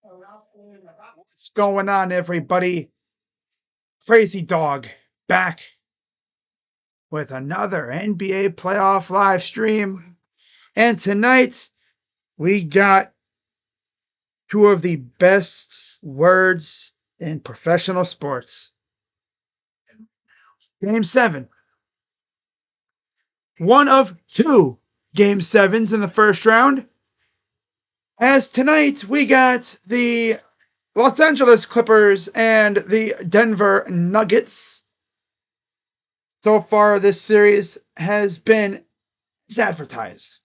What's going on, everybody? Crazy Dog back with another NBA playoff live stream. And tonight we got two of the best words in professional sports. Game 7. One of two Game 7s in the first round. As tonight we got the Los Angeles Clippers and the Denver Nuggets. So far, this series has been as advertised,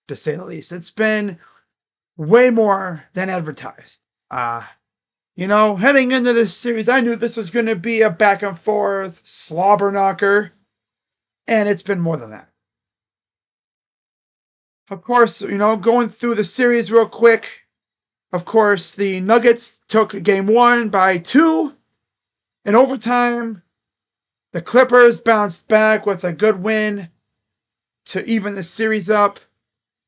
to say the least. It's been way more than advertised. Heading into this series, I knew this was going to be a back and forth slobber knocker, and it's been more than that. Of course, going through the series real quick. Of course, the Nuggets took game 1 by 2 in overtime. The Clippers bounced back with a good win to even the series up.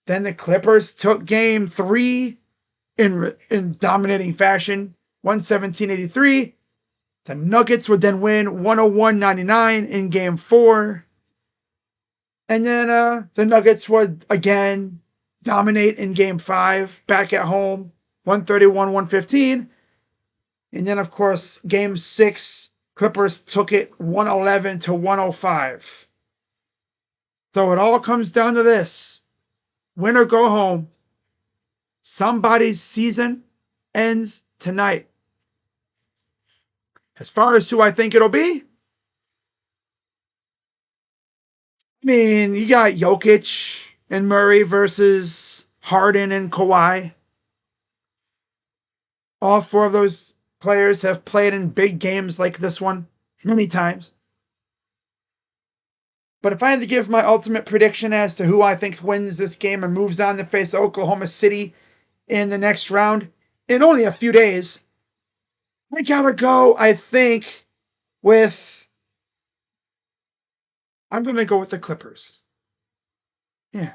Then the Clippers took game 3 in dominating fashion, 117-83. The Nuggets would then win 101-99 in game 4. And then the Nuggets would again dominate in game 5 back at home, 131-115. And then, of course, game 6, Clippers took it 111-105. So it all comes down to this. Win or go home. Somebody's season ends tonight. As far as who I think it'll be, you got Jokic and Murray versus Harden and Kawhi. All 4 of those players have played in big games like this one many times. But if I had to give my ultimate prediction as to who I think wins this game and moves on to face Oklahoma City in the next round in only a few days, I gotta go, I think, I'm going to go with the Clippers. Yeah.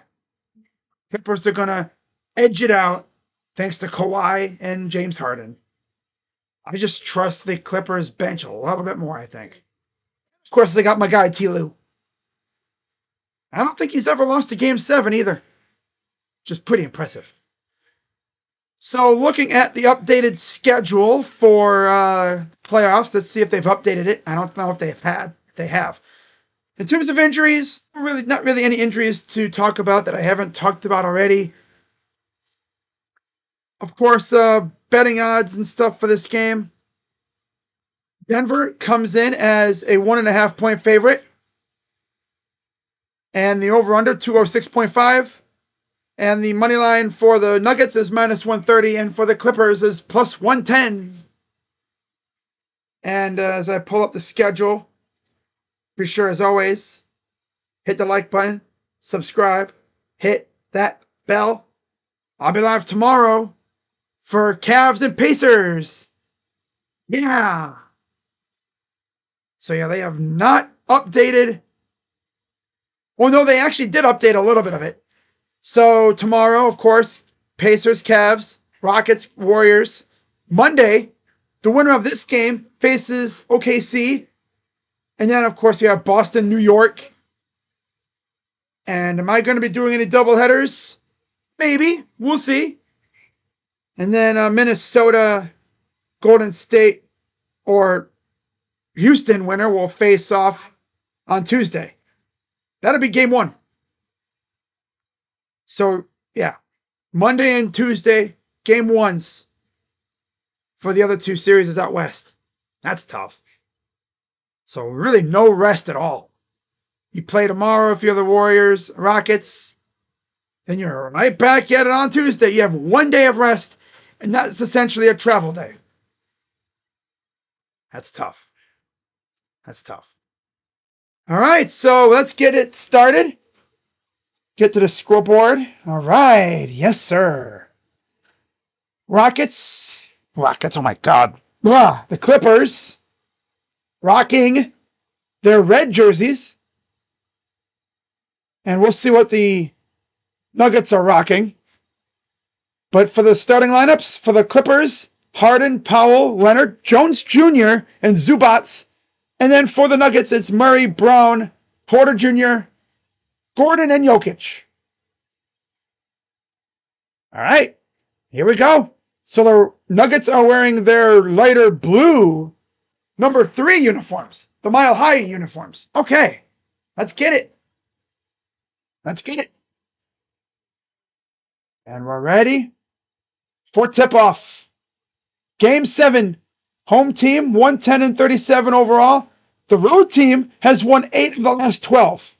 Clippers are going to edge it out thanks to Kawhi and James Harden. I just trust the Clippers bench a little bit more, I think. Of course, they got my guy, T. Lue. I don't think he's ever lost a game 7 either. Just pretty impressive. So looking at the updated schedule for playoffs, let's see if they've updated it. I don't know if they have. In terms of injuries, not really any injuries to talk about that I haven't talked about already. Of course, betting odds and stuff for this game. Denver comes in as a 1.5 point favorite. And the over-under, 206.5. And the money line for the Nuggets is minus 130. And for the Clippers is plus 110. And as I pull up the schedule, be sure, as always, hit the like button, subscribe, hit that bell. I'll be live tomorrow for Cavs and Pacers. Yeah. So, yeah, they have not updated. Well, no, they actually did update a little bit of it. So, tomorrow, of course, Pacers, Cavs, Rockets, Warriors. Monday, the winner of this game faces OKC. And then, of course, you have Boston, New York. And am I going to be doing any doubleheaders? Maybe. We'll see. And then Minnesota, Golden State, or Houston winner will face off on Tuesday. That'll be game 1. So, yeah. Monday and Tuesday, game 1s for the other 2 series out west. That's tough. So, really no rest at all. You play tomorrow if you're the Warriors, Rockets. Then you're right back at it on Tuesday. You have 1 day of rest, and that's essentially a travel day. That's tough. All right, so let's get it started. Get to the scoreboard. All right, yes, sir. Rockets, oh my God. The Clippers rocking their red jerseys. And we'll see what the Nuggets are rocking. But for the starting lineups, for the Clippers, Harden, Powell, Leonard, Jones Jr., and Zubats. And then for the Nuggets, it's Murray, Brown, Porter Jr., Gordon, and Jokic. All right, here we go. So the Nuggets are wearing their lighter blue number 3 uniforms, the Mile High uniforms. Okay, let's get it. Let's get it. And we're ready for tip-off. Game 7. Home team, 110-37 overall. The road team has won 8 of the last 12.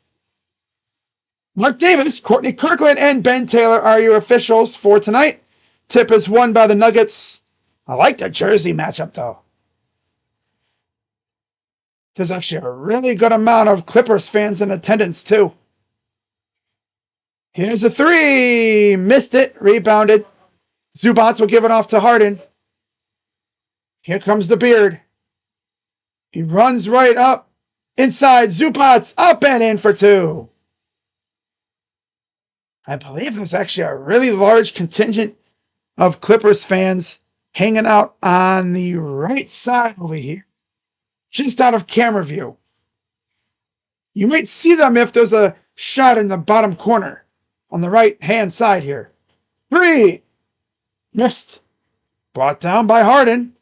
Mark Davis, Courtney Kirkland, and Ben Taylor are your officials for tonight. Tip is won by the Nuggets. I like the jersey matchup, though. There's actually a really good amount of Clippers fans in attendance, too. Here's a 3. Missed it. Rebounded. Zubats will give it off to Harden. Here comes the beard. He runs right up. Inside. Zubats up and in for 2. I believe there's actually a really large contingent of Clippers fans hanging out on the right side over here, just out of camera view. You might see them if there's a shot in the bottom corner on the right-hand side here. 3. Missed. Brought down by Harden.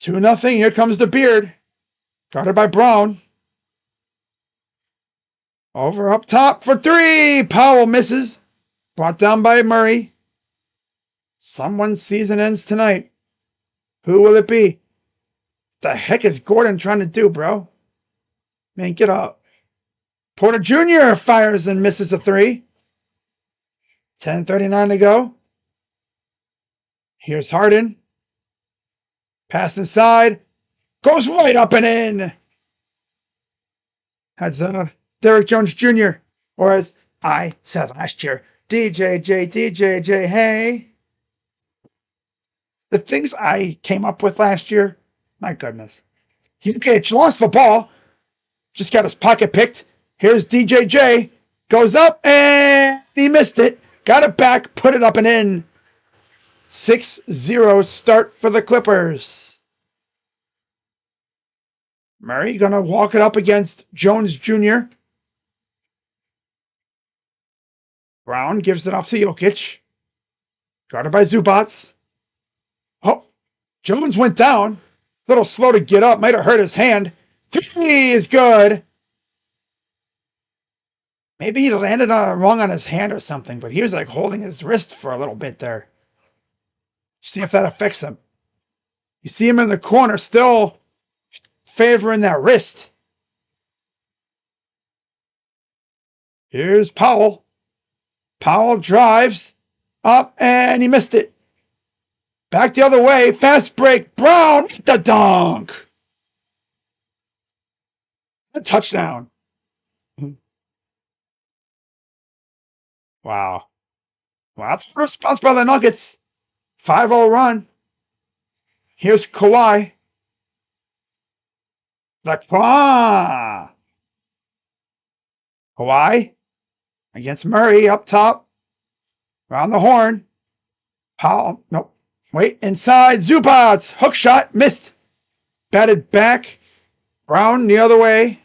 2-0. Here comes the beard. Guarded by Brown. Over up top for 3. Powell misses. Brought down by Murray. Someone's season ends tonight. Who will it be? What the heck is Gordon trying to do, bro? Man, get up. Porter Jr. fires and misses a 3. 10:39 to go. Here's Harden. Pass inside. Goes right up and in. That's Derrick Jones Jr. Or as I said last year, DJJ, hey. The things I came up with last year, my goodness. Jokic lost the ball. Just got his pocket picked. Here's DJJ. Goes up and he missed it. Got it back. Put it up and in. 6-0 start for the Clippers. Murray gonna walk it up against Jones Jr. Brown gives it off to Jokic. Guarded by Zubats. Oh, Jones went down. A little slow to get up. Might have hurt his hand. 3 is good. Maybe he landed wrong on his hand or something, but he was like holding his wrist for a little bit there. See if that affects him. You see him in the corner still favoring that wrist. Here's Powell. Powell drives up and he missed it. Back the other way. Fast break. Brown. The dunk. A touchdown. Wow. Well, that's the response by the Nuggets. 5-0 run. Here's Kawhi. Kawhi against Murray up top. Around the horn. Powell. Nope. Wait. Inside. Zubats. Hook shot. Missed. Batted back. Brown the other way.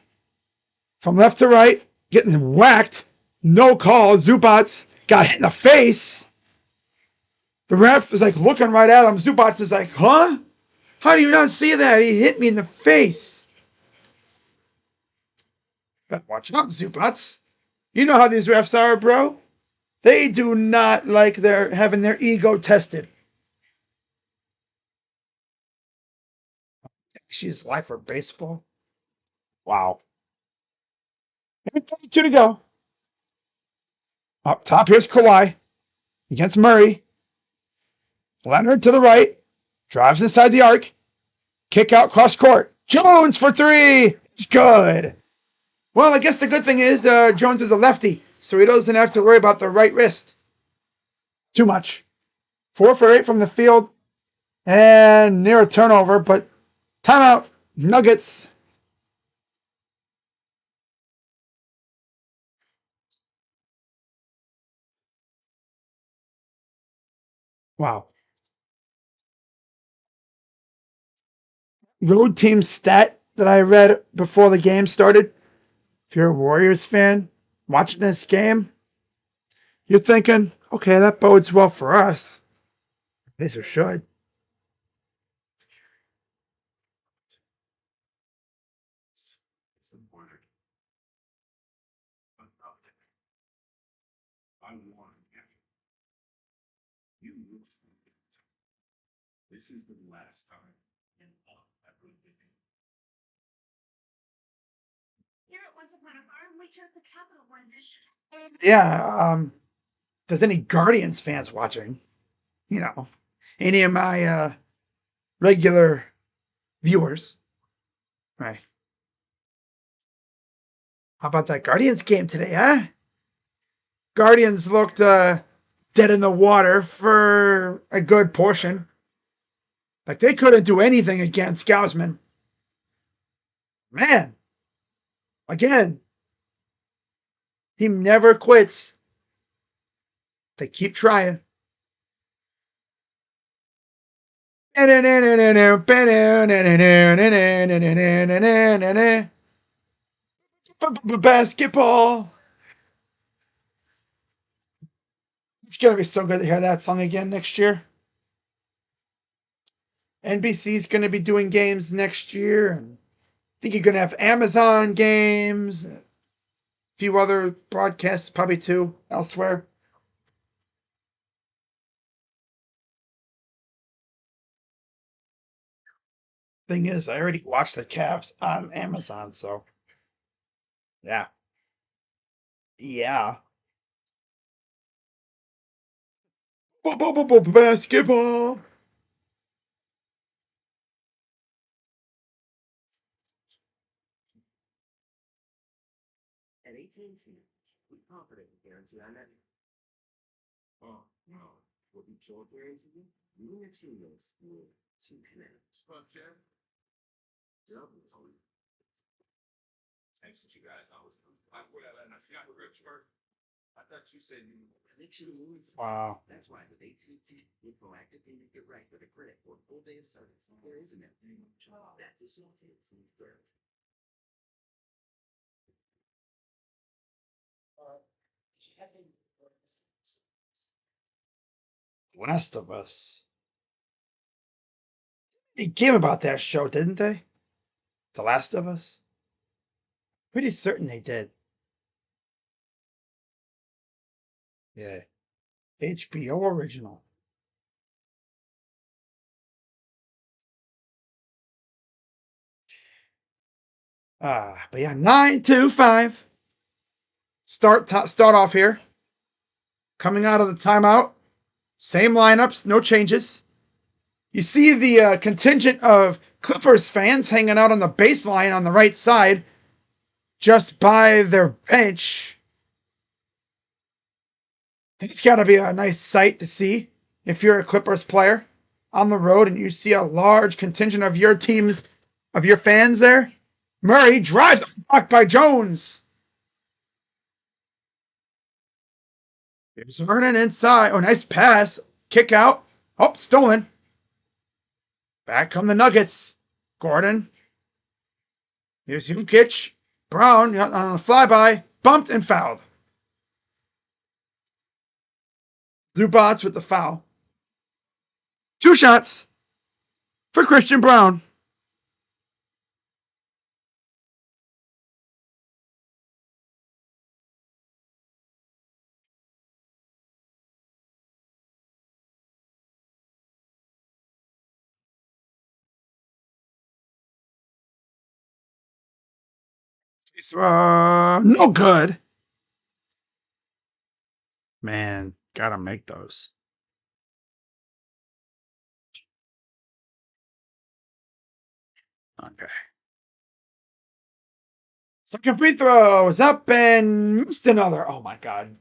From left to right. Getting whacked. No call. Zubats got hit in the face. The ref is like looking right at him. Zubats is like, huh? How do you not see that? He hit me in the face. Better watch out, Zubats. You know how these refs are, bro. They do not like having their ego tested. She's life for baseball. Wow. 32 to go. Up top, here's Kawhi against Murray. Leonard to the right. Drives inside the arc. Kick out cross court. Jones for 3. It's good. Well, I guess the good thing is Jones is a lefty, so he doesn't have to worry about the right wrist too much. 4 for 8 from the field and near a turnover, but timeout. Nuggets. Wow. Road team stat that I read before the game started. If you're a Warriors fan watching this game, you're thinking, okay, that bodes well for us. This or should. Yeah. Does any Guardians fans watching? You know, any of my regular viewers, right? How about that Guardians game today, huh? Guardians looked dead in the water for a good portion. Like they couldn't do anything against Gausman. Man, again, he never quits. They keep trying. Basketball. It's gonna be so good to hear that song again next year. NBC's gonna be doing games next year, and I think you're gonna have Amazon games, a few other broadcasts, probably too elsewhere. Thing is, I already watched the Cavs on Amazon, so yeah, yeah. Basketball. Wow. Last of Us. They came about that show, didn't they? The Last of Us. Pretty certain they did. Yeah. HBO original. But yeah, 9-5. Start off here. Coming out of the timeout. Same lineups, no changes. You see the contingent of Clippers fans hanging out on the baseline on the right side, just by their bench. It's got to be a nice sight to see if you're a Clippers player on the road and you see a large contingent of your fans there. Murray drives blocked by Jones. Here's Harden inside. Oh, nice pass. Kick out. Oh, stolen. Back come the Nuggets. Gordon. Here's Jokic. Brown on the flyby. Bumped and fouled. Zubats with the foul. 2 shots for Christian Brown. No good. Man, gotta make those. Okay. Second free throw is up and missed another. Oh my God.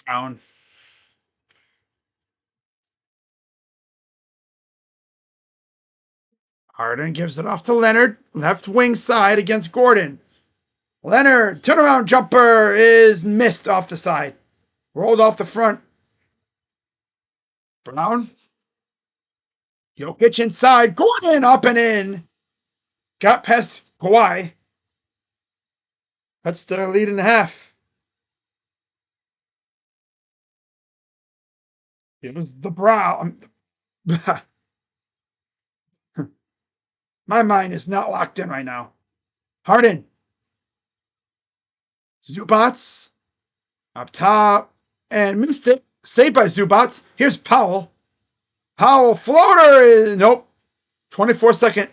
Brown. Harden gives it off to Leonard. Left wing side against Gordon. Leonard, turnaround jumper is missed off the side. Rolled off the front. Brown Jokic inside. Gordon up and in. Got past Kawhi. That's the lead in the half. It was the brow. My mind is not locked in right now. Harden. Zubats. Up top. And missed it. Saved by Zubats. Here's Powell. Powell floater is nope. 24-second.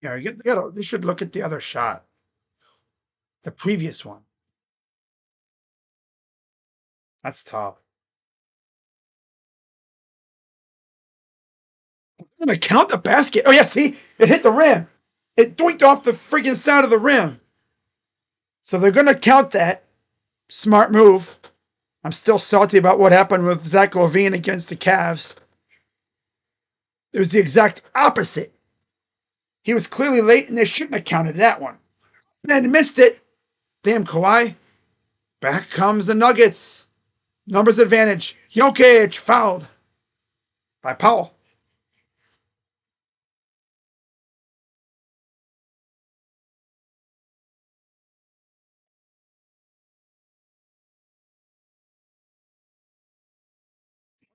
Yeah, they should look at the other shot. The previous one. That's tough. I'm gonna count the basket. Oh yeah, see? It hit the rim. It doinked off the freaking side of the rim. So they're gonna count that. Smart move. I'm still salty about what happened with Zach LaVine against the Cavs. It was the exact opposite. He was clearly late, and they shouldn't have counted that one. And missed it. Damn, Kawhi. Back comes the Nuggets. Numbers advantage. Jokic fouled by Powell.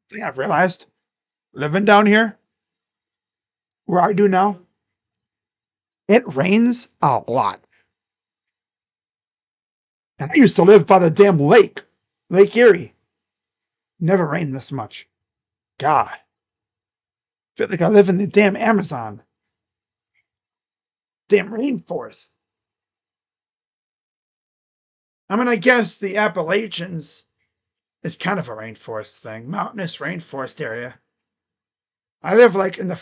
Thing I've realized, living down here, where I do now, it rains a lot. And I used to live by the damn lake, Lake Erie. Never rained this much. God. I feel like I live in the damn Amazon. Damn rainforest. I mean, I guess the Appalachians is kind of a rainforest thing. Mountainous rainforest area. I live like in the...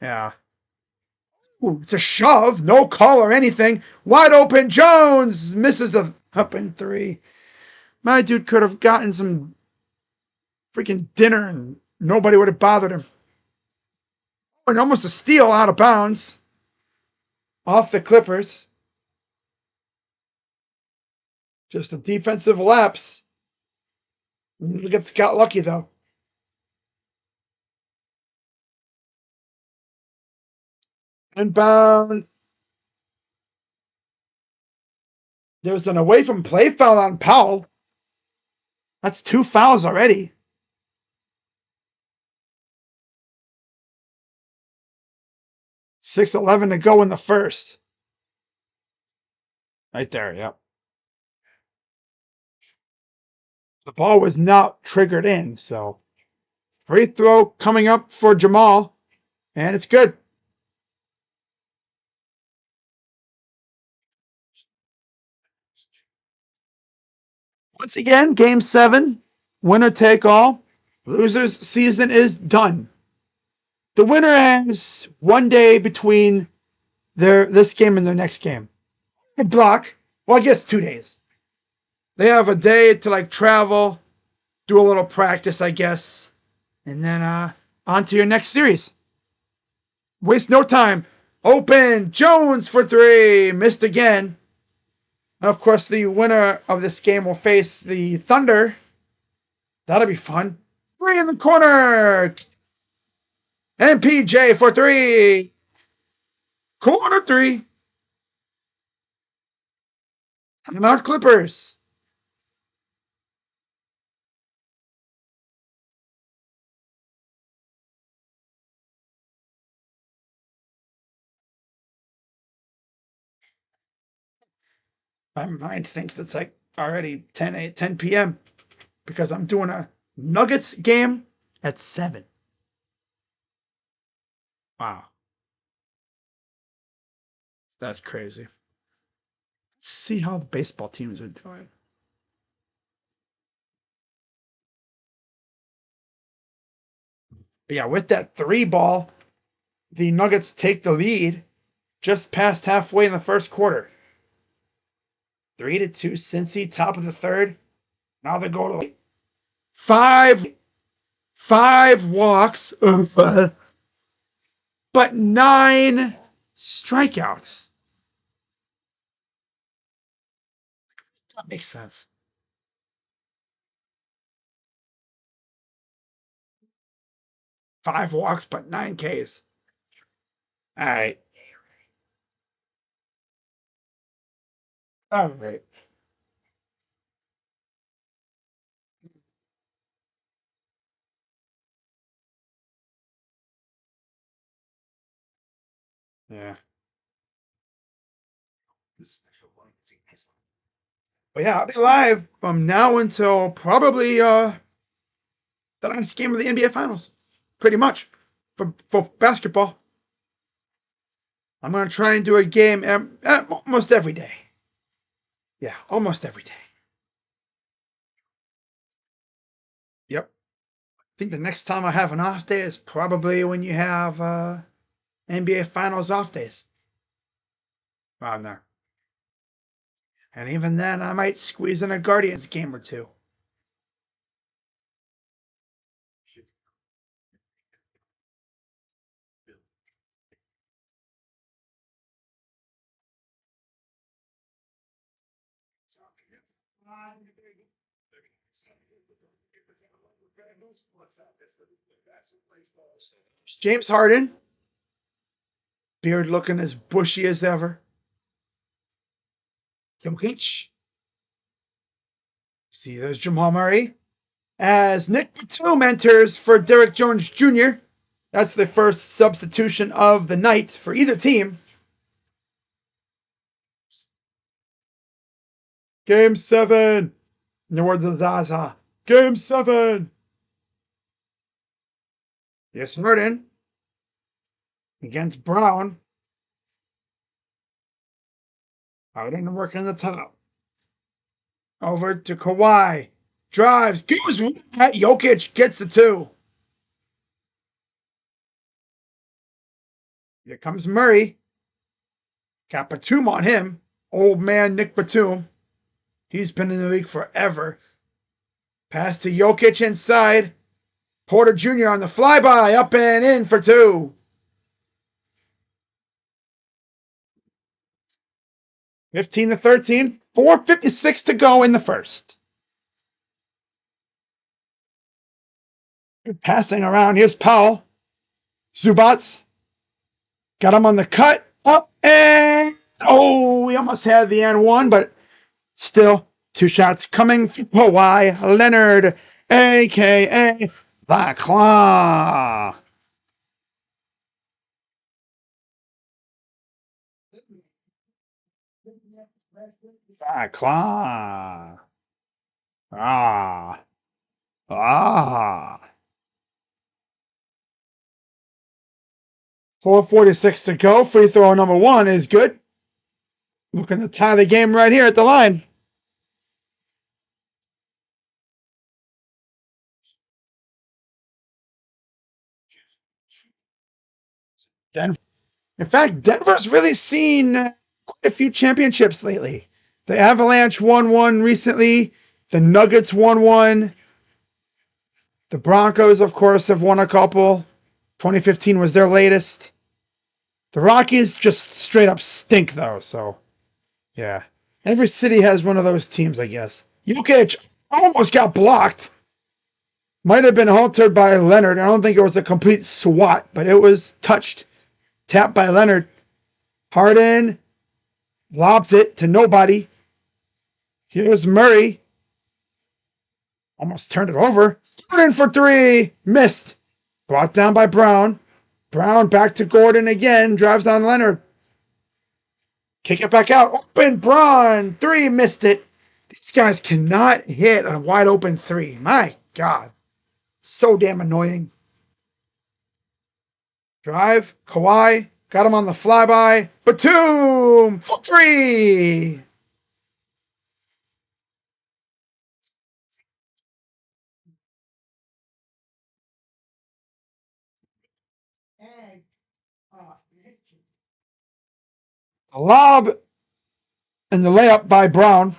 Yeah. Ooh, it's a shove. No call or anything. Wide open. Jones misses the up in three. My dude could have gotten some freaking dinner and nobody would have bothered him. And almost a steal out of bounds. Off the Clippers. Just a defensive lapse. Nuggets got lucky though. Inbound. There was an away from play foul on Powell. That's 2 fouls already. .6:11 to go in the first. Right there, yep. The ball was not triggered in, so free throw coming up for Jamal, and it's good. Once again, game 7, winner take all. Losers season is done. The winner has 1 day between this game and their next game. A block. Well, I guess 2 days. They have a day to like travel, do a little practice, I guess, and then on to your next series. Waste no time. Open. Jones for 3. Missed again. And of course, the winner of this game will face the Thunder. That'll be fun. 3 in the corner. MPJ for 3. Corner 3. Timeout Clippers. My mind thinks it's like already 10 p.m. because I'm doing a Nuggets game at 7. Wow. That's crazy. Let's see how the baseball teams are doing. But yeah, with that 3 ball, the Nuggets take the lead just past halfway in the first quarter. 3-2, Cincy, top of the third. Now they go to 5. 5 walks, but 9 strikeouts. That makes sense. Five walks, but 9 Ks. All right. All right. Yeah. But yeah, I'll be live from now until probably the last game of the NBA Finals. Pretty much. For basketball. I'm gonna try and do a game almost every day. Yeah, almost every day. Yep. I think the next time I have an off day is probably when you have NBA Finals off days. Around there. And even then, I might squeeze in a Guardians game or two. James Harden, beard looking as bushy as ever. Jokic. See, there's Jamal Murray. As Nick Batum enters for Derrick Jones Jr. That's the first substitution of the night for either team. Game 7. In the words of Zaza. Game 7. Here's Harden against Brown. Harden working the top. Over to Kawhi. Drives. Goes at Jokic. Gets the 2. Here comes Murray. Got Batum on him. Old man Nick Batum. He's been in the league forever. Pass to Jokic inside. Porter Jr. on the flyby. Up and in for 2. 15-13. 4:56 to go in the first. Good passing around. Here's Powell. Zubats. Got him on the cut. Up and we almost had the N1, but still 2 shots coming from Kawhi Leonard, a.k.a. The Claw. The Claw. Ah. Ah. 4:46 to go. Free throw number 1 is good. Looking to tie the game right here at the line. Denver. In fact, Denver's really seen quite a few championships lately. The Avalanche won one recently. The Nuggets won one. The Broncos, of course, have won a couple. 2015 was their latest. The Rockies just straight up stink, though. So, yeah. Every city has one of those teams, I guess. Jokic almost got blocked. Might have been haltered by Leonard. I don't think it was a complete swat, but it was touched. Tapped by Leonard. Harden lobs it to nobody. Here's Murray. Almost turned it over. Gordon for 3. Missed. Brought down by Brown. Brown back to Gordon again. Drives on Leonard. Kick it back out. Open Braun. 3. Missed it. These guys cannot hit a wide open 3. My God. So damn annoying. Drive. Kawhi. Got him on the flyby. Batum for 3. A lob and the layup by Brown.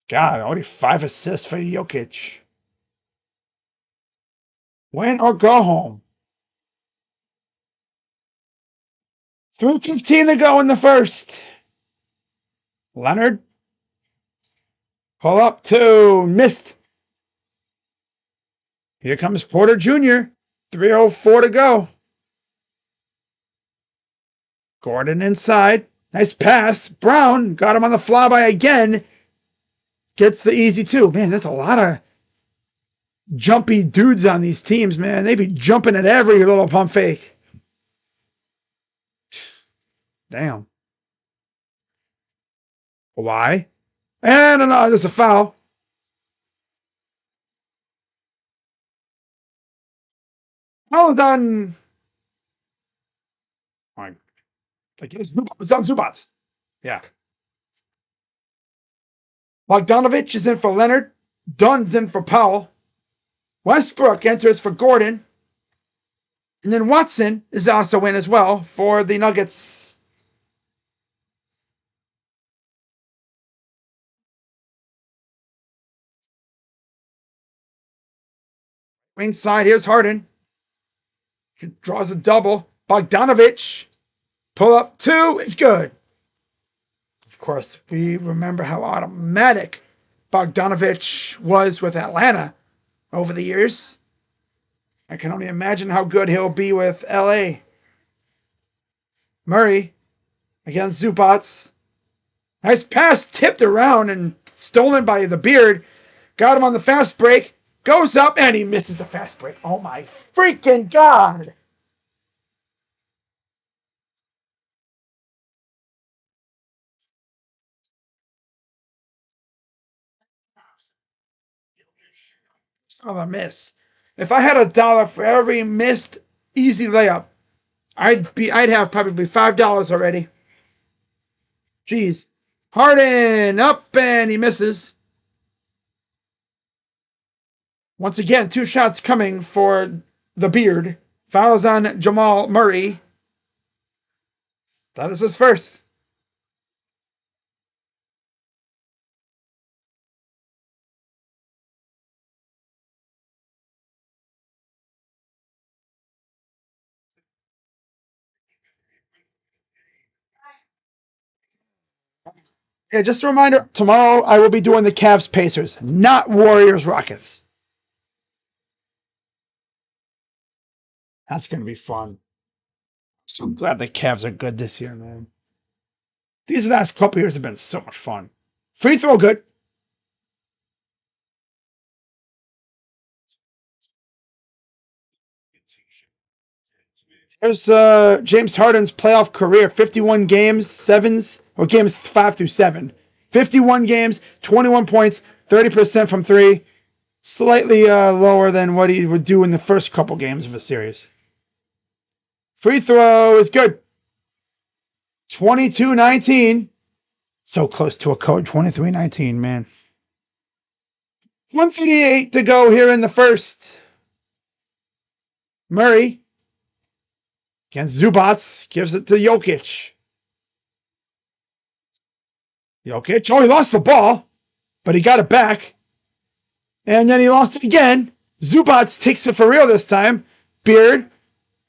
God, only 5 assists for Jokic. Win or go home. 3:15 to go in the first. Leonard. Pull up two. Missed. Here comes Porter Jr. 3:04 to go. Gordon inside. Nice pass. Brown got him on the flyby again. Gets the easy two. Man, there's a lot of jumpy dudes on these teams, man. They be jumping at every little pump fake. Damn. Why? And no, there's a foul. Well done. I guess it's on Zubats. Yeah. Bogdanovich is in for Leonard. Dunn's in for Powell. Westbrook enters for Gordon. And then Watson is also in as well for the Nuggets. Wing side, here's Harden. He draws a double. Bogdanovich. Pull up two is good. Of course, we remember how automatic Bogdanovich was with Atlanta over the years. I can only imagine how good he'll be with LA. Murray against Zubats. Nice pass, tipped around and stolen by the Beard. Got him on the fast break. Goes up and he misses the fast break. Oh my freaking God. Another miss. If I had $1 for every missed easy layup, I'd have probably $5 already. Jeez. Harden up and he misses. Once again, 2 shots coming for the Beard. Fouls on Jamal Murray. That is his first. Yeah, just a reminder, tomorrow I will be doing the Cavs Pacers, not Warriors Rockets. That's going to be fun. So glad the Cavs are good this year, man. These last couple years have been so much fun. Free throw good. There's James Harden's playoff career, 51 games, sevens, or games 5 through 7. 51 games, 21 points, 30% from 3. Slightly lower than what he would do in the first couple games of a series. Free throw is good. 22-19. So close to a code, 23-19, man. 1:38 to go here in the first. Murray against Zubats gives it to Jokic. Jokic, oh, he lost the ball, but he got it back. And then he lost it again. Zubats takes it for real this time. Beard,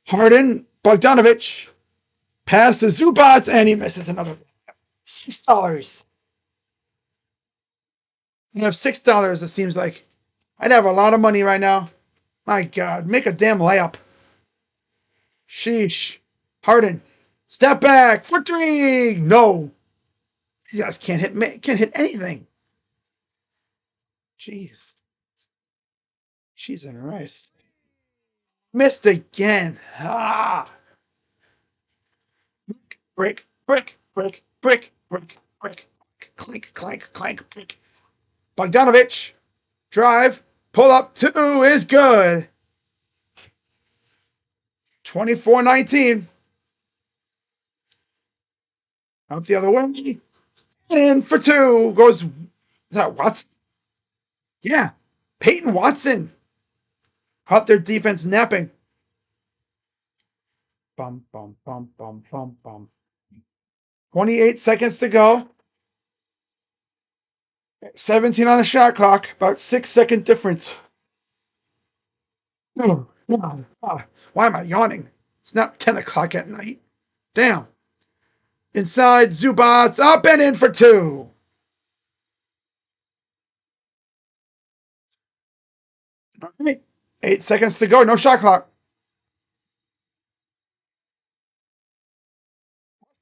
Harden, Bogdanovich. Pass to Zubats, and he misses another $6. You have $6, it seems like. I'd have a lot of money right now. My God, make a damn layup. Sheesh. Harden. Step back for 3. No. These guys can't hit anything. Jeez. Cheese and rice. Missed again. Ah. Brick, brick, brick, brick, brick, brick. Clink, clank, clank, brick. Bogdanovich. Drive. Pull up 2 is good. 24-19. Up the other way. In for 2 goes. Is that Watson? Yeah. Peyton Watson. Caught their defense napping. Bum, bum, bum, bum, bum, bum. 28 seconds to go. 17 on the shot clock. About 6-second difference. Why am I yawning? It's not 10 o'clock at night. Damn. Inside, Zubats up and in for two. All right. 8 seconds to go. No shot clock.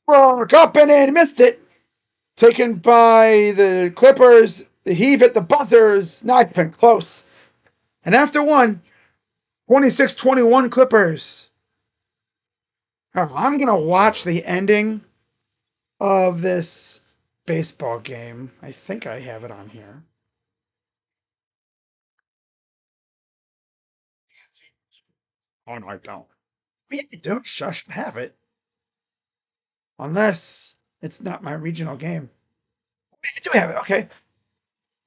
Up and in. Missed it. Taken by the Clippers. The heave at the buzzers. Not even close. And after one, 26-21 Clippers. I'm going to watch the ending of this baseball game. I think I have it on here. Oh, no, I don't. Yeah, I do. Shush, have it. Unless it's not my regional game. I do have it. Okay.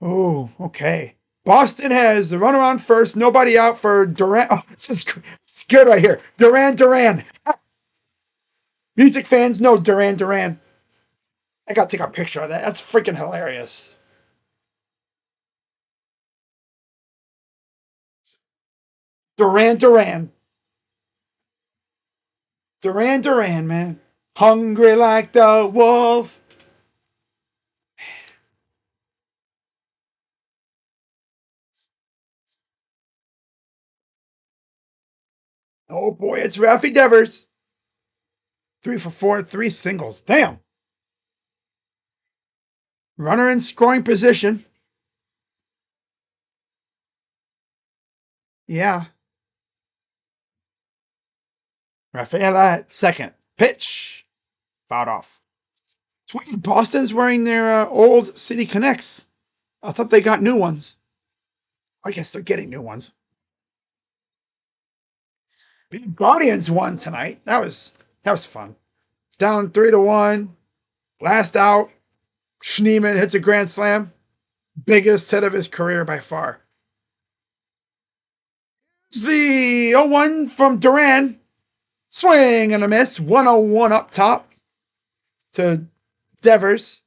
Oh, okay. Boston has the runner on first. Nobody out for Durant. Oh, this is good right here. Duran. Music fans know Duran. I got to take a picture of that. That's freaking hilarious. Duran. Duran, man. Hungry like the wolf. Oh boy, it's Rafi Devers. 3 for 4, 3 singles. Damn. Runner in scoring position. Yeah. Rafaela at second. Pitch. Fouled off. Sweet. Boston's wearing their old City Connects. I thought they got new ones. I guess they're getting new ones. Guardians won tonight. That was fun. Down 3-1. Last out. Schneemann hits a grand slam. Biggest hit of his career by far. It's the 0-1 from Duran. Swing and a miss. 101 up top to Devers.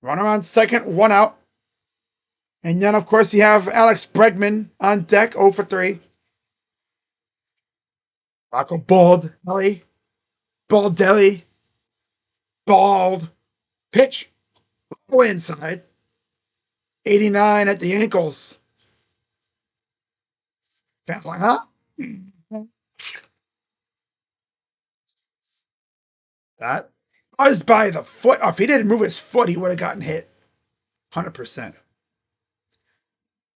Runner on second, 1 out. And then, of course, you have Alex Bregman on deck, 0 for 3. Rocco Baldelli. Bald. Pitch. Low inside. 89 at the ankles. Fans like, huh? That was by the foot. Oh, if he didn't move his foot, he would have gotten hit. 100%.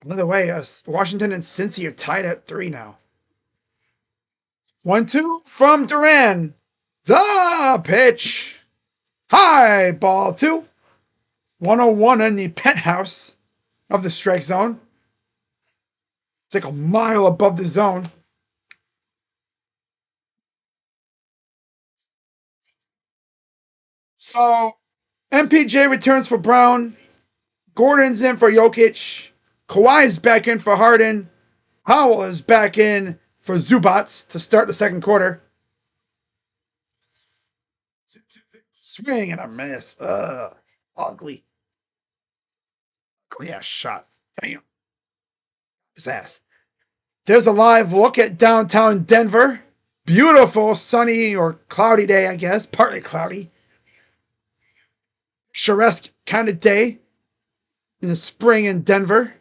By the way, Washington and Cincy are tied at 3 now. 1-2 from Duran. The pitch. High ball 2. 101 in the penthouse of the strike zone. It's like a mile above the zone. So MPJ returns for Brown. Gordon's in for Jokic. Kawhi's back in for Harden. Howell is back in for Zubats to start the second quarter. Swing and a miss. Ugly. Ugly ass shot. Damn. His ass. There's a live look at downtown Denver. Beautiful sunny or cloudy day, I guess. Partly cloudy. Picturesque kind of day in the spring in Denver.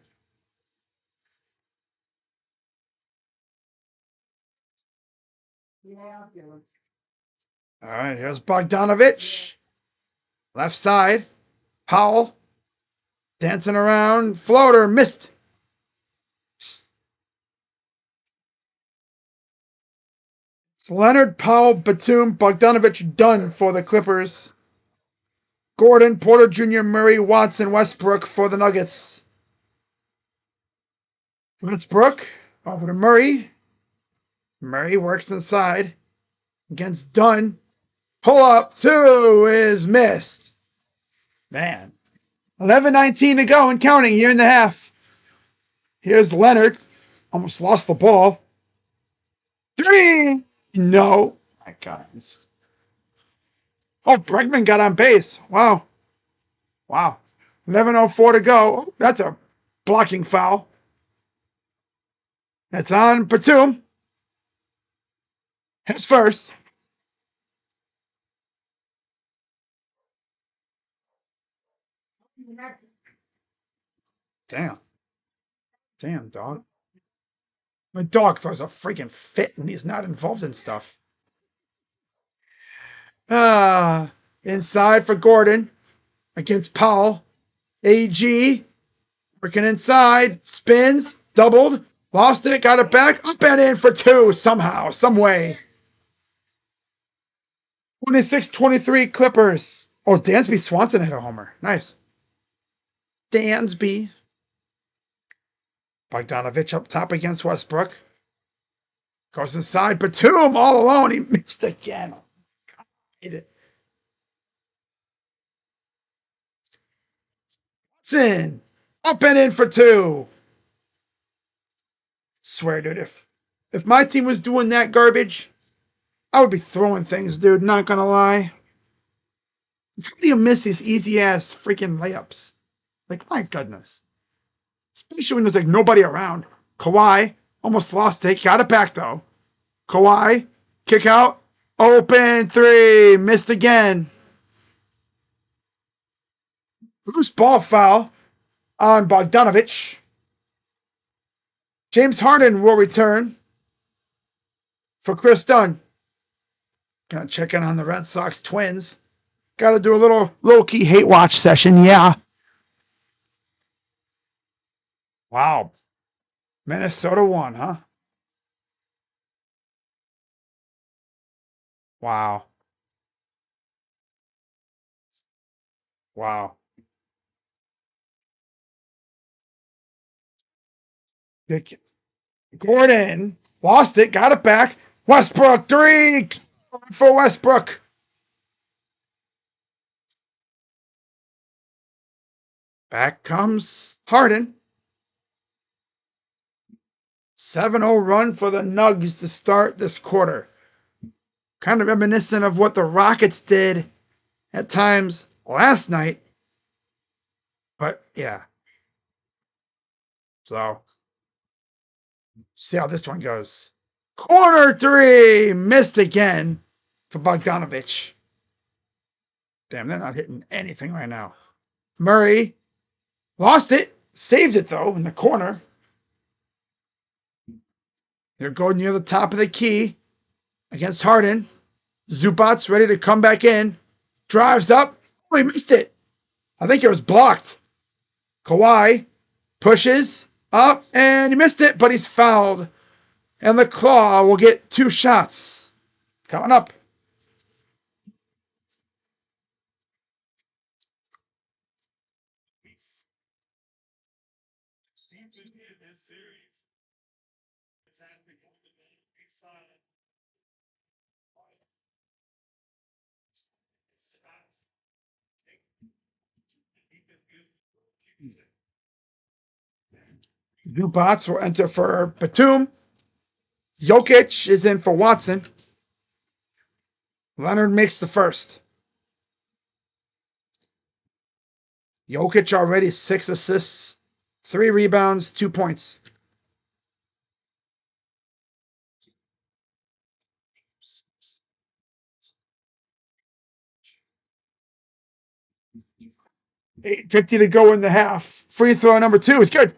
All right, here's Bogdanovich. Left side. Powell. Dancing around. Floater. Missed. It's Leonard, Powell, Batum, Bogdanovich done for the Clippers. Gordon, Porter Jr., Murray, Watson, Westbrook for the Nuggets. Westbrook over to Murray. Murray works inside against Dunn. Pull up 2 is missed. Man. 11:19 to go and counting here in the half. Here's Leonard. Almost lost the ball. 3. No. My God. Oh, Bregman got on base. Wow. 11:04 to go. Oh, that's a blocking foul. It's on Batum. His first. Damn. Damn, dog. My dog throws a freaking fit when he's not involved in stuff. Inside for Gordon against Powell. AG working inside, spins, doubled, lost it, got it back, up and in for two somehow, some way. 26-23 Clippers. Oh, Dansby Swanson hit a homer. Nice. Dansby. Bogdanovich up top against Westbrook. Goes inside. Batum all alone. He missed again. Watson. Up and in for two. Swear, dude, if my team was doing that garbage, I would be throwing things, dude. Not gonna lie. How do you miss these easy ass freaking layups? Like, my goodness. Especially when there's like nobody around. Kawhi almost lost it. Got it back though. Kawhi, kick out. Open three. Missed again. Loose ball foul on Bogdanovich. James Harden will return for Chris Dunn. Gonna check in on the Red Sox Twins. Gotta do a little low-key hate watch session, yeah. Wow. Minnesota won, huh? Wow. Wow. Gordon lost it, got it back. Westbrook, three for Westbrook. Back comes Harden. 7-0 run for the Nugs to start this quarter. Kind of reminiscent of what the Rockets did at times last night. But yeah. So, see how this one goes. Corner three. Missed again for Bogdanovich. Damn, they're not hitting anything right now. Murray lost it. Saved it, though, in the corner. They're going near the top of the key against Harden. Zubac's ready to come back in. Drives up. Oh, he missed it. I think it was blocked. Kawhi pushes up, and he missed it, but he's fouled. And the Claw will get 2 shots. Coming up. Zubac will enter for Batum. Jokic is in for Watson. Leonard makes the first. Jokic already 6 assists, 3 rebounds, 2 points. $8:50 to go in the half. Free throw number 2 is good.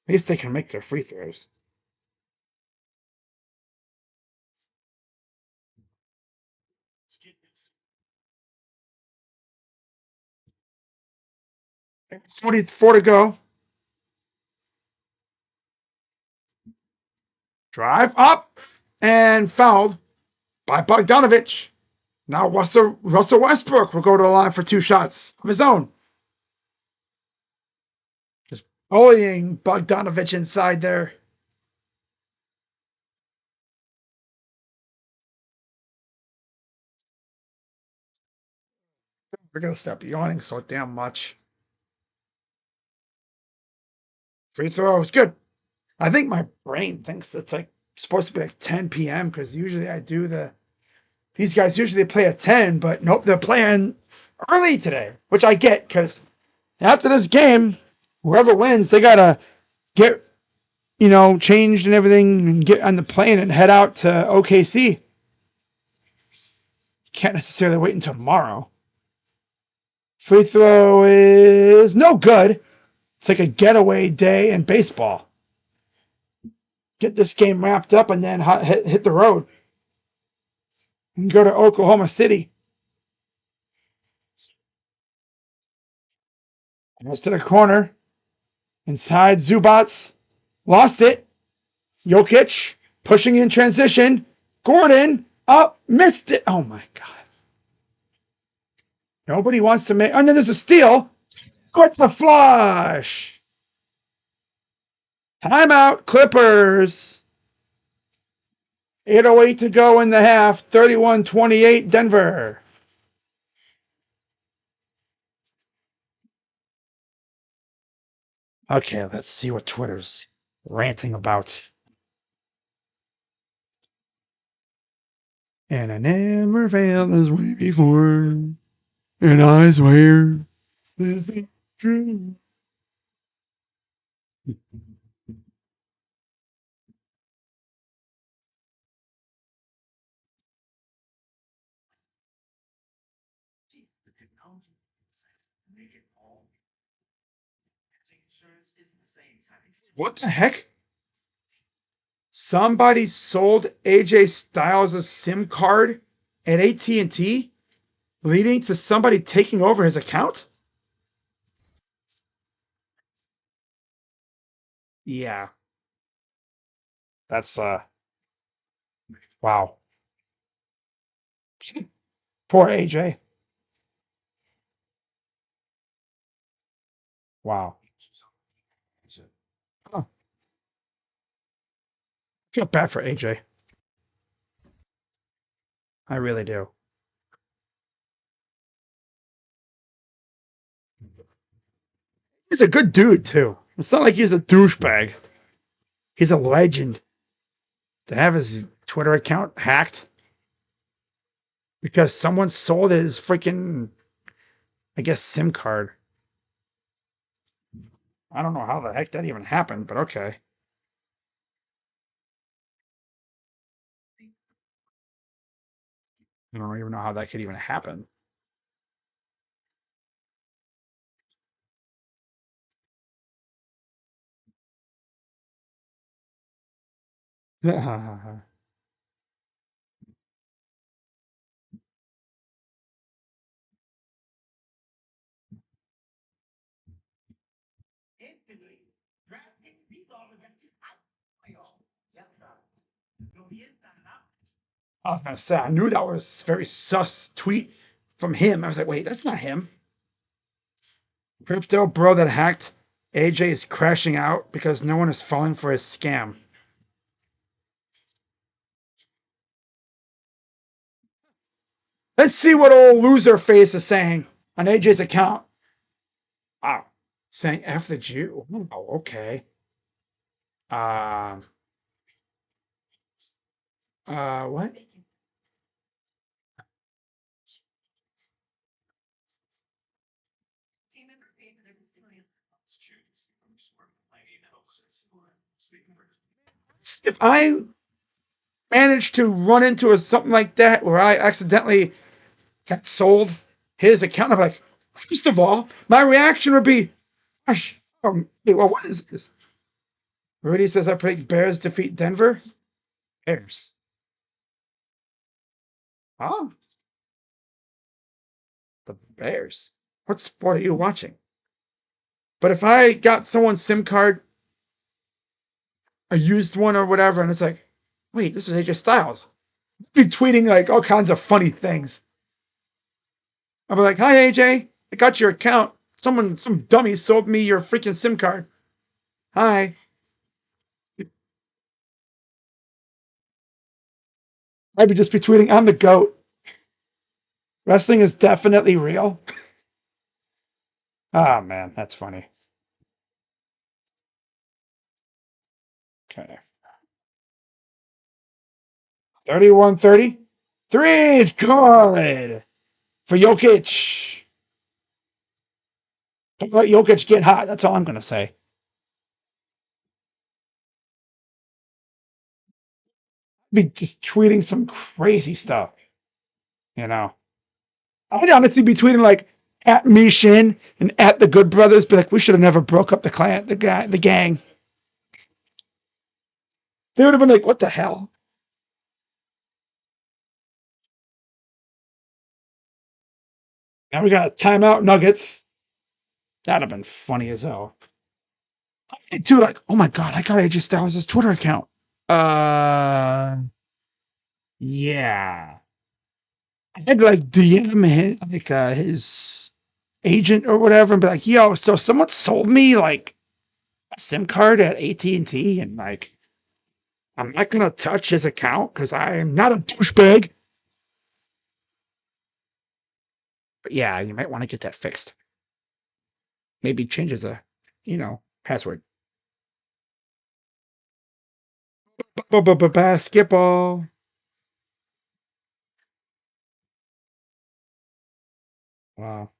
At least they can make their free throws. $44 to go. Drive up and fouled by Bogdanovich. Now Russell Westbrook will go to the line for 2 shots of his own. Just bullying Bogdanovich inside there. We're going to stop yawning so damn much. Free throw is good. I think my brain thinks it's like supposed to be like 10 p.m. because usually I do these guys usually play at 10, but nope, they're playing early today, which I get because after this game, whoever wins, they got to get changed and everything and get on the plane and head out to OKC. Can't necessarily wait until tomorrow. Free throw is no good. It's like a getaway day in baseball. Get this game wrapped up and then hit the road and go to Oklahoma City. Goes to the corner. Inside Zubats. Lost it. Jokic pushing in transition. Gordon up. Missed it. Oh my God. Nobody wants to make. Oh, no, there's a steal. Quick the flush. Timeout, Clippers. 8:08 to go in the half. 31-28, Denver. Okay, let's see what Twitter's ranting about. And I never failed this way before. And I swear this is true. What the heck? Somebody sold AJ Styles' SIM card at AT&T, leading to somebody taking over his account? Yeah. That's wow. Poor AJ. Wow. Huh. I feel bad for AJ. I really do. He's a good dude too. It's not like he's a douchebag. He's a legend. To have his Twitter account hacked because someone sold his freaking, I guess, SIM card. I don't know how the heck that even happened, but okay. I don't even know how that could even happen. I was gonna say I knew that was a very sus tweet from him. I was like, wait, that's not him. Crypto bro that hacked AJ is crashing out because no one is falling for his scam. Let's see what old loser face is saying on AJ's account. Wow, saying F the Jew. Oh, okay. Um. What? If I managed to run into something like that where I accidentally got sold his account, I'm like, first of all, my reaction would be, gosh, wait, well, what is this? Rudy says I predict Bears defeat Denver. Bears. Oh, the Bears. What sport are you watching? But if I got someone's SIM card, a used one or whatever, and it's like, wait, this is AJ Styles. I'd be tweeting like all kinds of funny things. I'll be like, hi AJ, I got your account. Some dummy sold me your freaking SIM card. Hi. I'd be just be tweeting, I'm the GOAT. Wrestling is definitely real. Ah, man, that's funny. Okay. 31-30. Three is good for Jokic. Don't let Jokic get hot. That's all I'm going to say. be just tweeting some crazy stuff, you know. I'd honestly be tweeting like at me Shin and at the Good Brothers, be like, we should have never broke up the gang. They would have been like, what the hell? Now we got timeout Nuggets. That'd have been funny as hell. And too, like, oh my god, I got AJ Styles' Twitter account. Uh, yeah. I had to like DM his agent or whatever and be like, yo, so someone sold me like a SIM card at AT&T and like I'm not gonna touch his account because I'm not a douchebag. But yeah, you might want to get that fixed. Maybe changes a, password. Basketball. Wow.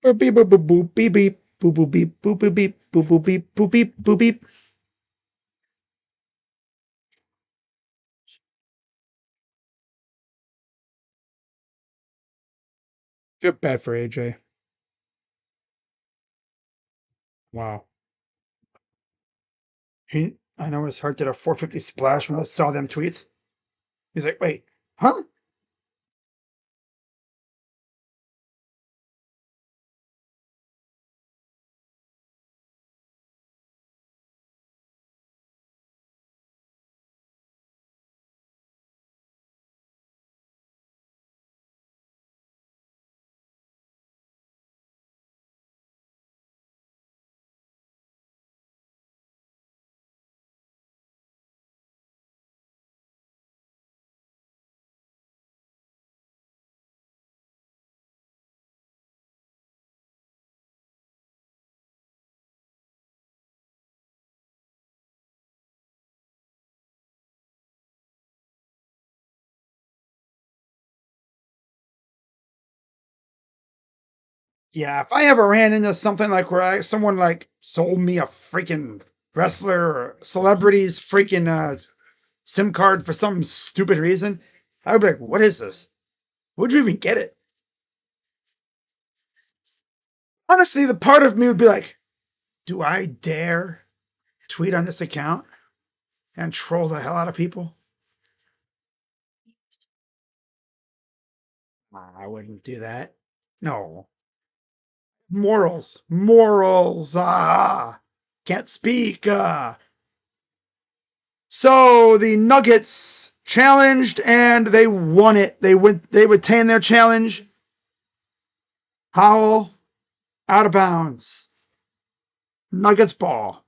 Beep beep boop boop boop beep beep boop boop beep boop boop beep boop boop beep boop beep boop beep. Feel bad for AJ. Wow. I know his heart did a 450 splash when I saw them tweets. He's like, wait, huh? Yeah, if I ever ran into something like where someone like sold me a freaking wrestler or celebrity's freaking SIM card for some stupid reason, I would be like, what is this? Would you even get it? Honestly, the part of me would be like, do I dare tweet on this account and troll the hell out of people? I wouldn't do that. No. Morals. Can't speak. So the Nuggets challenged and they won it. They retained their challenge. Howell out of bounds. Nuggets ball.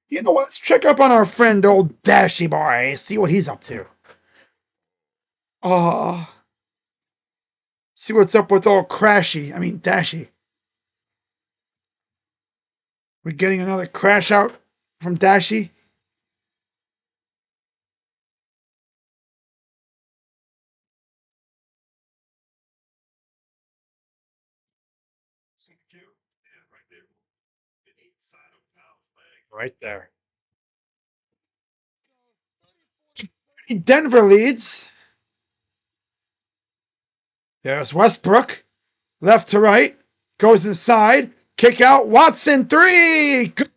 You know what? Let's check up on our friend old Dashy Boy. See what he's up to. Uh see what's up with old Dashy. We're getting another crash out from Dashy. Right there. Denver leads. There's Westbrook. Left to right. Goes inside. Kick out. Watson. 3. Good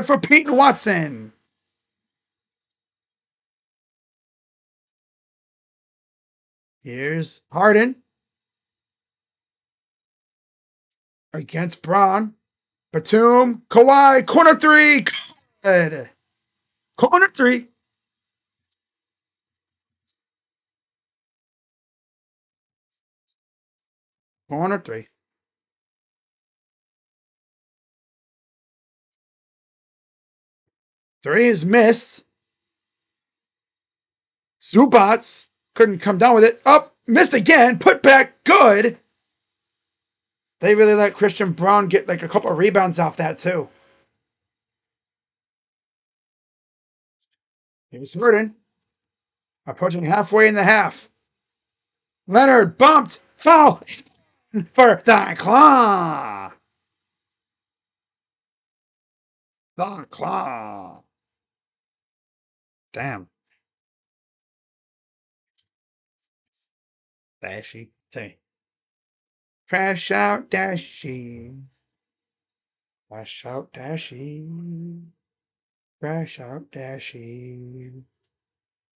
for Peyton Watson. Here's Harden. Against Braun. Batum. Kawhi. Corner 3. Good. Corner 3. Corner 3. 3 is missed. Zubats couldn't come down with it. Up. Missed again. Put back. Good. They really let Christian Braun get like a couple of rebounds off that too. Here's Harden. Approaching halfway in the half. Leonard bumped. Foul for the Claw. The claw. Damn. Dashy. Say. Crash out, Dashy. Crash out, Dashy. Crash out, Dashy.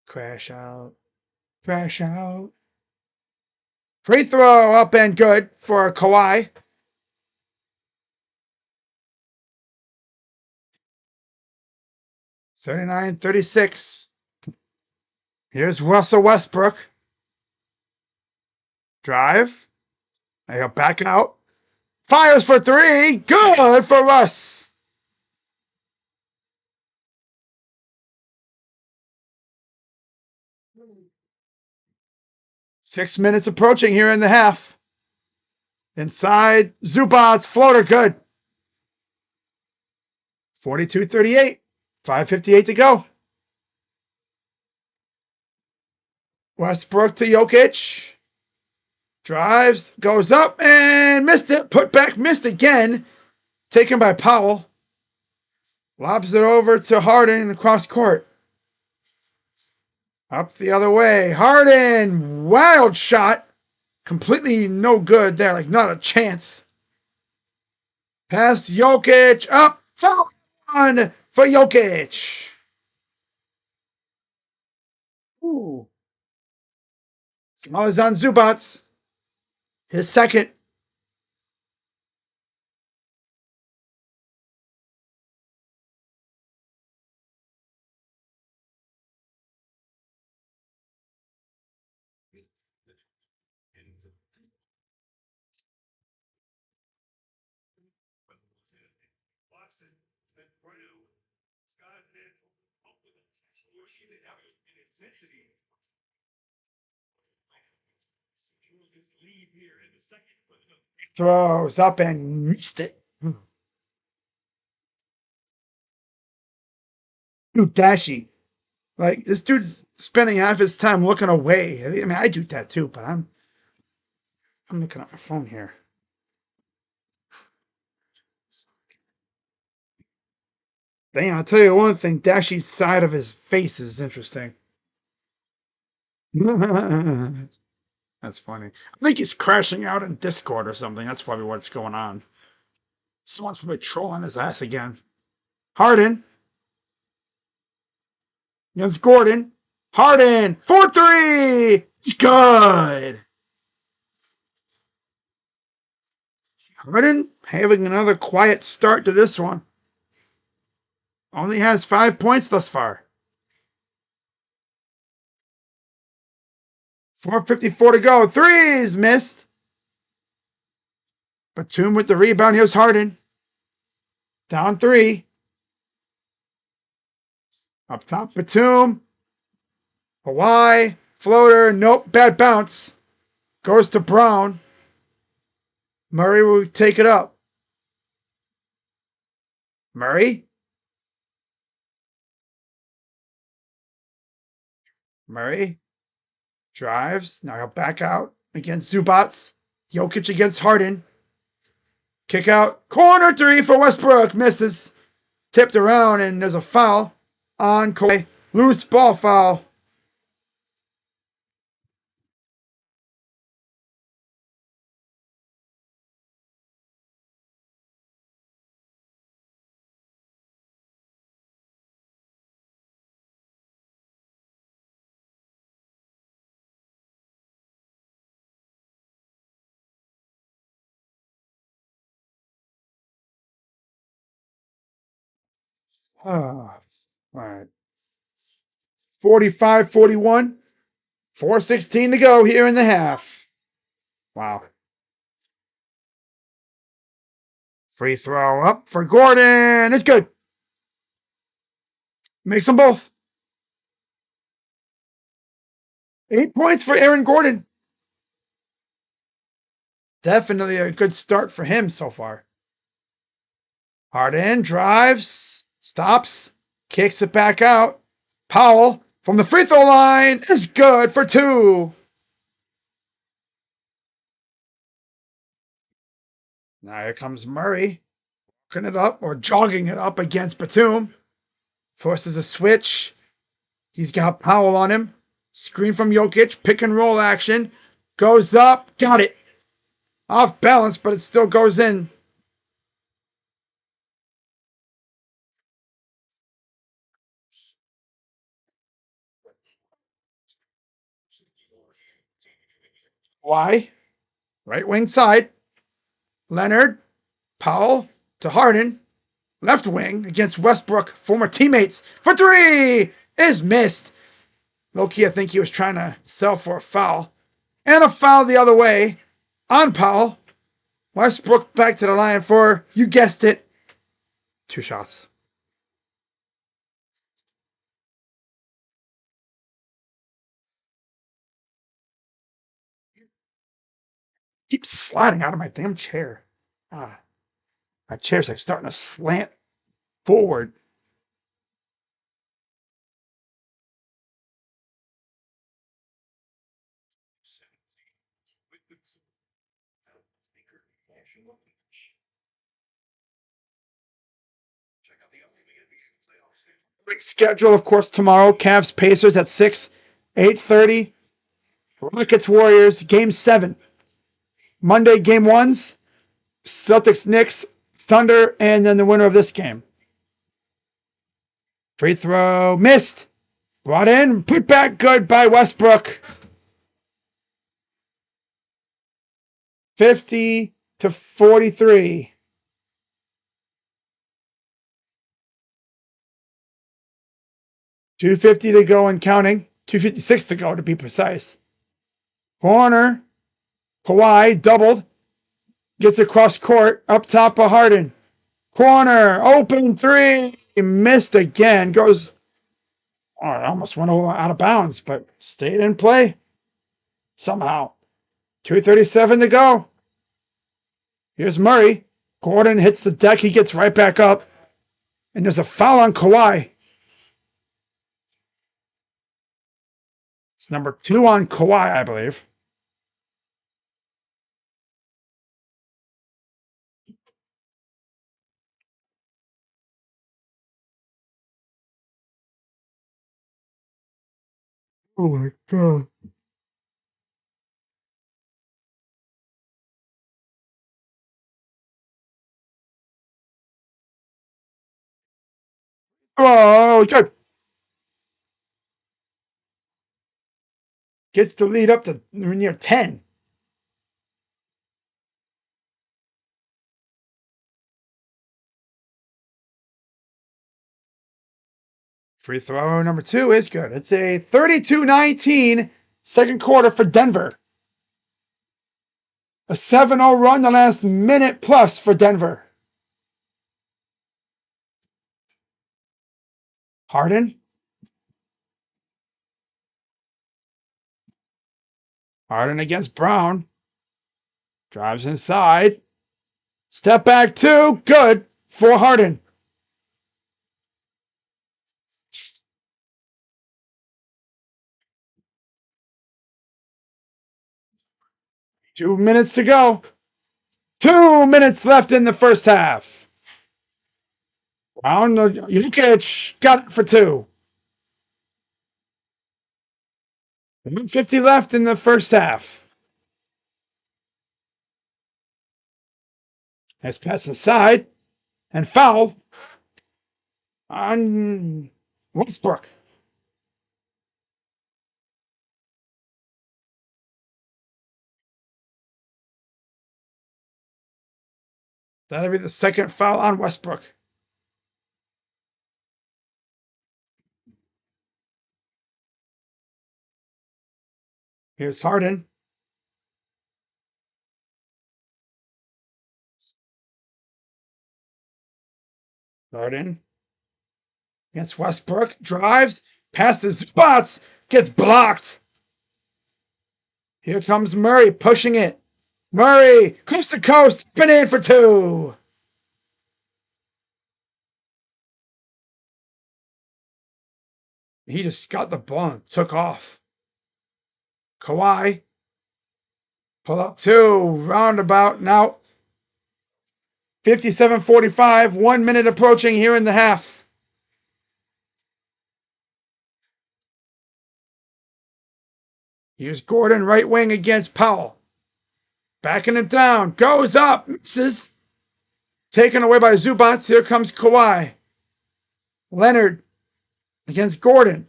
Crash out. Crash out. Free throw up and good for Kawhi. (39-36). Here's Russell Westbrook. Drive. They go back out. Fires for three. Good for Russ. Six minutes approaching here in the half. Inside, Zubac's floater good. 42-38. 5:58 to go. Westbrook to Jokic. Drives, goes up, and missed it. Put back, missed again. Taken by Powell. Lobs it over to Harden across court. Up the other way. Harden, wild shot. Completely no good there, like not a chance. Pass Jokic, up, foul on for Jokic. Ooh. Foul is on Zubac. His second. Throws up and missed it. Dude, Dashy. Like, this dude's spending half his time looking away. I mean, I do that too, but I'm looking at my phone here. Dang, I'll tell you one thing. Dashy's side of his face is interesting. That's funny. I think he's crashing out in Discord or something. That's probably what's going on. Someone's probably trolling his ass again. Harden. Against Gordon. Harden. 4-3. It's good. Harden having another quiet start to this one. Only has 5 points thus far. 4:54 to go. Threes missed. Batum with the rebound. Here's Harden. Down 3. Up top, Batum. Hawaii. Floater. Nope. Bad bounce. Goes to Brown. Murray will take it up. Murray. Murray. Drives. Now he'll back out against Zubac. Jokic against Harden. Kick out. Corner 3 for Westbrook. Misses. Tipped around, and there's a foul on Kawhi. Loose ball foul. All right. 45-41. 4:16 to go here in the half. Wow. Free throw up for Gordon. It's good. Makes them both. 8 points for Aaron Gordon. Definitely a good start for him so far. Harden drives, stops, kicks it back out. Powell from the free throw line is good for 2. Now here comes Murray. walking it up or jogging it up against Batum. Forces a switch. He's got Powell on him. Screen from Jokic. Pick and roll action. Goes up. Got it. Off balance, but it still goes in. Why? Right wing side. Leonard. Powell to Harden. Left wing against Westbrook. Former teammates for three is missed. Low-key, I think he was trying to sell for a foul. And a foul the other way on Powell. Westbrook back to the line for, you guessed it, 2 shots. Keep sliding out of my damn chair. My chair's like starting to slant forward. Big schedule, of course, tomorrow. Cavs Pacers at 6, 8:30. Rockets Warriors, game 7. Monday, game 1s. Celtics Knicks, Thunder, and then the winner of this game. Free throw missed. Brought in, put back good by Westbrook. 50-43. $250 to go and counting. $256 to go to be precise. Corner. Kawhi doubled. Gets across court. Up top of Harden. Corner. Open three. He missed again. Goes. Oh, it almost went out of bounds, but stayed in play. Somehow. 2:37 to go. Here's Murray. Gordon hits the deck. He gets right back up. And there's a foul on Kawhi. It's number 2 on Kawhi, I believe. Oh my God. Oh, good. Gets the lead up to near 10. Free throw number 2 is good. It's a 32-19 second quarter for Denver. A 7-0 run the last minute plus for Denver. Harden. Harden against Brown. Drives inside. Step back 2. Good for Harden. Two minutes to go. 2 minutes left in the first half. Brown, Jokic got it for 2. 150 left in the first half. Nice pass inside. And foul on Westbrook. That'll be the second foul on Westbrook. Here's Harden. Harden against Westbrook. Drives. Past his spots. Gets blocked. Here comes Murray pushing it. Murray, coast to coast. Been in for 2. He just got the ball and took off. Kawhi. Pull up 2. Roundabout. Now 57-45, 1 minute approaching here in the half. Here's Gordon, right wing against Powell. Backing it down, goes up, misses. Taken away by Zubac. Here comes Kawhi. Leonard against Gordon.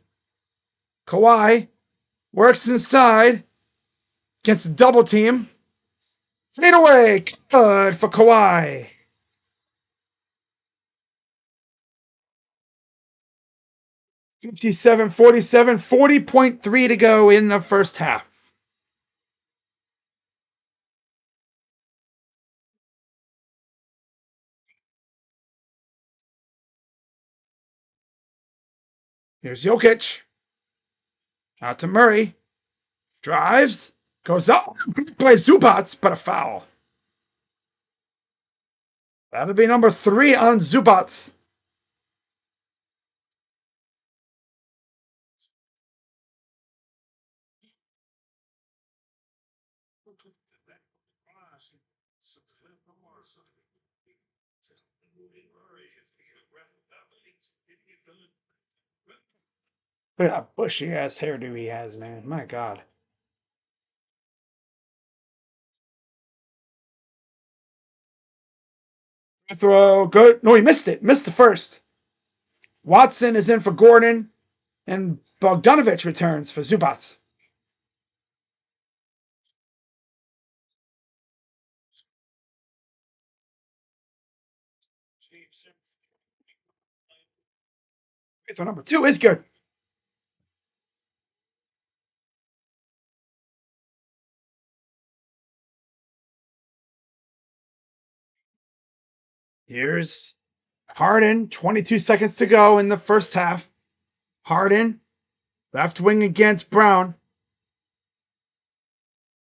Kawhi works inside. Gets a double team. Fade away. Good for Kawhi. (57-47), 40.3 to go in the first half. Here's Jokic. Out to Murray. Drives. Goes up. Plays Zubac, but a foul. That'll be number 3 on Zubac. Look at that bushy ass hairdo he has, man. My God. Throw. Good. No, he missed it. Missed the first. Watson is in for Gordon. And Bogdanovic returns for Zubac. So number 2 is good. Here's Harden. 22 seconds to go in the first half. Harden. Left wing against Brown.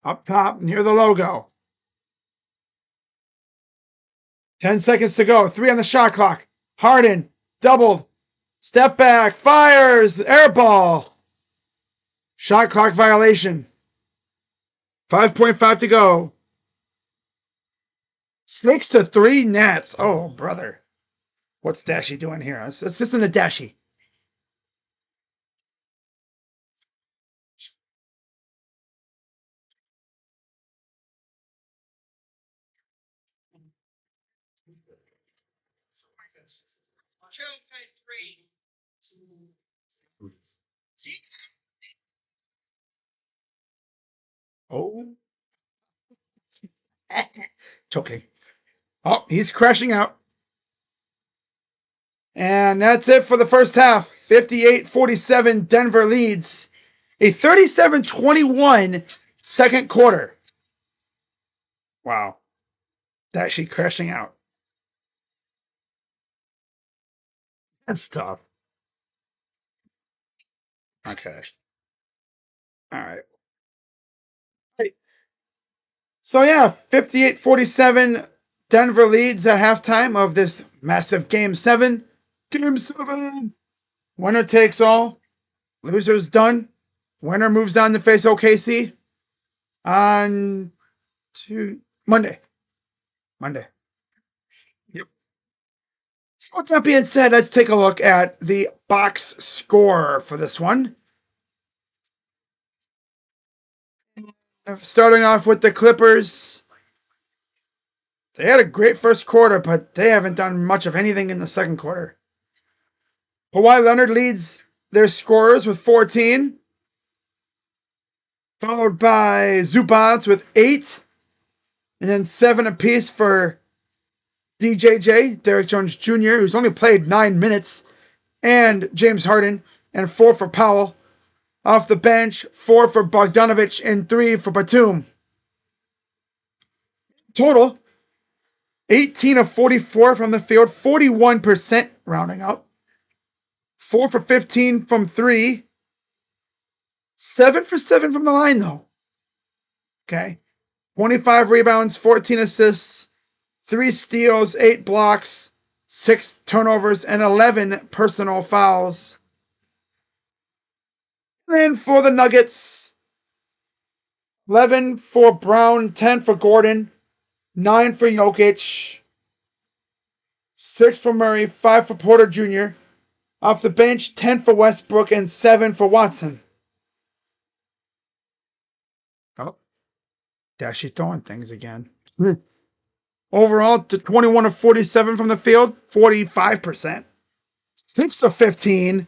Up top near the logo. 10 seconds to go. 3 on the shot clock. Harden. Doubled. Step back. Fires. Air ball. Shot clock violation. 5.5 to go. 6-3 Nets. Oh, brother. What's Dashy doing here? It's just in a Dashy. Oh. Choking. Oh, he's crashing out. And that's it for the first half. 58-47, Denver leads. A 37-21 second quarter. Wow. Actually crashing out. That's tough. Okay. All right. So yeah, 58-47, Denver leads at halftime of this massive Game 7. Game 7! Winner takes all. Loser's done. Winner moves on to face OKC on Monday. Yep. So with that being said, let's take a look at the box score for this one. Starting off with the Clippers. They had a great first quarter, but they haven't done much of anything in the second quarter. Kawhi Leonard leads their scorers with 14, followed by Zubac with 8, and then 7 apiece for DJJ, Derek Jones Jr., who's only played 9 minutes, and James Harden, and 4 for Powell. Off the bench, 4 for Bogdanovic, and 3 for Batum. Total, 18 of 44 from the field, 41% rounding up. 4 for 15 from 3. 7 for 7 from the line, though. Okay. 25 rebounds, 14 assists, 3 steals, 8 blocks, 6 turnovers, and 11 personal fouls. And for the Nuggets, 11 for Brown, 10 for Gordon, 9 for Jokic, 6 for Murray, 5 for Porter Jr. Off the bench, 10 for Westbrook, and 7 for Watson. Oh, Dashy throwing things again. Overall, 21 of 47 from the field, 45%. 6 of 15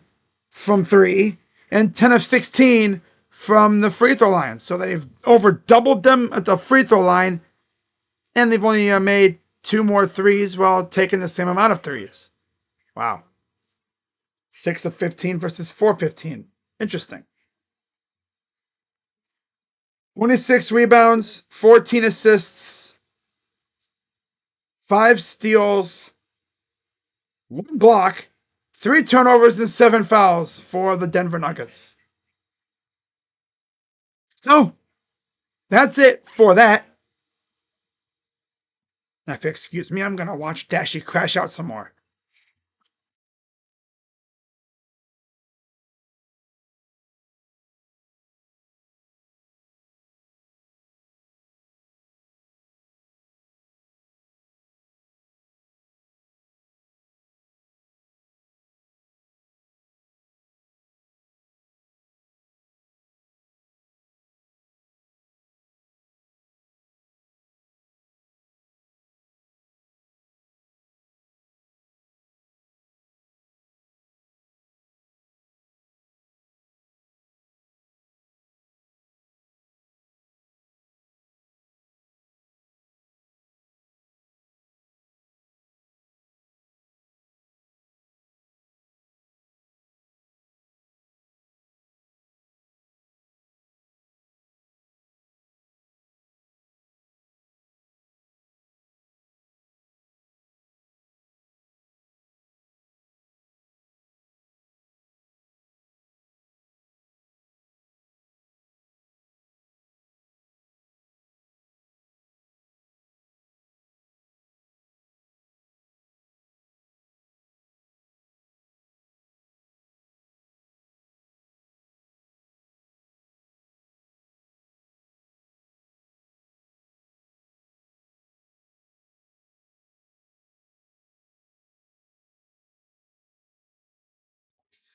from 3, and 10 of 16 from the free throw line. So they've over doubled them at the free throw line, and they've only made 2 more threes while taking the same amount of threes. Wow. 6 of 15 versus 4 of 15. Interesting. 26 rebounds, 14 assists, 5 steals, 1 block, 3 turnovers, and 7 fouls for the Denver Nuggets. So, that's it for that. Now, if you excuse me, I'm going to watch Dashy crash out some more.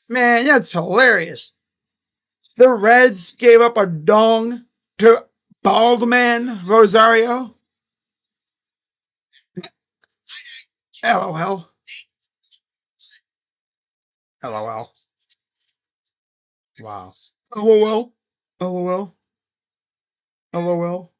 Man, that's hilarious. The Reds gave up a dong to Baldman Rosario. LOL. LOL. Wow. LOL. LOL. LOL.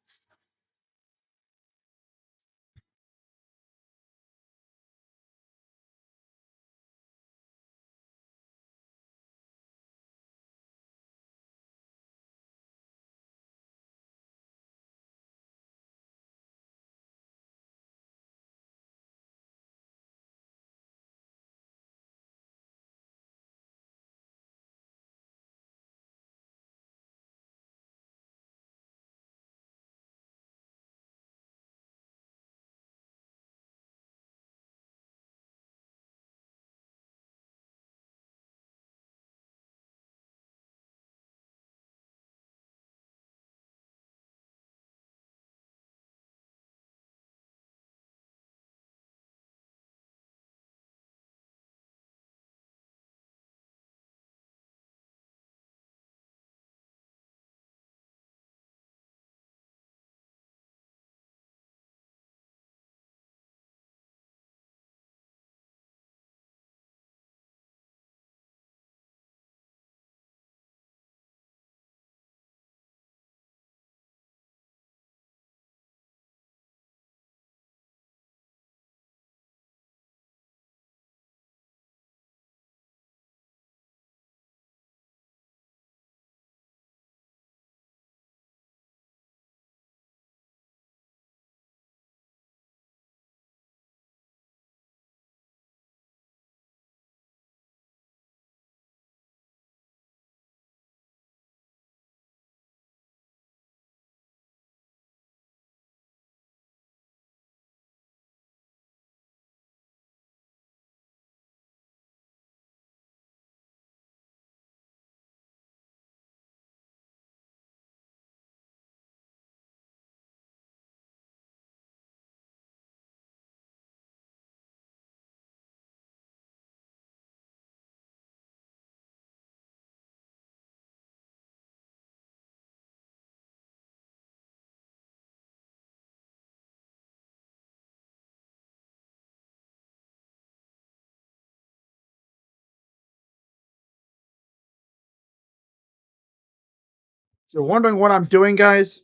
you're wondering what I'm doing, guys,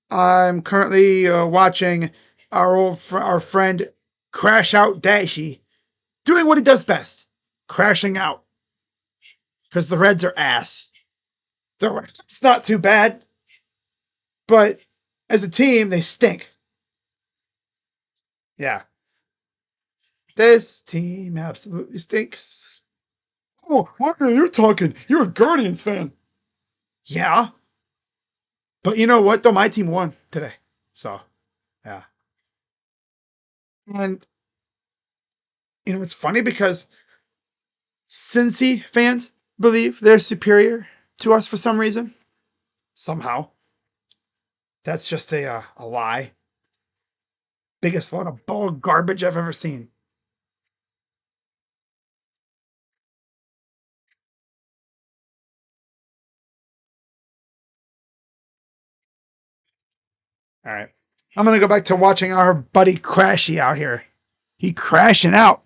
I'm currently watching our friend Crash Out Dashy doing what he does best, crashing out, because the Reds are ass. It's not too bad, but as a team, they stink. Yeah, this team absolutely stinks. Oh, what are you talking? You're a Guardians fan. Yeah, but you know what? Though my team won today, so yeah. And it's funny because Cincy fans believe they're superior to us for some reason. Somehow, that's just a lie. Biggest load of bull garbage I've ever seen. All right, I'm gonna go back to watching our buddy Crashy out here. He crashing out.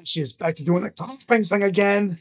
She's back to doing the clapping thing again.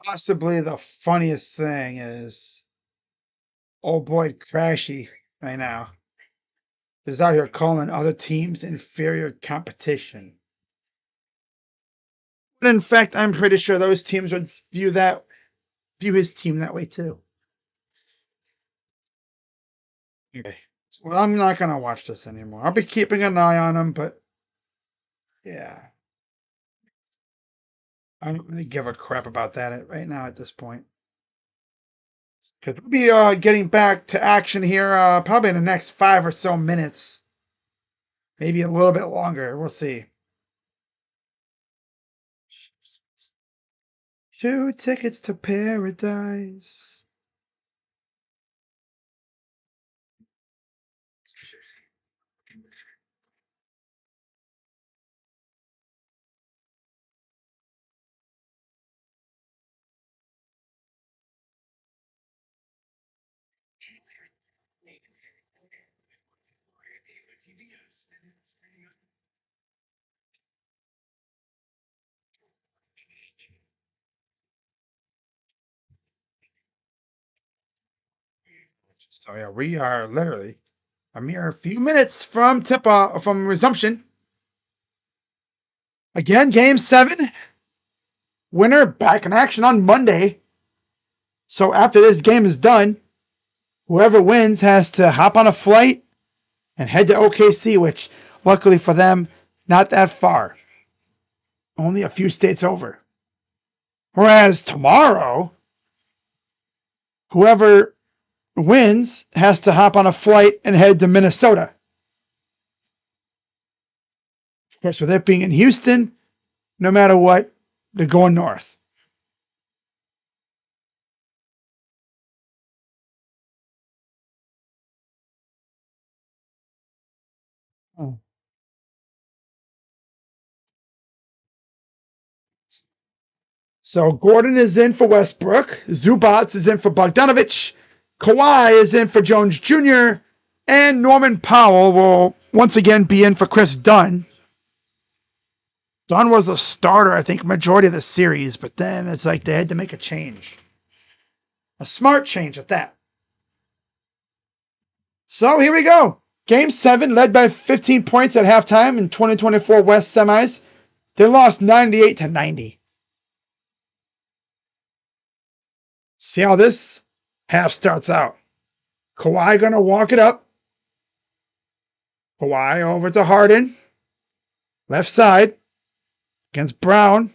Possibly the funniest thing is old boy Crashy right now is out here calling other teams inferior competition. But in fact, I'm pretty sure those teams would view his team that way too. Okay. Well, I'm not gonna watch this anymore. I'll be keeping an eye on him, but yeah, I don't really give a crap about that right now at this point. Because we'll be getting back to action here probably in the next 5 or so minutes. Maybe a little bit longer. We'll see. 2 tickets to paradise. So yeah, we are literally a mere few minutes from from resumption. Again, game 7. Winner back in action on Monday. So after this game is done, whoever wins has to hop on a flight and head to OKC, which luckily for them, not that far. Only a few states over. Whereas tomorrow, whoever wins has to hop on a flight and head to Minnesota. Of course, with it being in Houston, no matter what, they're going north. Oh. So Gordon is in for Westbrook. Zubats is in for Bogdanovich. Kawhi is in for Jones Jr. And Norman Powell will once again be in for Chris Dunn. Dunn was a starter, I think, majority of the series, but then it's like they had to make a change. A smart change at that. So here we go. Game 7, led by 15 points at halftime in 2024 West semis. They lost 98-90. See how this half starts out. Kawhi gonna walk it up. Kawhi over to Harden. Left side against Brown.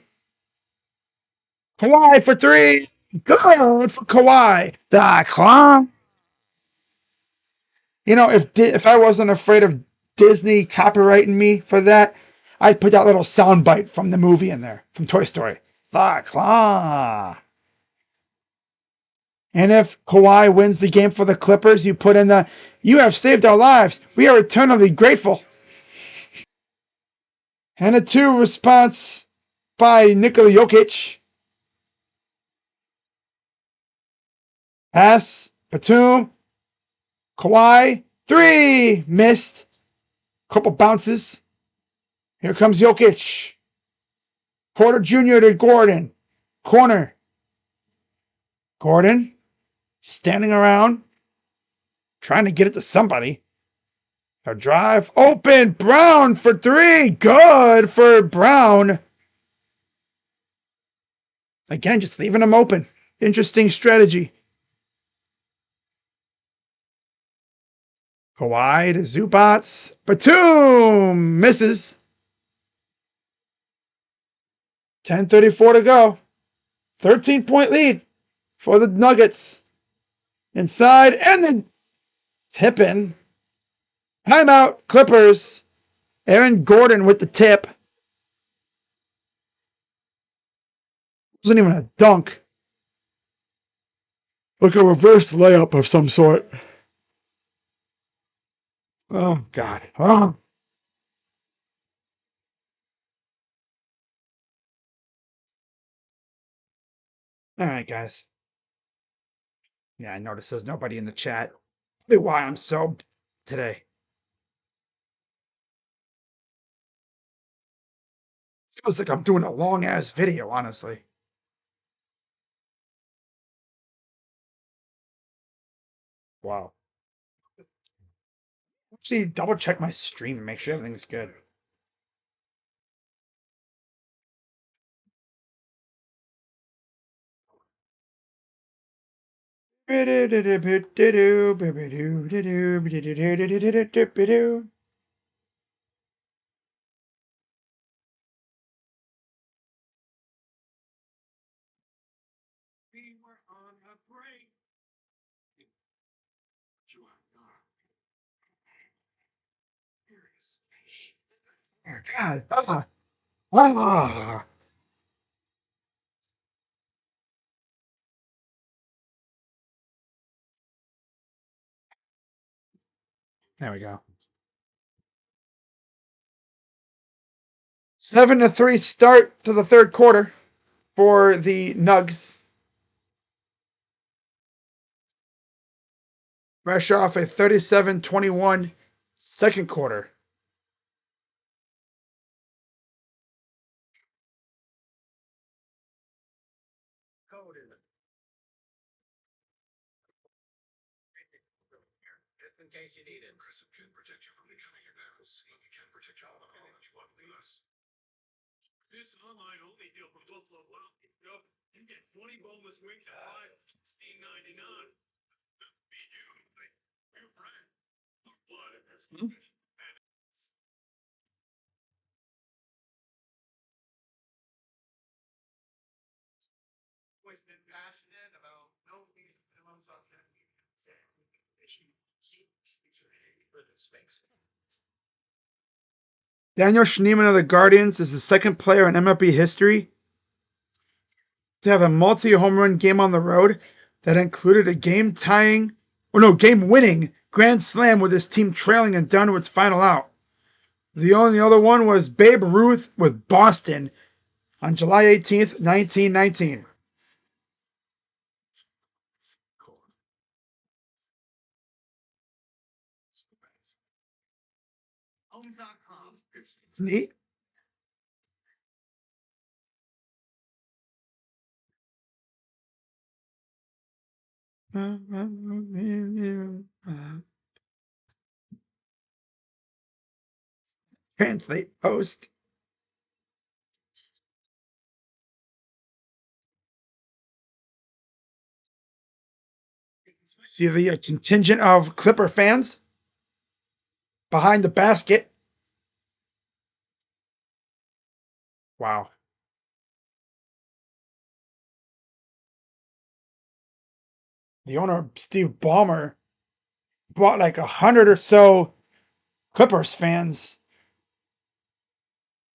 Kawhi for 3. Good for Kawhi. The clown. You know, if I wasn't afraid of Disney copyrighting me for that, I'd put that little soundbite from the movie in there, from Toy Story. The claw. And if Kawhi wins the game for the Clippers, you put in the, "You have saved our lives. We are eternally grateful." And a 2 response by Nikola Jokic. Pass, Batum, Kawhi, 3, missed. Couple bounces. Here comes Jokic. Porter Jr. to Gordon. Corner. Gordon standing around, trying to get it to somebody. A drive. Open. Brown for 3. Good for Brown. Again, just leaving him open. Interesting strategy. Kawhi to Zubats. Batum misses. 10:34 to go. 13-point lead for the Nuggets. Inside and then tipping. Timeout, Clippers. Aaron Gordon with the tip. Wasn't even a dunk. Like a reverse layup of some sort. Oh, God. Oh. All right, guys. Yeah, I noticed there's nobody in the chat. Probably why I'm so today. Feels like I'm doing a long ass video, honestly. Wow. See, double check my stream and make sure everything's good. Oh, God. Ah. There we go. 7-3 start to the third quarter for the Nugs. Fresh off a 37-21 second quarter. In case you need it. Aggressive can protect you from becoming your parents. Lucky can protect you all the knowledge you want less. This online only deal from Buffalo Wild Wings. You get 20 boneless wings at $16.99. Be you, your friend. Blood in this. Always been passionate about no minimum subject. Daniel Schneemann of the Guardians is the second player in MLB history to have a multi-home run game on the road that included a game-winning grand slam with his team trailing and down to its final out. The only other one was Babe Ruth with Boston on July 18th, 1919. Homes.com. Neat. Translate post. See the contingent of Clipper fans behind the basket. Wow. The owner, Steve Ballmer, brought like 100 or so Clippers fans.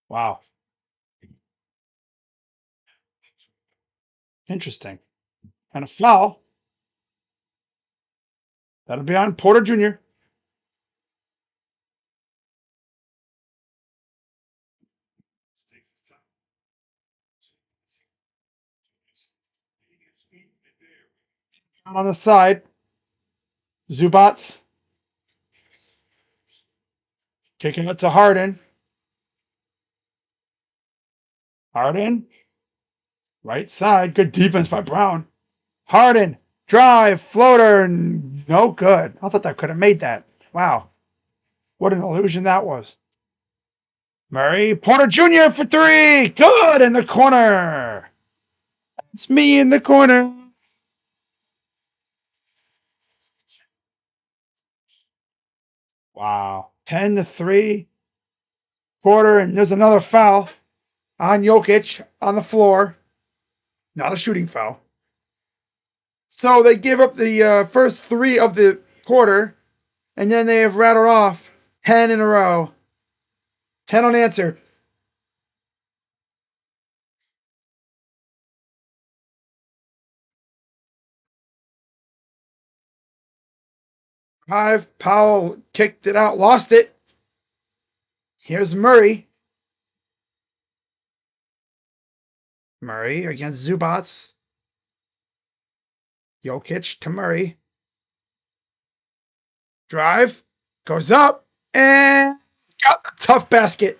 Wow. Interesting. And a foul. That'll be on Porter Jr. On the side, Zubats kicking it to Harden. Harden, right side. Good defense by Brown. Harden, drive, floater, no good. I thought that could have made that. Wow. What an illusion that was. Murray, Porter Jr. for three. Good in the corner. It's me in the corner. Wow. 10-3. Porter, and there's another foul on Jokic on the floor. Not a shooting foul. So they give up the first three of the quarter, and then they have rattled off 10 in a row. 10 unanswered. Five. Powell kicked it out, lost it. Here's Murray. Murray against Zubats. Jokic to Murray. Drive. Goes up. And got a tough basket.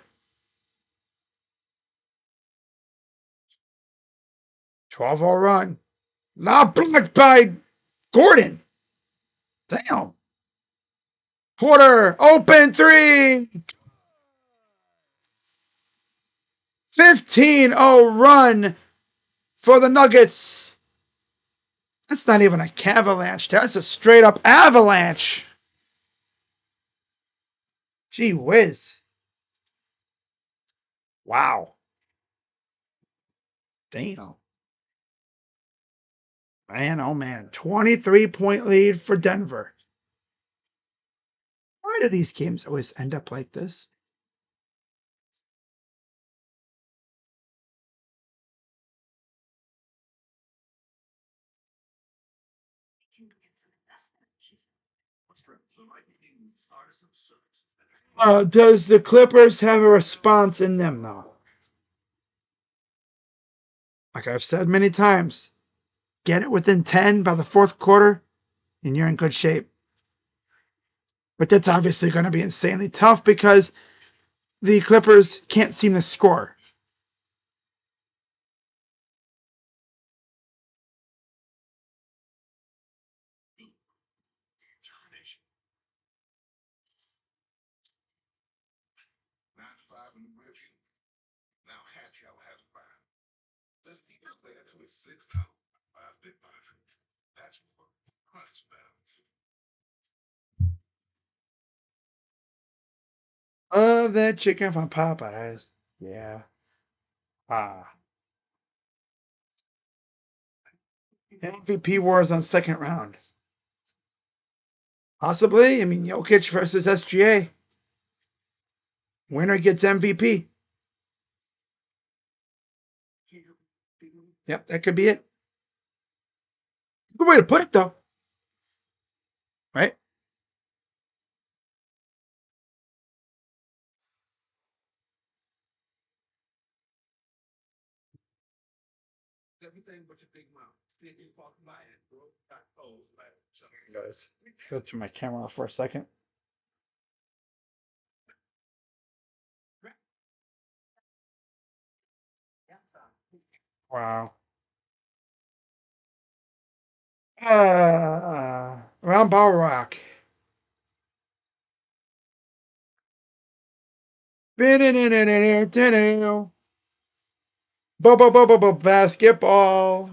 12-0 run. Now blocked by Gordon. Damn. Porter, open three. 15-0 run for the Nuggets. That's not even a cavalanche. That's a straight up avalanche. Gee whiz. Wow. Damn. Man, oh man. 23-point lead for Denver. Why do these games always end up like this? Does the Clippers have a response in them, though? Like I've said many times, get it within 10 by the fourth quarter, and you're in good shape. But that's obviously going to be insanely tough because the Clippers can't seem to score. Now Hatchell has 5. Let's keep this player to his 6 now. 5 big boxes. That's what crunch balance. That chicken from Popeyes. Yeah. MVP wars on second round. Possibly. I mean, Jokic versus SGA. Winner gets MVP. Yep, that could be it. Good way to put it, though. Right? Everything but your big mouth. See if you walk by it, bro. Got cold, like, Guys, go to my camera for a second. Wow. Round ball rock. Basketball.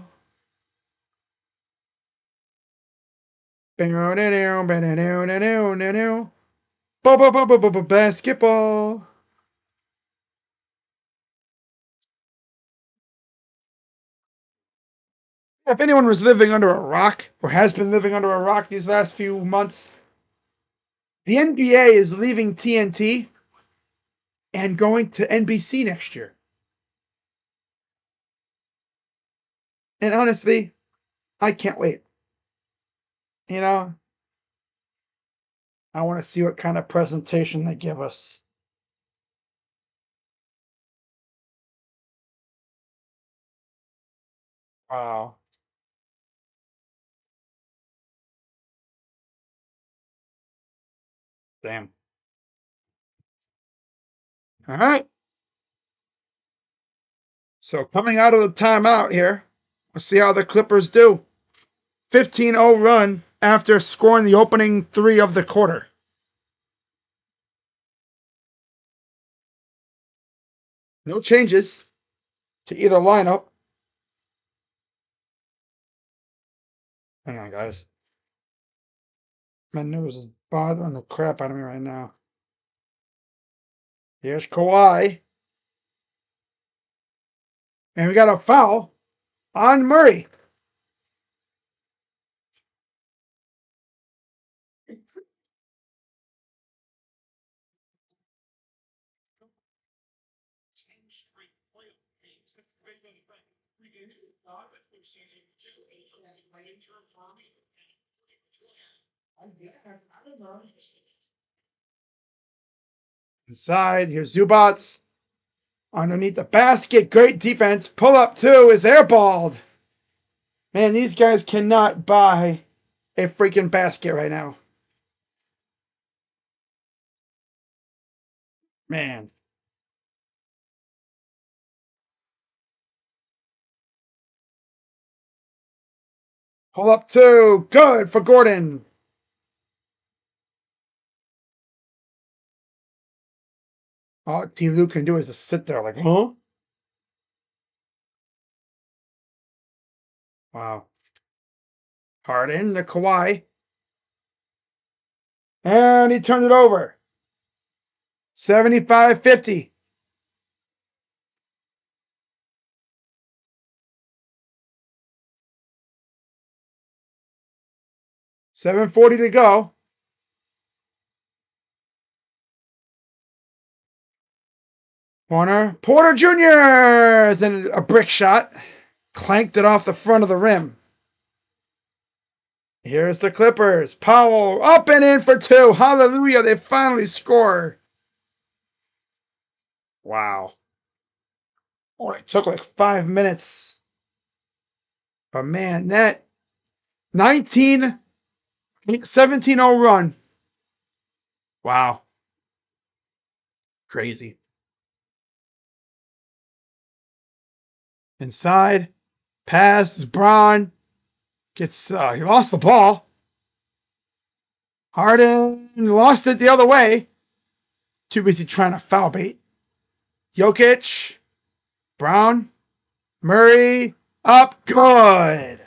Basketball. If anyone was living under a rock or has been living under a rock these last few months, the NBA is leaving TNT and going to NBC next year. And honestly, I can't wait. You know, I want to see what kind of presentation they give us. Wow. Damn. All right. So coming out of the timeout here, we'll see how the Clippers do. 15-0 run after scoring the opening 3 of the quarter. No changes to either lineup. Hang on, guys. My nose is bothering the crap out of me right now. Here's Kawhi. And we got a foul on Murray. Inside, here's Zubats. Underneath the basket, great defense. Pull up 2 is airballed. Man, these guys cannot buy a freaking basket right now. Man. Pull up 2. Good for Gordon. All T. Lue can do is just sit there like, huh? Wow. Harden to Kawhi. And he turned it over. 75-50. $7:40 to go. Corner. Porter Jr. is in a brick shot. Clanked it off the front of the rim. Here's the Clippers. Powell up and in for two. Hallelujah. They finally score. Wow. Oh, it took like 5 minutes. But man, that 17-0 run. Wow. Crazy. Inside. Pass. Braun gets, he lost the ball. Harden lost it the other way. Too busy trying to foul bait. Jokic. Brown. Murray. Up. Good.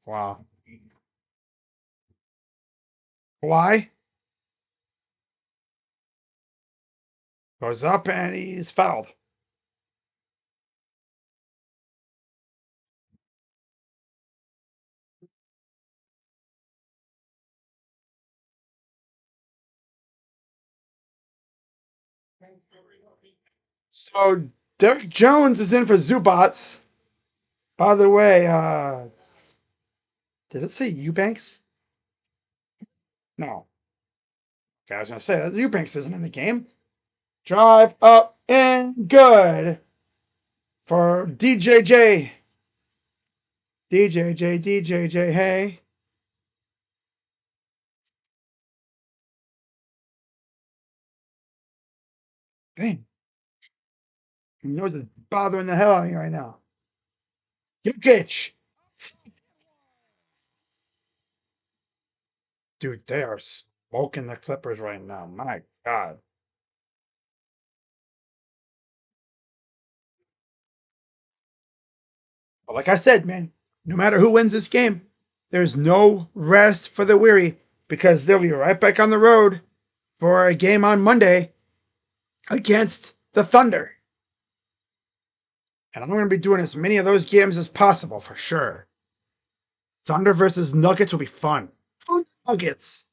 Wow. Why? Goes up and he's fouled. So Derek Jones is in for Zubats. By the way, did it say Eubanks? No. Okay, I was gonna say that Eubanks isn't in the game. Drive up and good for DJJ. DJJ, hey. Dang. Your nose is bothering the hell out of me right now. Jokic. Dude, they are smoking the Clippers right now. My God. But like I said, man, no matter who wins this game, there's no rest for the weary because they'll be right back on the road for a game on Monday against the Thunder. And I'm going to be doing as many of those games as possible for sure. Thunder versus Nuggets will be fun. Nuggets.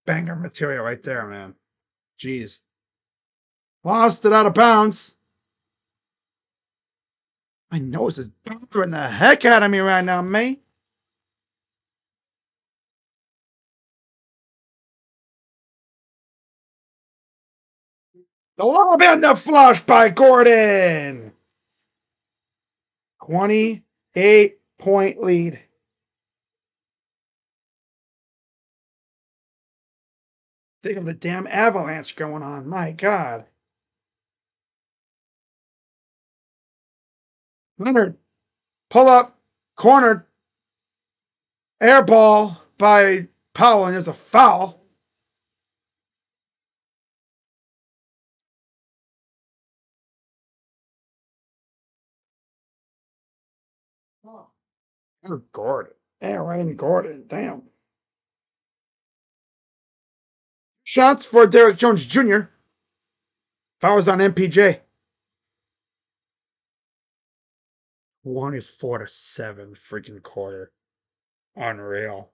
Banger material right there, man. Jeez. Lost it out of bounds. My nose is bothering the heck out of me right now, mate. The lob and the flush by Gordon. 28-point lead. Think of the damn avalanche going on. My God. Leonard, pull up, cornered, air ball by Powell, and there's a foul. Oh, Gordon. Aaron Gordon. Damn. Shots for Derek Jones Jr. Fouls on MPJ. 24-7 freaking quarter. Unreal.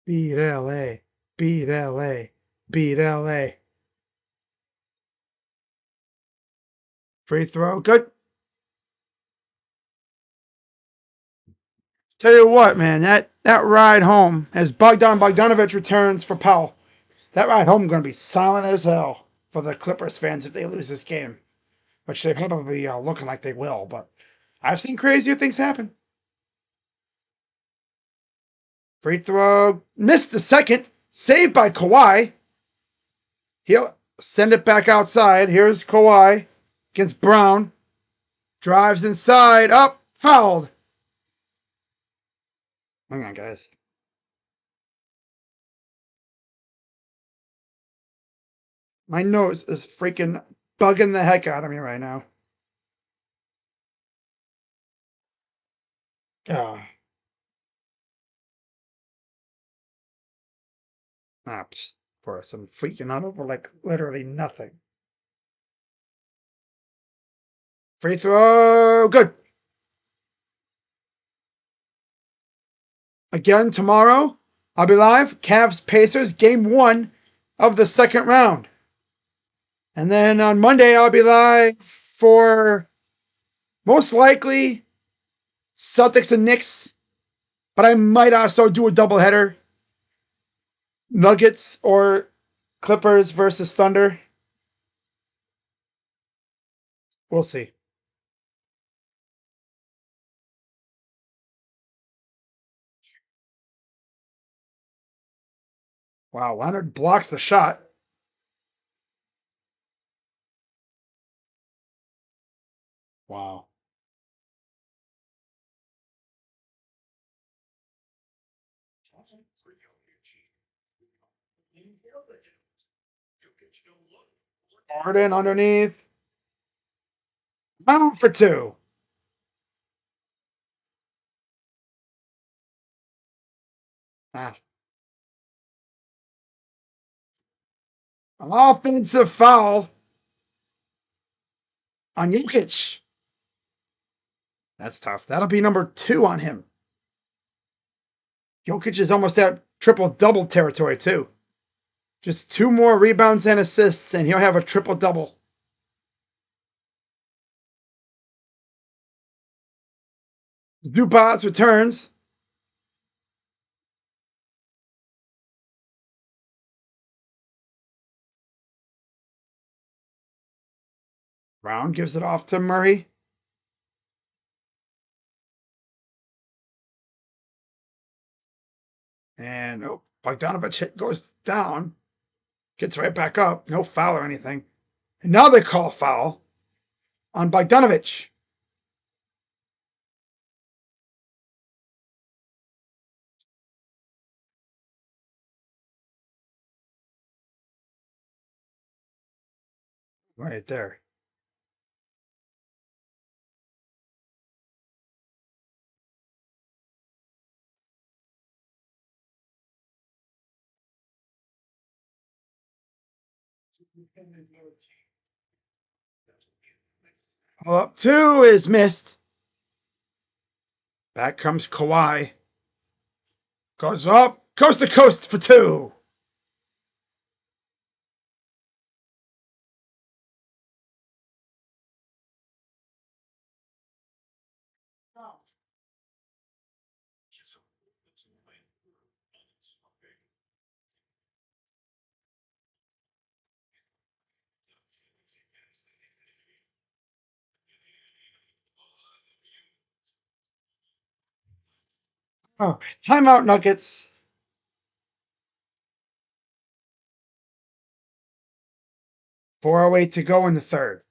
Beat LA. Beat LA. Beat LA. Free throw. Good. Tell you what, man, that ride home, as Bogdanovich returns for Powell, that ride home is going to be silent as hell for the Clippers fans if they lose this game, which they probably looking like they will, but I've seen crazier things happen. Free throw. Missed the second. Saved by Kawhi. send it back outside. Here's Kawhi against Brown. Drives inside. Up. Fouled. Hang on, guys. My nose is freaking bugging the heck out of me right now. Apps for some freaking out over like literally nothing. Free throw. Good. Again tomorrow, I'll be live. Cavs Pacers, game 1 of the second round. And then on Monday, I'll be live for most likely Celtics and Knicks. But I might also do a doubleheader. Nuggets or Clippers versus Thunder. We'll see. Wow, Leonard blocks the shot. Wow. Harden underneath. 2 for 2. Offensive foul on Jokic. That's tough. That'll be number 2 on him. Jokic is almost at triple-double territory, too. Just 2 more rebounds and assists, and he'll have a triple-double. Zubac returns. Brown gives it off to Murray. And Bogdanovich goes down. Gets right back up. No foul or anything. And now they call foul on Bogdanovich. Right there. Up 2 is missed. Back comes Kawhi. Goes up, coast to coast for 2. Oh, timeout Nuggets. 4:08 to go in the third.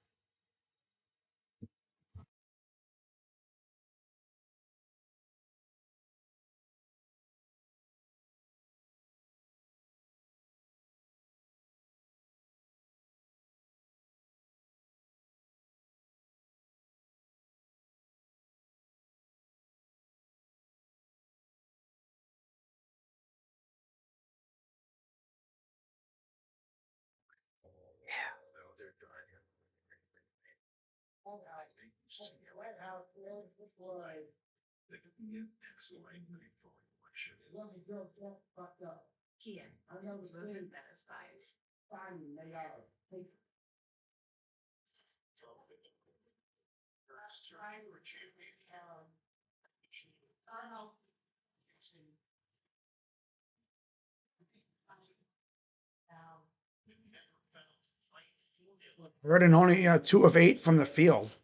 Harden only 2 of 8 from the field.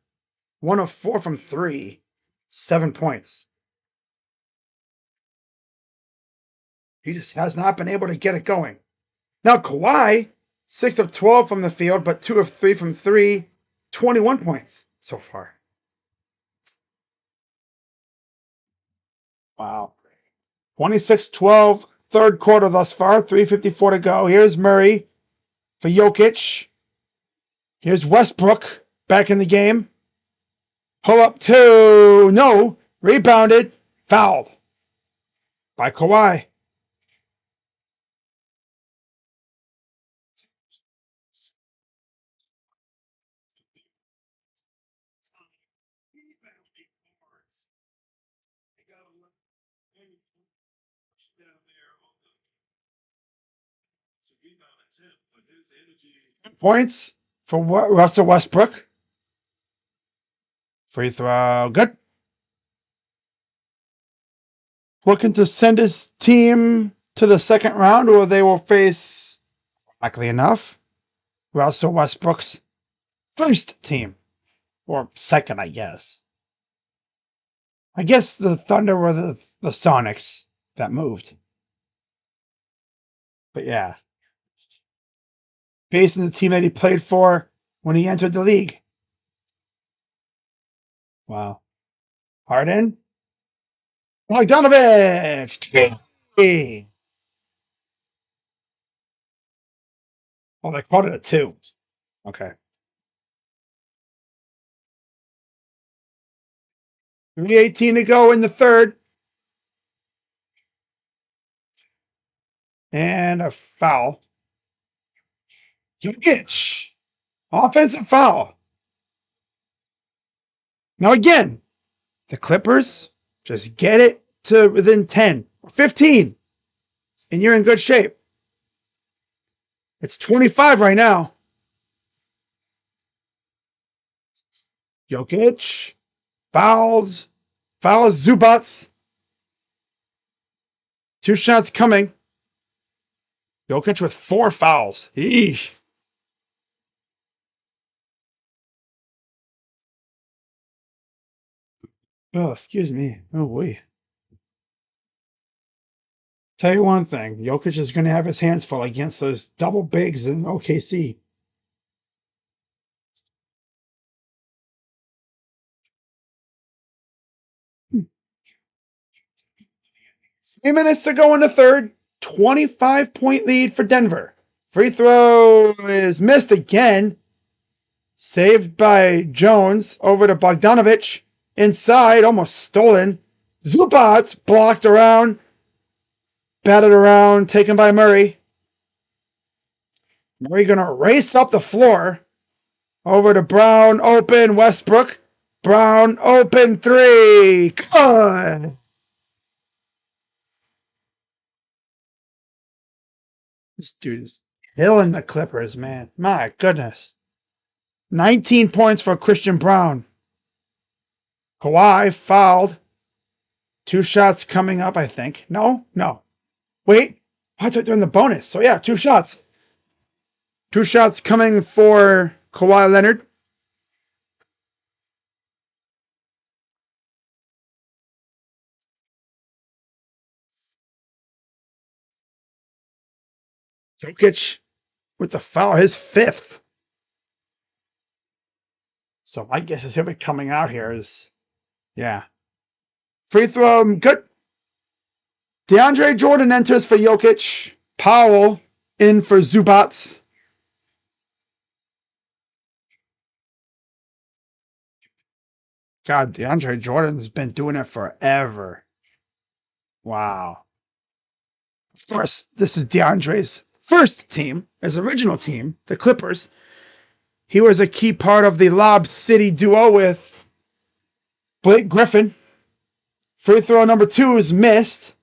1 of 4 from 3. 7 points. He just has not been able to get it going. Now Kawhi 6 of 12 from the field, but 2 of 3 from 3. 21 points so far. Wow. 26-12, third quarter thus far. 3:54 to go. Here's Murray for Jokic. Here's Westbrook back in the game. Pull up two. No. Rebounded. Fouled by Kawhi. Points for Russell Westbrook. Free throw. Good. Looking to send his team to the second round, or they will face, likely enough, Russell Westbrook's first team. Or second, I guess. I guess the Thunder were the Sonics that moved. But yeah. Based on the team that he played for when he entered the league. Wow. Harden. Bogdanovich. Hey. Oh, they called it a 2. Okay. 3:18 to go in the third. And a foul. Jokic. Offensive foul. Now again, the Clippers just get it to within 10, 15, and you're in good shape. It's 25 right now. Jokic fouls Zubats. 2 shots coming. Jokic with 4 fouls. Eesh. Oh, excuse me. Oh, wait. Tell you one thing. Jokic is going to have his hands full against those double bigs in OKC. Hmm. 3 minutes to go in the third. 25-point lead for Denver. Free throw is missed again. Saved by Jones over to Bogdanovich. Inside, almost stolen. Zubats blocked around. Batted around, taken by Murray. Murray going to race up the floor. Over to Brown, open, Westbrook. Brown, open 3. Good. This dude is killing the Clippers, man. My goodness. 19 points for Christian Brown. Kawhi fouled. 2 shots coming up, I think. No. Wait. I thought they're in the bonus. So yeah, 2 shots. 2 shots coming for Kawhi Leonard. Jokic with the foul, his 5th. So my guess is he'll be coming out here is, yeah. Free throw, good. DeAndre Jordan enters for Jokic. Powell in for Zubats. God, DeAndre Jordan's been doing it forever. Wow. First, this is DeAndre's first team, his original team, the Clippers. He was a key part of the Lob City duo with Blake Griffin. Free throw number 2 is missed.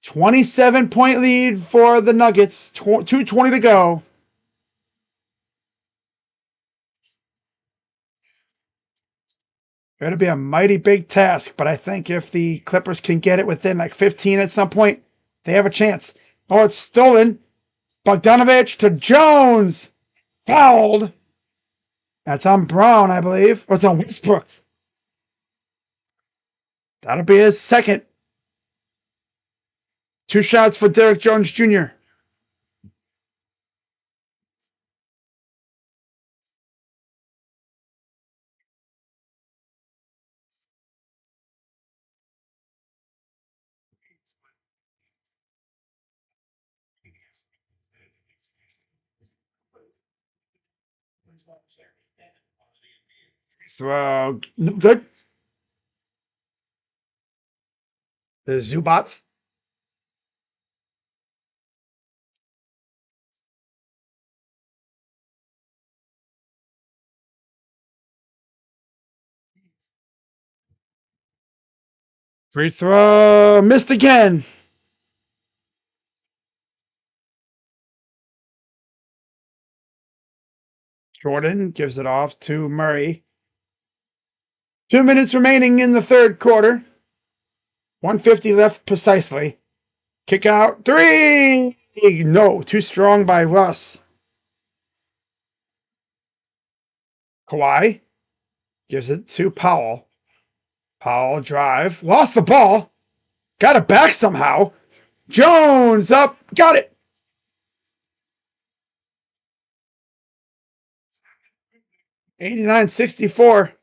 27-point lead for the Nuggets. 2:20 to go. It'll be a mighty big task, but I think if the Clippers can get it within like 15 at some point, they have a chance. Oh, it's stolen. Bogdanovich to Jones. Fouled. That's on Brown, I believe. Or it's on Westbrook. That'll be his second. 2 shots for Derrick Jones Jr. Throw. No good. The Zubats. Free throw. Missed again. Jordan gives it off to Murray. 2 minutes remaining in the third quarter. 150 left precisely. Kick out. Three. No, too strong by Russ. Kawhi gives it to Powell. Powell drive. Lost the ball. Got it back somehow. Jones up. Got it. $89.64.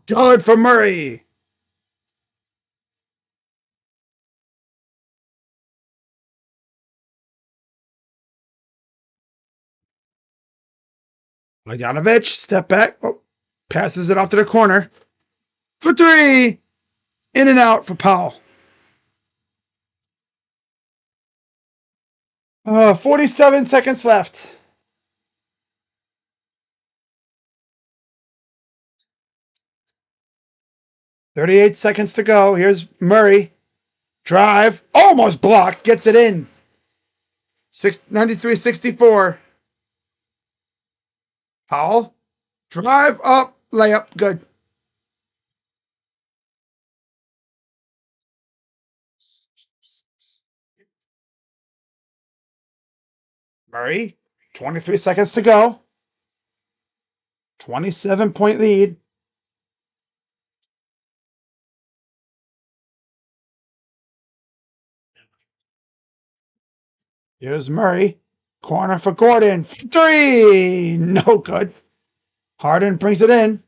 Good for Murray. Bogdanovich, step back. Oh, passes it off to the corner. For three. In and out for Powell. 47 seconds left. $38 seconds to go. Here's Murray. Drive. Almost blocked. Gets it in. 93-64. Powell. Drive up. Layup. Good. Murray. 23 seconds to go. 27-point lead. Here's Murray. Corner for Gordon. Three. No good. Harden brings it in.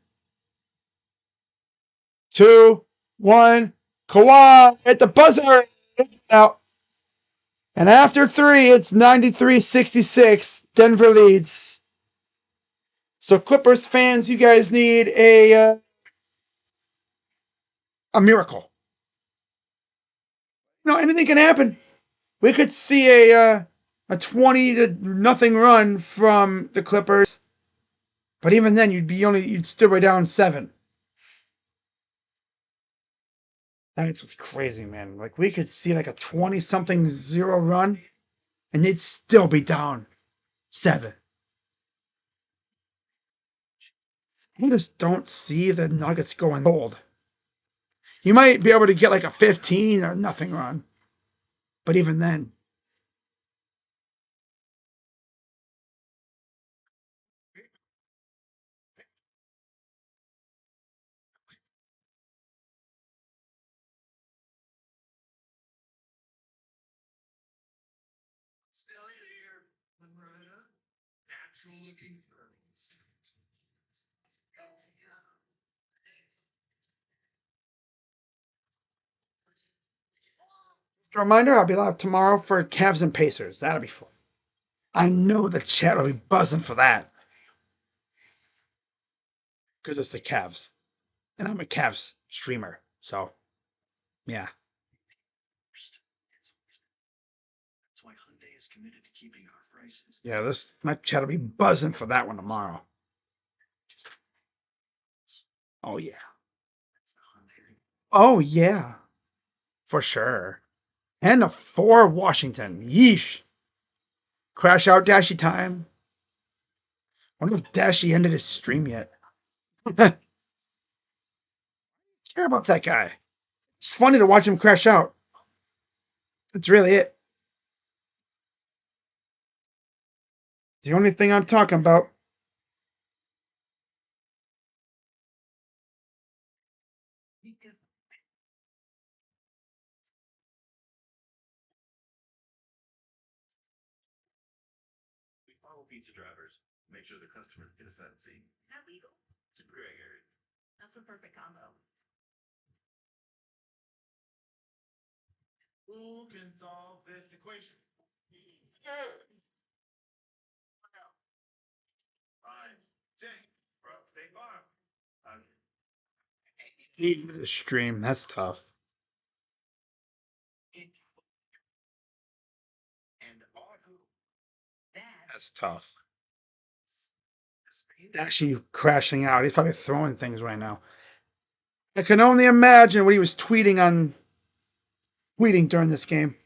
2, 1. Kawhi at the buzzer. Out. And after three, it's 93-66. Denver leads. So Clippers fans, you guys need a miracle. No, anything can happen. We could see a 20-0 run from the Clippers, but even then, you'd still be down 7. That's what's crazy, man. Like we could see like a 20-0 run, and they'd still be down 7. I just don't see the Nuggets going cold. You might be able to get like a 15-0 run, but even then. Still here. Natural looking birds. Just a reminder, I'll be live tomorrow for Cavs and Pacers. That'll be fun. I know the chat will be buzzing for that. Because it's the Cavs. And I'm a Cavs streamer. So, yeah. That's why Hyundai is committed to keeping our prices. Yeah, my chat will be buzzing for that one tomorrow. Oh, yeah. That's the Hyundai. Oh, yeah. For sure. And a 4 Washington. Yeesh. Crash out Dashy time. Wonder if Dashy ended his stream yet. Care about that guy. It's funny to watch him crash out. That's really it. The only thing I'm talking about. We follow pizza drivers. Make sure the customers get a fat fee. Not legal. That's a perfect combo. Who can solve this equation? Fine. Jake from State Farm. The stream. That's tough. And all who That's tough. Actually crashing out. He's probably throwing things right now. I can only imagine what he was tweeting during this game.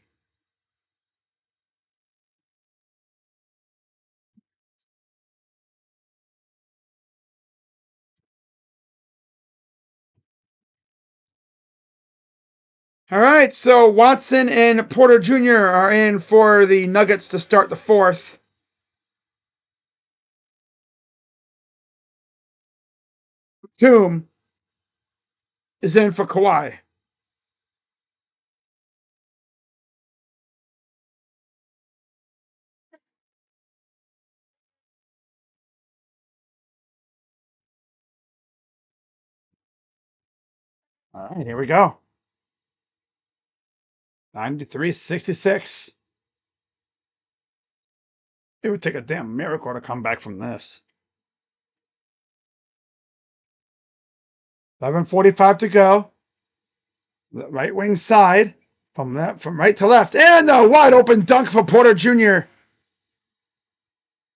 All right, so Watson and Porter Jr. are in for the Nuggets to start the fourth. Batum is in for Kawhi. All right, here we go. 93-66. It would take a damn miracle to come back from this. 11:45 to go. The right wing side from right to left, and the wide open dunk for Porter Jr.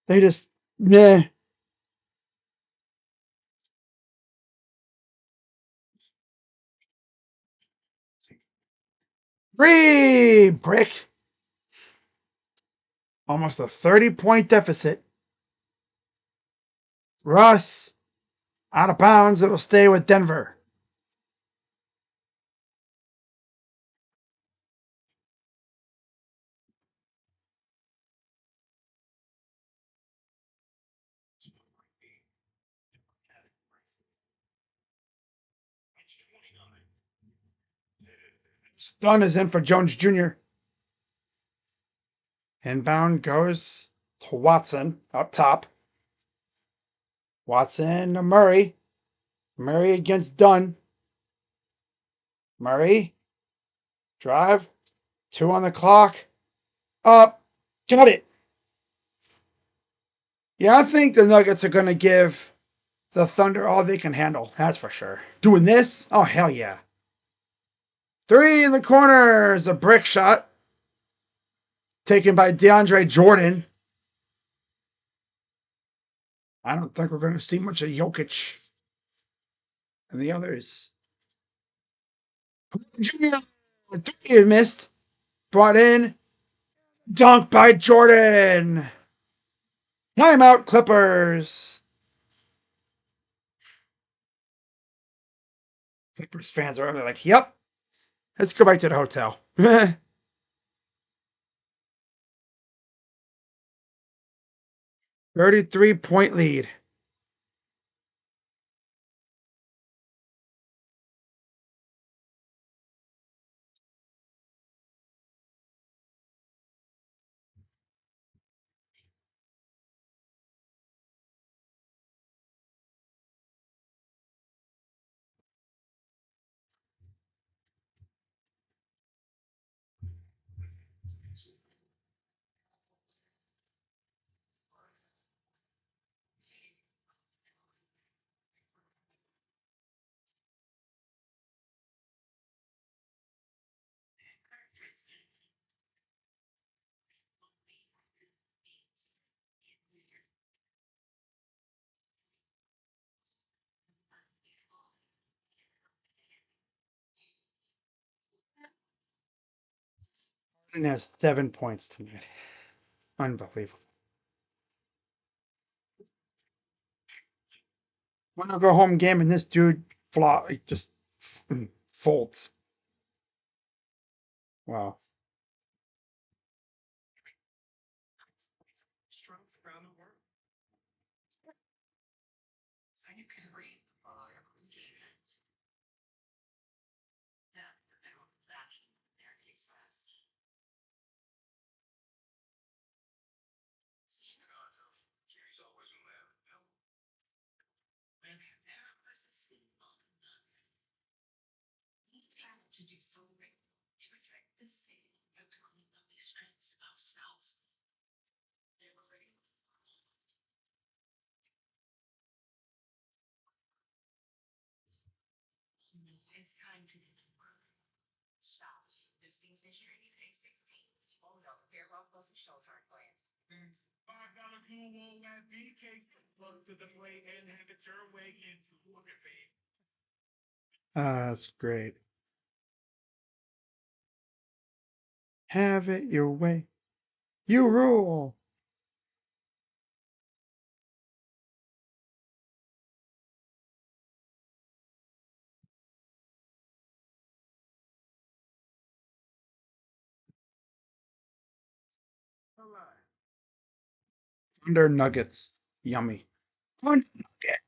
They just meh. Free brick. Almost a 30-point deficit. Russ out of bounds. It'll stay with Denver. Stun is in for Jones Jr. Inbound goes to Watson up top. Watson to Murray. Murray against Dunn. Murray. Drive. 2 on the clock. Up. Got it. Yeah, I think the Nuggets are going to give the Thunder all they can handle. That's for sure. Doing this? Oh, hell yeah. 3 in the corner is a brick shot. Taken by DeAndre Jordan. I don't think we're going to see much of Jokic and the others. Junior, 3 missed. Brought in. Dunk by Jordan. Timeout Clippers. Clippers fans are like, yep. Let's go back to the hotel. 33-point lead. And has 7 points tonight. Unbelievable. Want to go home game and this dude just folds. Wow. strokes around the world. So you can read the fire. Yeah, that their case was. She's always gonna have it. to do so great to attract the city of the queen of the streets of South. They were ready. It's time to shop. The season streaming at 16. Oh no, there are those shows aren't playing. $5 cool wall at BK. Plug to the plate and have it your way into Wonder Fame. That's great. Have it your way. You rule. Thunder Nuggets. Yummy. Thunder Nugget.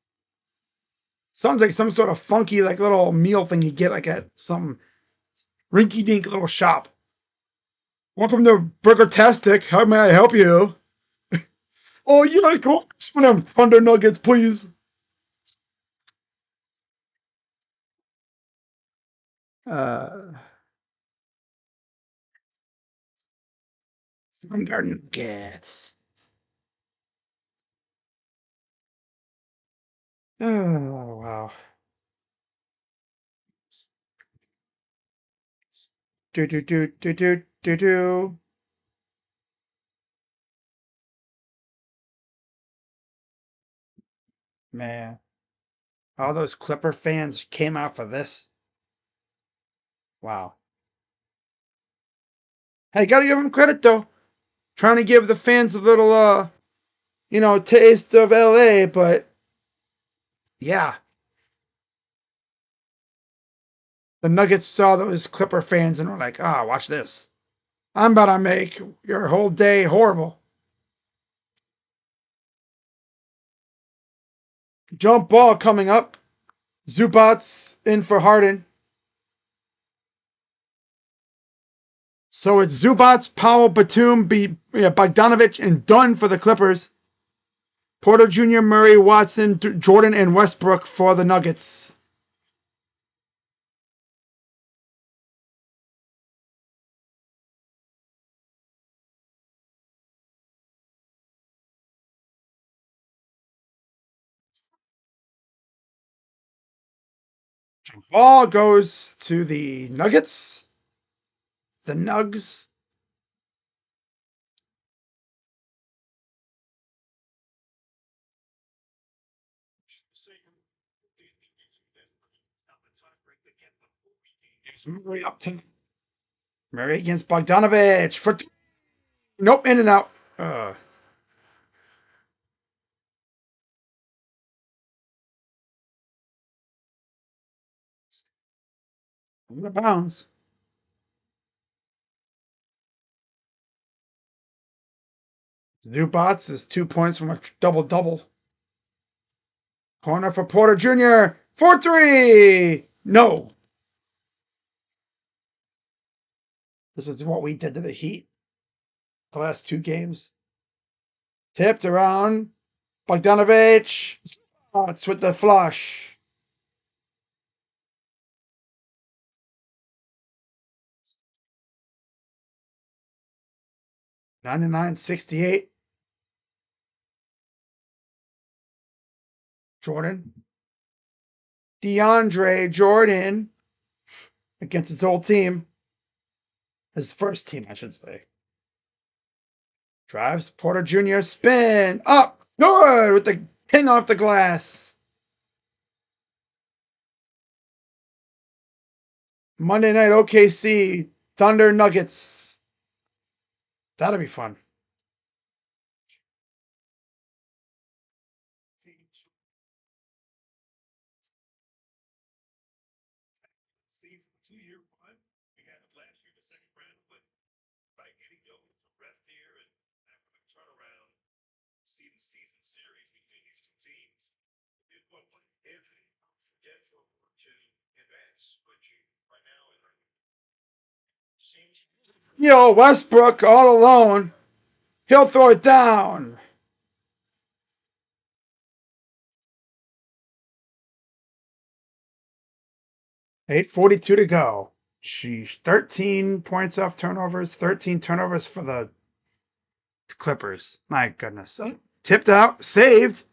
Sounds like some sort of funky, like little meal thing you get like at some rinky dink little shop. Welcome to Burger-tastic. How may I help you? Oh, yeah, go. Some of them Thunder Nuggets, please. Thunder Nuggets. Oh, wow. Do do do do do do do. Man, all those Clipper fans came out for this. Wow. Hey, gotta give them credit though. Trying to give the fans a little, taste of LA, but yeah, the Nuggets saw those Clipper fans and were like, "Ah, watch this. I'm about to make your whole day horrible." Jump ball coming up. Zubats in for Harden. So it's Zubats, Powell, Batum, Bogdanovich, and Dunn for the Clippers. Porter Jr., Murray, Watson, Jordan, and Westbrook for the Nuggets. Ball goes to the Nuggets. The Nugs. Here's Murray up to Murray against Bogdanovich for nope, in and out. Out of bounds. Zubats is 2 points from a double-double. Corner for Porter Jr. for 3. No. This is what we did to the Heat the last 2 games. Tipped around. Bogdanovich. Spots with the flush. $99.68. Jordan. DeAndre Jordan against his old team. His first team, I should say. Drives Porter Jr. Spin up. Good with the ping off the glass. Monday night OKC Thunder Nuggets. That'll be fun. Season 2-year one. We had it last year, the second round, but by getting Jokic to rest here and having a turnaround, see the season series between these two teams. It was like every schedule to advance, but you right now Westbrook all alone. He'll throw it down. $8:42 to go. Sheesh. 13 points off turnovers, 13 turnovers for the Clippers. My goodness. Oh, tipped out, saved.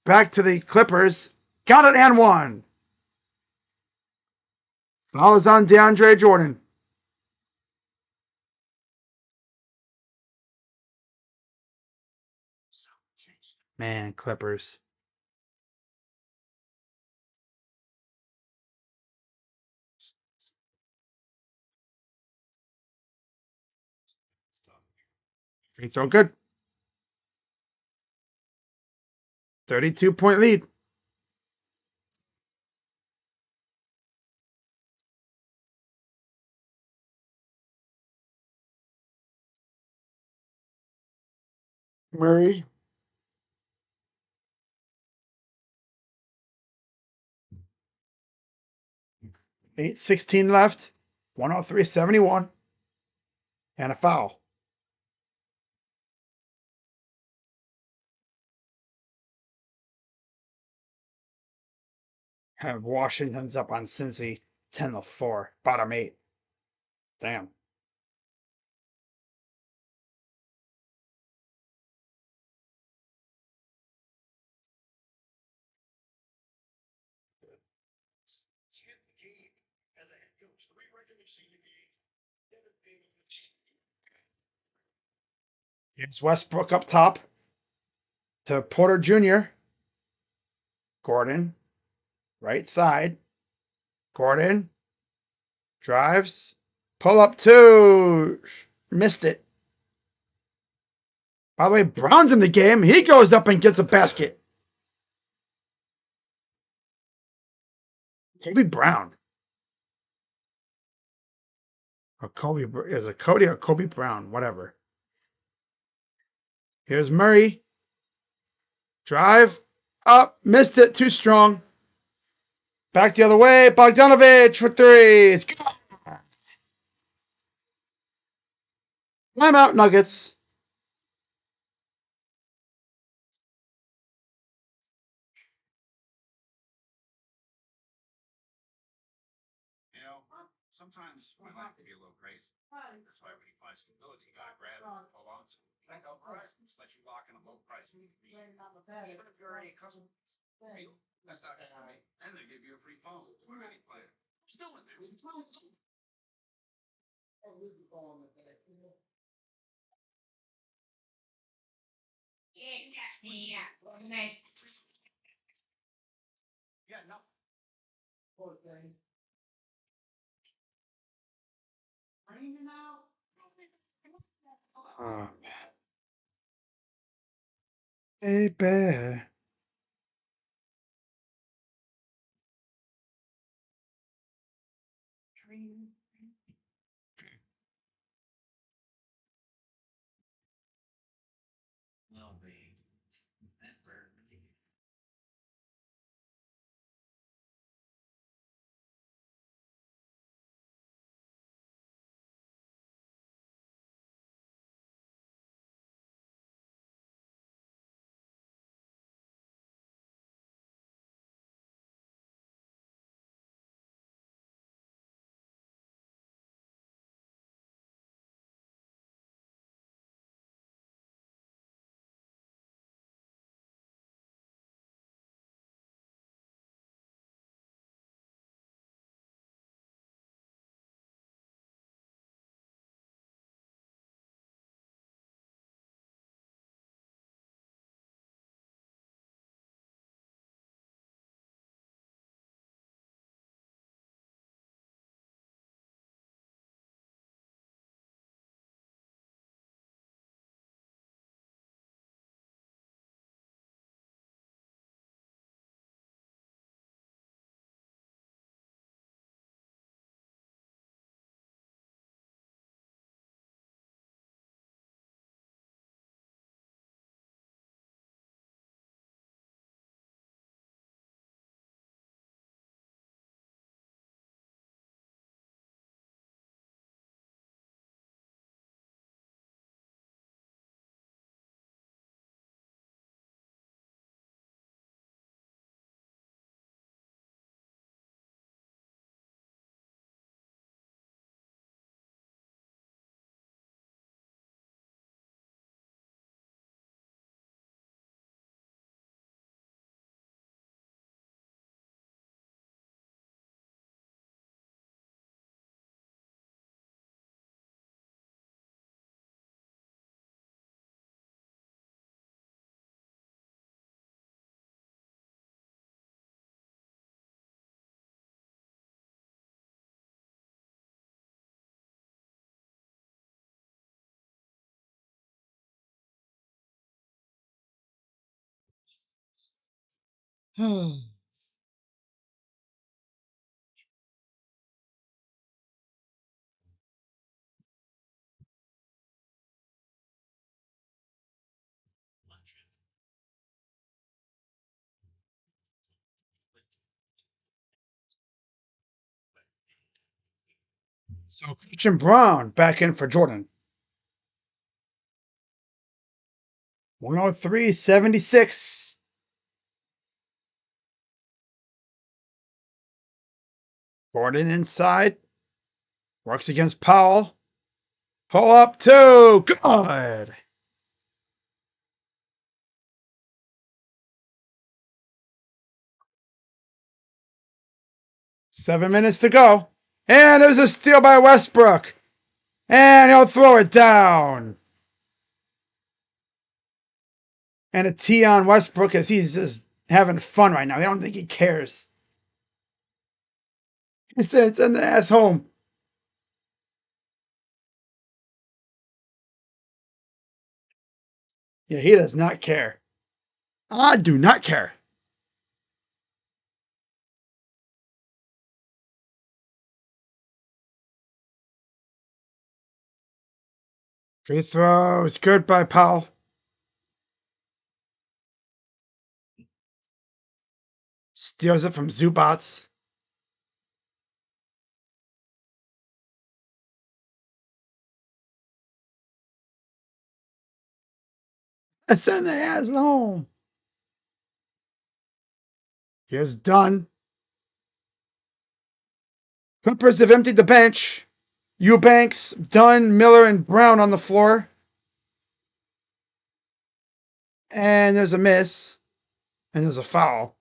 Back to the Clippers. Got it and one. Foul is on DeAndre Jordan. Man, Clippers. Free throw good. 32-point lead. Murray. 8:16 left. 103-71. And a foul. Have Washington's up on Cincy 10-4. Bottom 8. Damn. Here's Westbrook up top to Porter Jr. Gordon, right side. Gordon drives. Pull up two. Missed it. By the way, Brown's in the game. He goes up and gets a basket. Kobe Brown. Or Kobe. Is it Cody or Kobe Brown? Whatever. Here's Murray. Drive. Up. Missed it. Too strong. Back the other way. Bogdanovich for threes. Timeout, Nuggets. You know, sometimes my life can be a little crazy. That's why when you find stability, you gotta grab it and hold on to it. Like Verizon, just let you lock in a low price. Even if you're already accustomed to this deal, that's not just for me. And they give you a free phone with any plan. Still in there. Yeah, no. Oh, baby. No, babe. Never. So Christian Brown back in for Jordan. 103.76. Gordon inside. Works against Powell. Pull up two. Good. Seven minutes to go. And there's a steal by Westbrook. And he'll throw it down. And a tee on Westbrook as he's just having fun right now. I don't think he cares. He said, send the ass home. Yeah, he does not care. I do not care. Free throw is good by Powell. Steals it from Zubats. I send the ass home. Here's Dunn. Clippers have emptied the bench. Eubanks, Dunn, Miller, and Brown on the floor. And there's a miss. And there's a foul.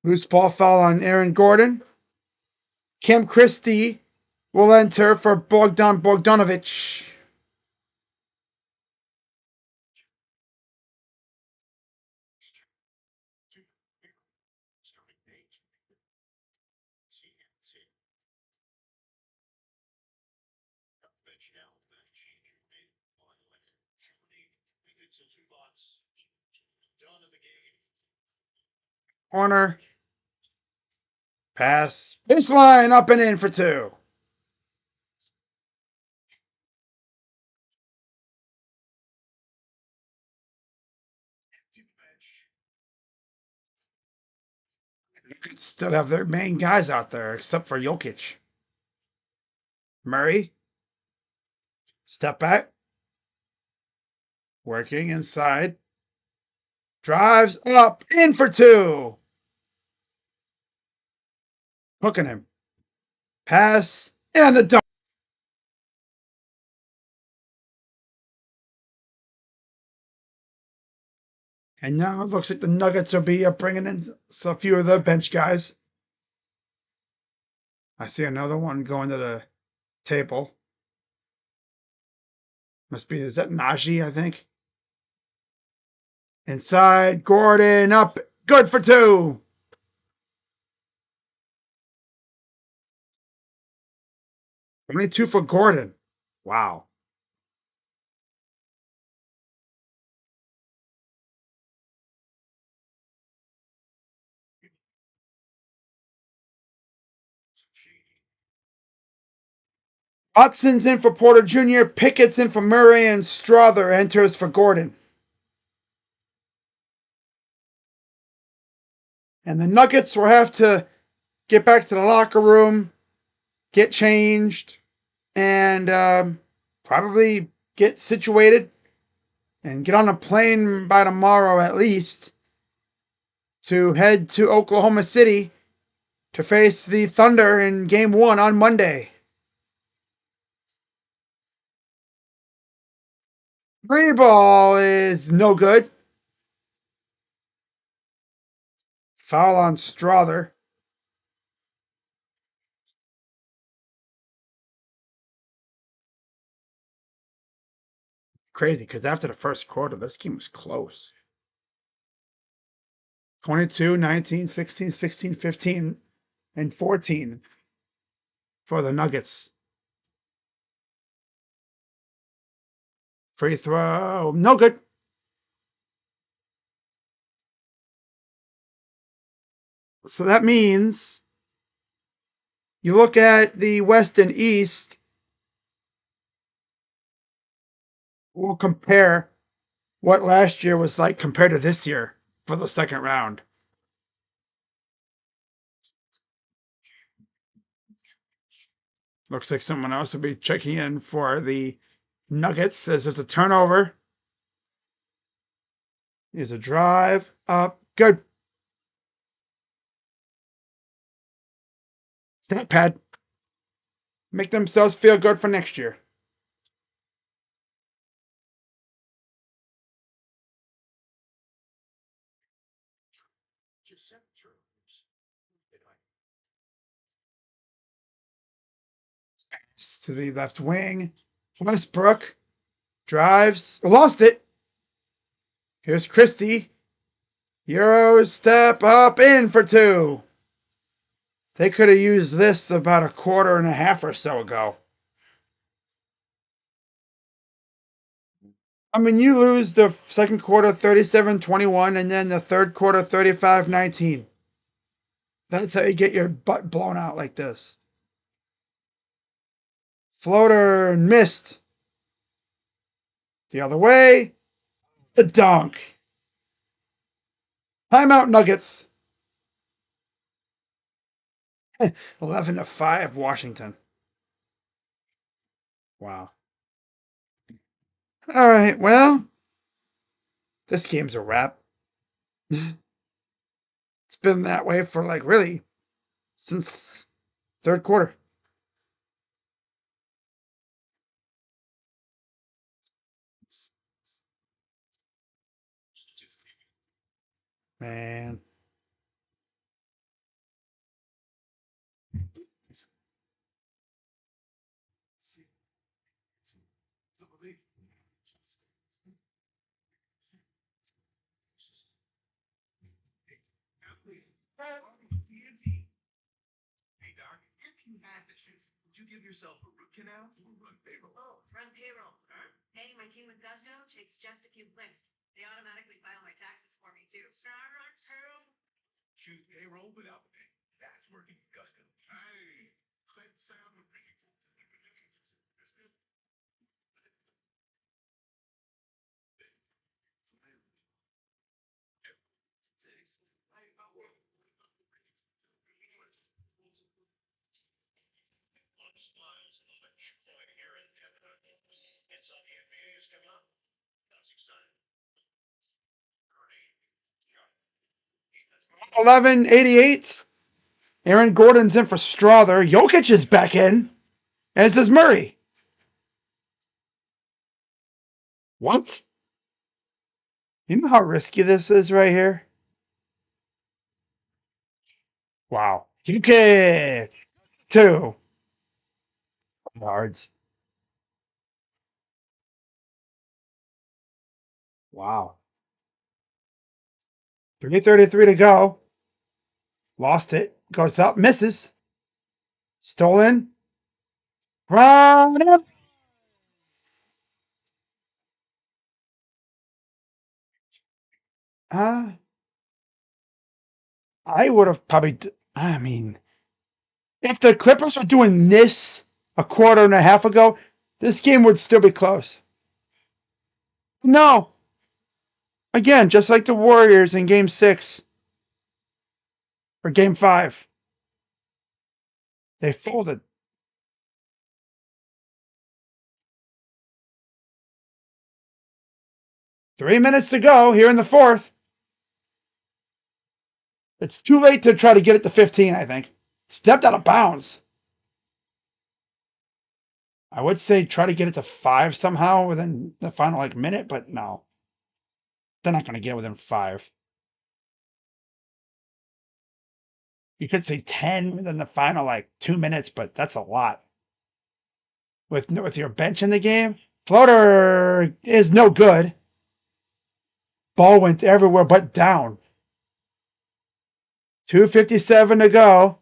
Loose ball foul on Aaron Gordon. Cam Christie will enter for Bogdan Bogdanovic. Corner. Pass. Baseline up and in for two. You could still have their main guys out there except for Jokic. Murray. Step back. Working inside. Drives up. In for two. Hooking him. Pass. And the dunk. And now it looks like the Nuggets will be bringing in a few of the bench guys. I see another one going to the table. Must be, is that Najee, I think? Inside, Gordon up. Good for two. Only two for Gordon. Wow. Watson's in for Porter Jr., Pickett's in for Murray, and Strother enters for Gordon. And the Nuggets will have to get back to the locker room, get changed, and probably get situated and get on a plane by tomorrow at least to head to Oklahoma City to face the Thunder in Game 1 on Monday. Three ball is no good. Foul on Strother. Crazy, because after the first quarter, this game was close. 22, 19, 16, 16, 15, and 14 for the Nuggets. Free throw, no good. So that means you look at the West and East, we'll compare what last year was like compared to this year for the second round. Looks like someone else will be checking in for the Nuggets as there's a turnover. Here's a drive up. Good. Stat pad. Make themselves feel good for next year. To the left wing. Westbrook drives. Lost it. Here's Christie. Euro step up in for two. They could have used this about a quarter and a half or so ago. I mean, you lose the second quarter 37-21 and then the third quarter 35-19. That's how you get your butt blown out like this. Floater missed. The other way. The dunk. Timeout Nuggets. 11-5 Washington. Wow. All right, well, this game's a wrap. It's been that way for like really since third quarter. Man. Hey, Doc, if you had to choose, would you give yourself a root canal or run payroll? Oh, run payroll. Paying my team with Gusto takes just a few clicks. They automatically file my taxes for me too. Choose payroll without the pay. That's working with Gusto. Hey, click sound of ringing. And some NBA is coming up. That's exciting. 11-88. Aaron Gordon's in for Strother. Jokic is back in. As is Murray. What? You know how risky this is right here? Wow. Jokic. 2 yards. Wow. 3:33 to go. Lost it. Goes up. Misses. Stolen. Run up. I would have probably. I mean, if the Clippers were doing this a quarter and a half ago, this game would still be close. No. Again, just like the Warriors in game 6 or game 5, they folded. Three minutes to go here in the fourth. It's too late to try to get it to 15, I think. Stepped out of bounds. I would say try to get it to 5 somehow within the final minute, but no. They're not going to get within 5. You could say 10 within the final 2 minutes, but that's a lot. With your bench in the game, floater is no good. Ball went everywhere but down. 2:57 to go.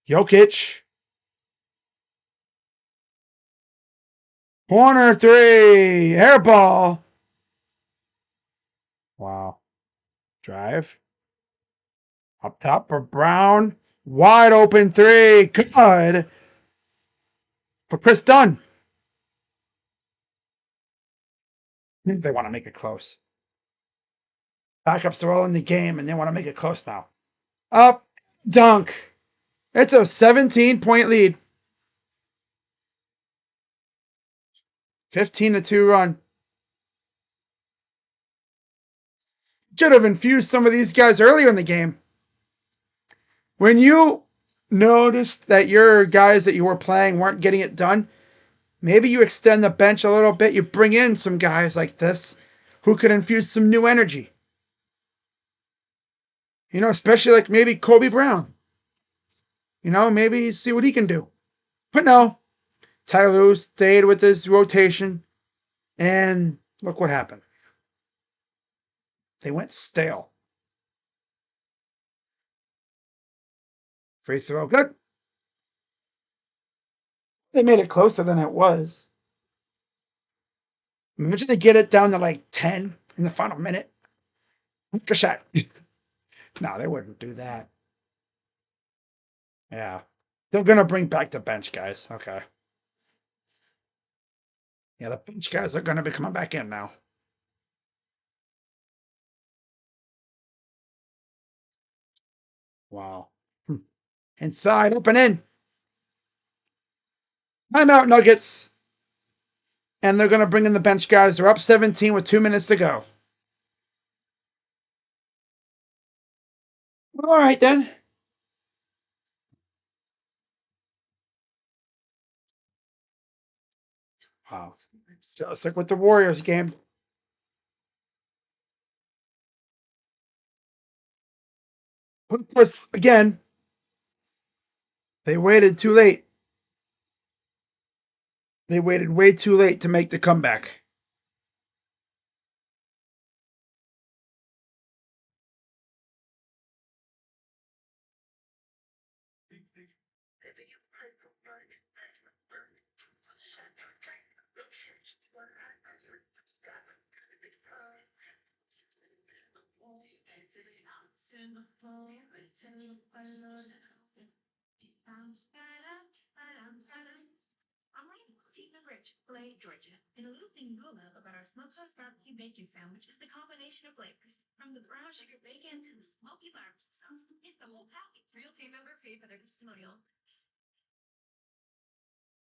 Jokic. Corner 3. Air ball. Wow. Drive. Up top for Brown. Wide open three. Good for Chris Dunn. They want to make it close. Backups are all in the game and they want to make it close now. Up, dunk. It's a 17-point lead. 15-2 run. Should have infused some of these guys earlier in the game. When you noticed that your guys that you were playing weren't getting it done, maybe you extend the bench a little bit. You bring in some guys like this who could infuse some new energy. You know, especially like maybe Kobe Brown. You know, maybe see what he can do. But no, Ty Lue stayed with his rotation, and look what happened. They went stale. Free throw, good. They made it closer than it was. Imagine they get it down to like 10 in the final minute. Take a shot. No, they wouldn't do that. Yeah. They're going to bring back the bench guys. Okay. Yeah, the bench guys are going to be coming back in now. Wow. Inside, open in. Timeout, Nuggets. And they're going to bring in the bench guys. They're up 17 with 2 minutes to go. All right, then. Wow. Just like with the Warriors game. But of course, again, they waited too late. They waited way too late to make the comeback. I'm Team Rich, Lake, Georgia. And a little thing you know about our smokehouse barbecue bacon sandwich is the combination of flavors. From the brown sugar bacon to the smoky barbecue sauce, it's the whole package. Real team member paid for their testimonial.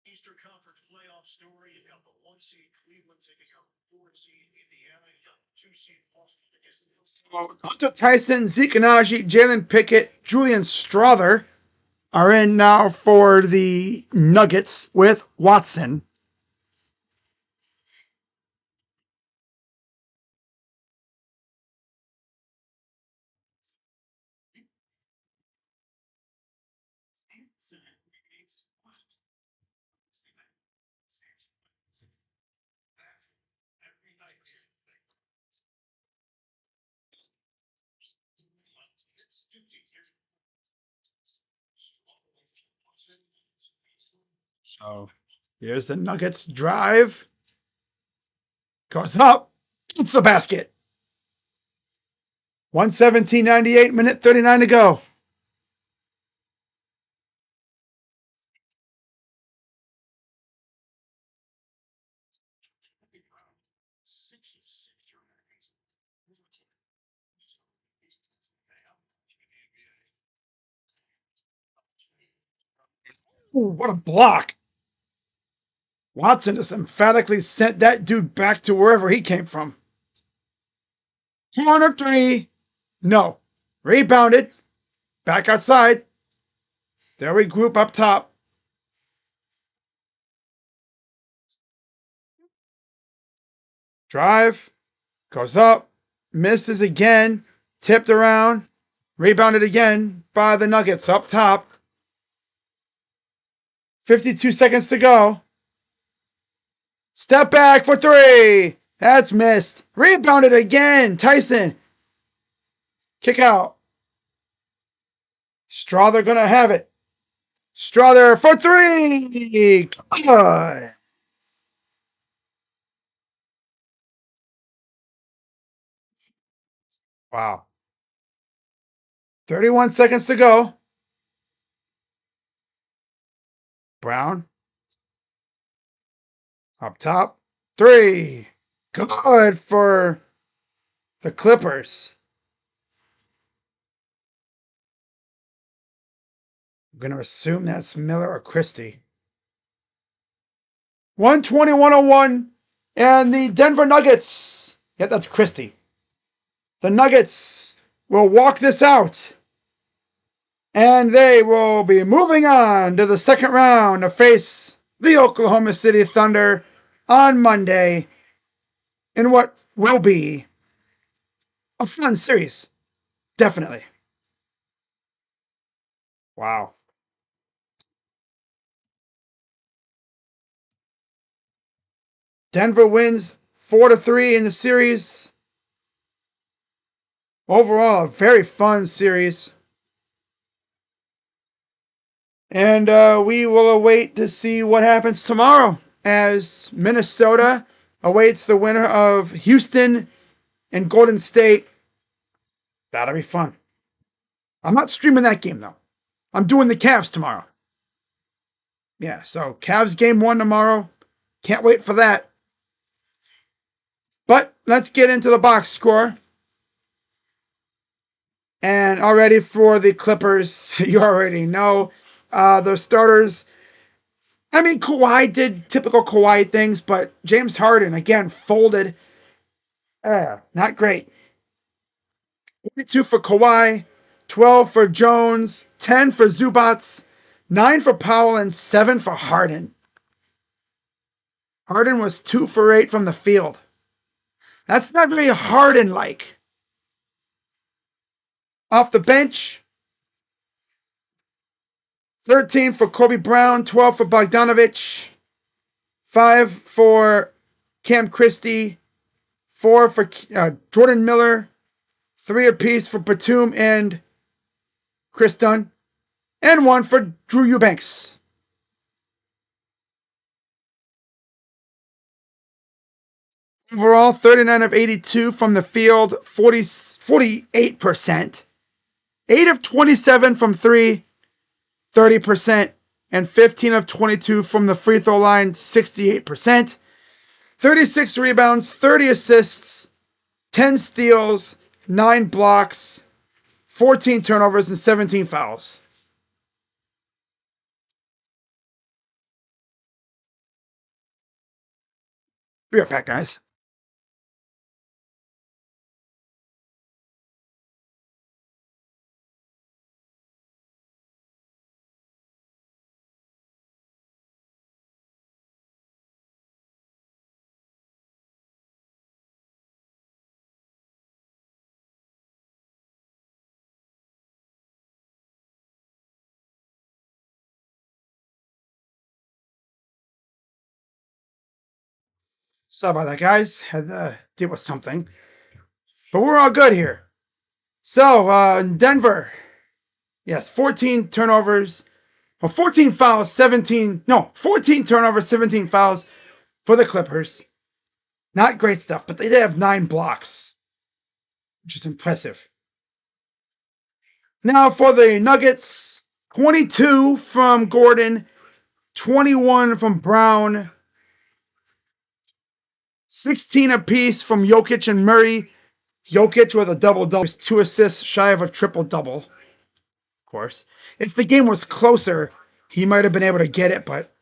Eastern Conference playoff story. You got the 1 seed Cleveland taking out the 4 seed Indiana. You got the 2 seed Boston against the Hunter Tyson, Zeke Nnaji, Jalen Pickett, Julian Strother are in now for the Nuggets with Watson. So here's the Nuggets drive. Goes up. It's the basket. 117.98, minute 39 to go. Ooh, what a block. Watson just emphatically sent that dude back to wherever he came from. Corner three. No. Rebounded. Back outside. There we group up top. Drive. Goes up. Misses again. Tipped around. Rebounded again by the Nuggets up top. 52 seconds to go. Step back for three. That's missed. Rebounded again. Tyson. Kick out. Strother gonna have it. Strother for three. Good. Wow. 31 seconds to go. Brown. Up top. 3. Good for the Clippers. I'm going to assume that's Miller or Christie. 120-101. And the Denver Nuggets. Yep, that's Christie. The Nuggets will walk this out. And they will be moving on to the second round to face the Oklahoma City Thunder on Monday in what will be a fun series. Definitely. Wow. Denver wins 4-3 in the series. Overall, a very fun series. And we will await to see what happens tomorrow as Minnesota awaits the winner of Houston and Golden State. That'll be fun. I'm not streaming that game, though. I'm doing the Cavs tomorrow. Yeah, so Cavs game 1 tomorrow. Can't wait for that. But let's get into the box score. And already for the Clippers, you already know the starters. I mean, Kawhi did typical Kawhi things, but James Harden, again, folded. Not great. 22 for Kawhi, 12 for Jones, 10 for Zubats, 9 for Powell, and 7 for Harden. Harden was 2 for 8 from the field. That's not very Harden-like. Off the bench, 13 for Kobe Brown, 12 for Bogdanovich, 5 for Cam Christie, 4 for Jordan Miller, 3 apiece for Batum and Chris Dunn, and 1 for Drew Eubanks. Overall, 39 of 82 from the field, 48%. 8 of 27 from 3, 30%. And 15 of 22 from the free throw line, 68%. 36 rebounds, 30 assists, 10 steals, 9 blocks, 14 turnovers, and 17 fouls. Be right back, guys. Sorry about that, guys. Had to deal with something. But we're all good here. So, Denver. Yes, 14 turnovers. Well, 14 fouls, 14 turnovers, 17 fouls for the Clippers. Not great stuff, but they did have 9 blocks, which is impressive. Now for the Nuggets, 22 from Gordon, 21 from Brown, 16 apiece from Jokic and Murray. Jokic with a double-double, 2 assists shy of a triple-double. Of course. If the game was closer, he might have been able to get it, but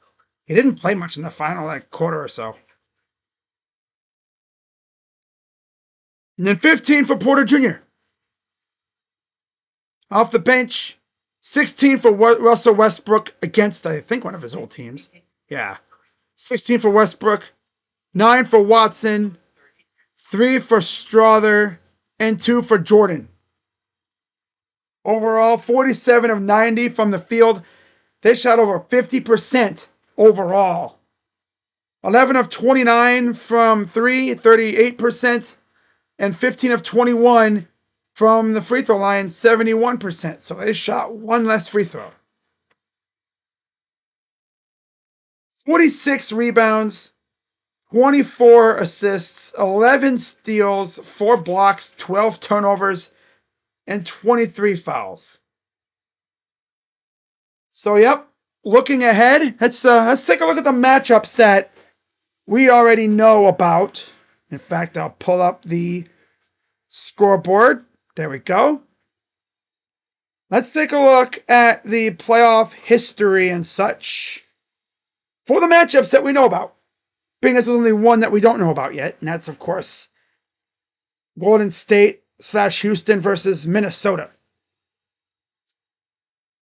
he didn't play much in the final quarter or so. And then 15 for Porter Jr. Off the bench, 16 for Russell Westbrook against, I think, one of his old teams. Yeah. 16 for Westbrook, 9 for Watson, 3 for Strother, and 2 for Jordan. Overall, 47 of 90 from the field. They shot over 50% overall. 11 of 29 from 3, 38%. And 15 of 21 from the free throw line, 71%. So they shot 1 less free throw. 46 rebounds, 24 assists, 11 steals, 4 blocks, 12 turnovers, and 23 fouls. So, yep, looking ahead, let's take a look at the matchups that we already know about. In fact, I'll pull up the scoreboard. There we go. Let's take a look at the playoff history and such for the matchups that we know about. Being as there's only one that we don't know about yet, and that's, of course, Golden State / Houston versus Minnesota.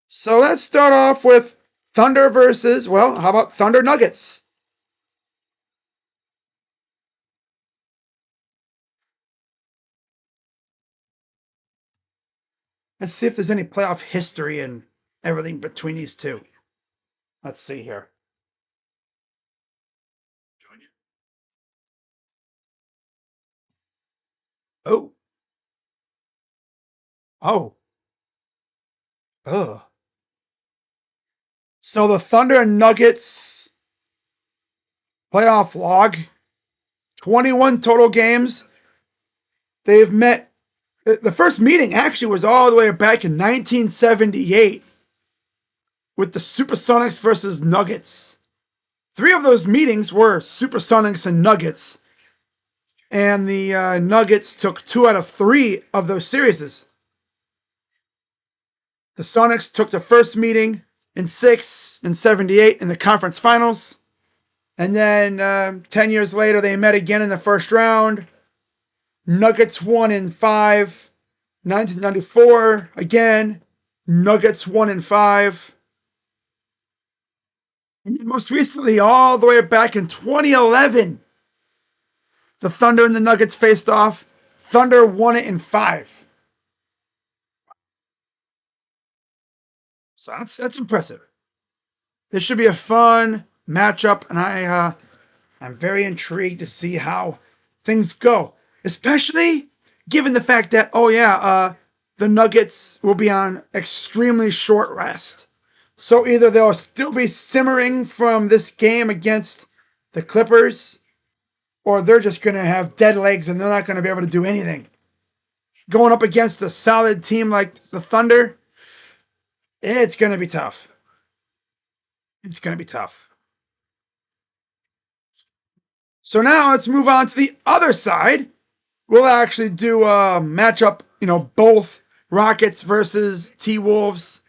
So let's start off with Thunder versus, well, how about Thunder Nuggets? Let's see if there's any playoff history and everything between these two. Let's see here. Oh. Oh. Ugh. So the Thunder and Nuggets playoff log, 21 total games. They've met. The first meeting actually was all the way back in 1978 with the Supersonics versus Nuggets. 3 of those meetings were Supersonics and Nuggets. And the Nuggets took 2 out of 3 of those series. The Sonics took the first meeting in 6 and 78 in the conference finals. And then 10 years later, they met again in the first round. Nuggets won in 5. 1994, again. Nuggets won in 5. And most recently, all the way back in 2011, the Thunder and the Nuggets faced off. Thunder won it in 5. So that's impressive. This should be a fun matchup, and I'm very intrigued to see how things go, especially given the fact that the Nuggets will be on extremely short rest. So either they'll still be simmering from this game against the Clippers, or they're just going to have dead legs and they're not going to be able to do anything. Going up against a solid team like the Thunder, it's going to be tough. It's going to be tough. So now let's move on to the other side. We'll actually do a matchup, both Rockets versus T-Wolves.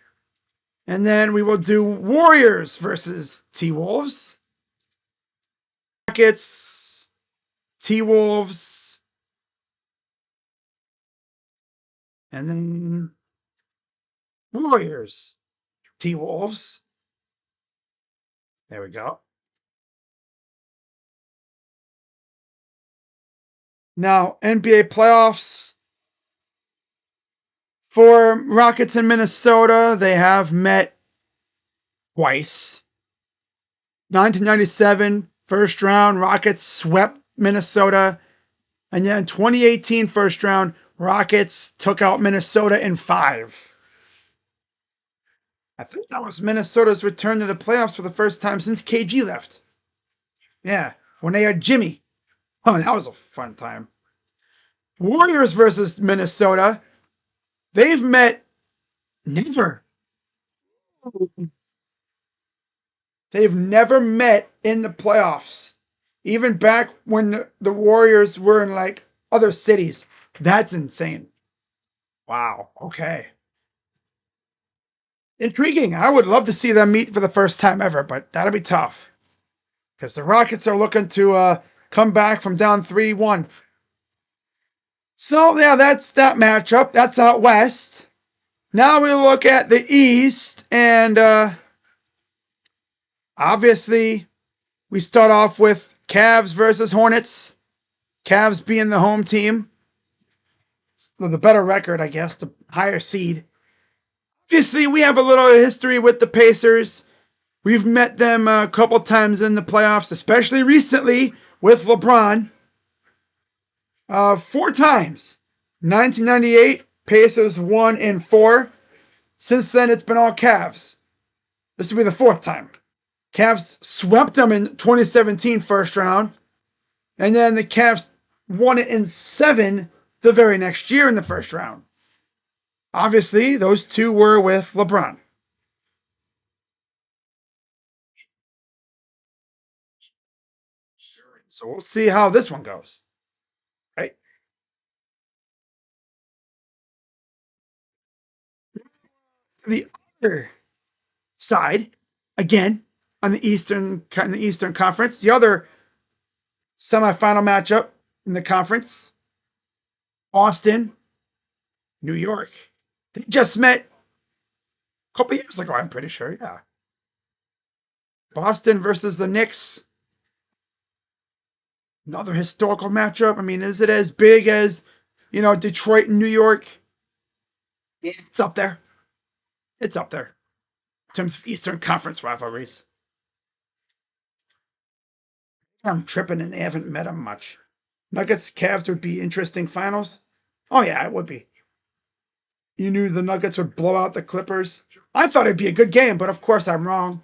And then we will do Warriors versus T-Wolves. Rockets, T-Wolves. And then Warriors, T-Wolves. There we go. Now, NBA playoffs. For Rockets in Minnesota, they have met twice. 1997, first round, Rockets swept Minnesota. And then 2018, first round, Rockets took out Minnesota in 5. I think that was Minnesota's return to the playoffs for the first time since KG left. Yeah, when they had Jimmy. Oh, that was a fun time. Warriors versus Minnesota. They've met never. They've never met in the playoffs. Even back when the Warriors were in other cities. That's insane. Wow. Okay. Intriguing. I would love to see them meet for the first time ever, but that'll be tough. Because the Rockets are looking to come back from down 3-1. So, yeah, that's that matchup. That's out west. Now we look at the east, and obviously we start off with Cavs versus Hornets. Cavs being the home team. The better record, I guess, the higher seed. Obviously, we have a little history with the Pacers. We've met them a couple times in the playoffs, especially recently with LeBron. 4 times. 1998, Pacers won in 4. Since then, it's been all Cavs. This will be the 4th time. Cavs swept them in 2017 first round. And then the Cavs won it in 7 the very next year in the first round. Obviously, those two were with LeBron. So we'll see how this one goes. Right? The other side, again, on the Eastern Conference, the other semifinal matchup in the conference, Boston, New York. They just met a couple years ago, I'm pretty sure. Yeah. Boston versus the Knicks. Another historical matchup. I mean, is it as big as, Detroit and New York? Yeah, it's up there. It's up there in terms of Eastern Conference rivalries. I'm tripping and they haven't met them much. Nuggets Cavs would be interesting finals. Oh, yeah, it would be. You knew the Nuggets would blow out the Clippers. I thought it'd be a good game, but of course I'm wrong.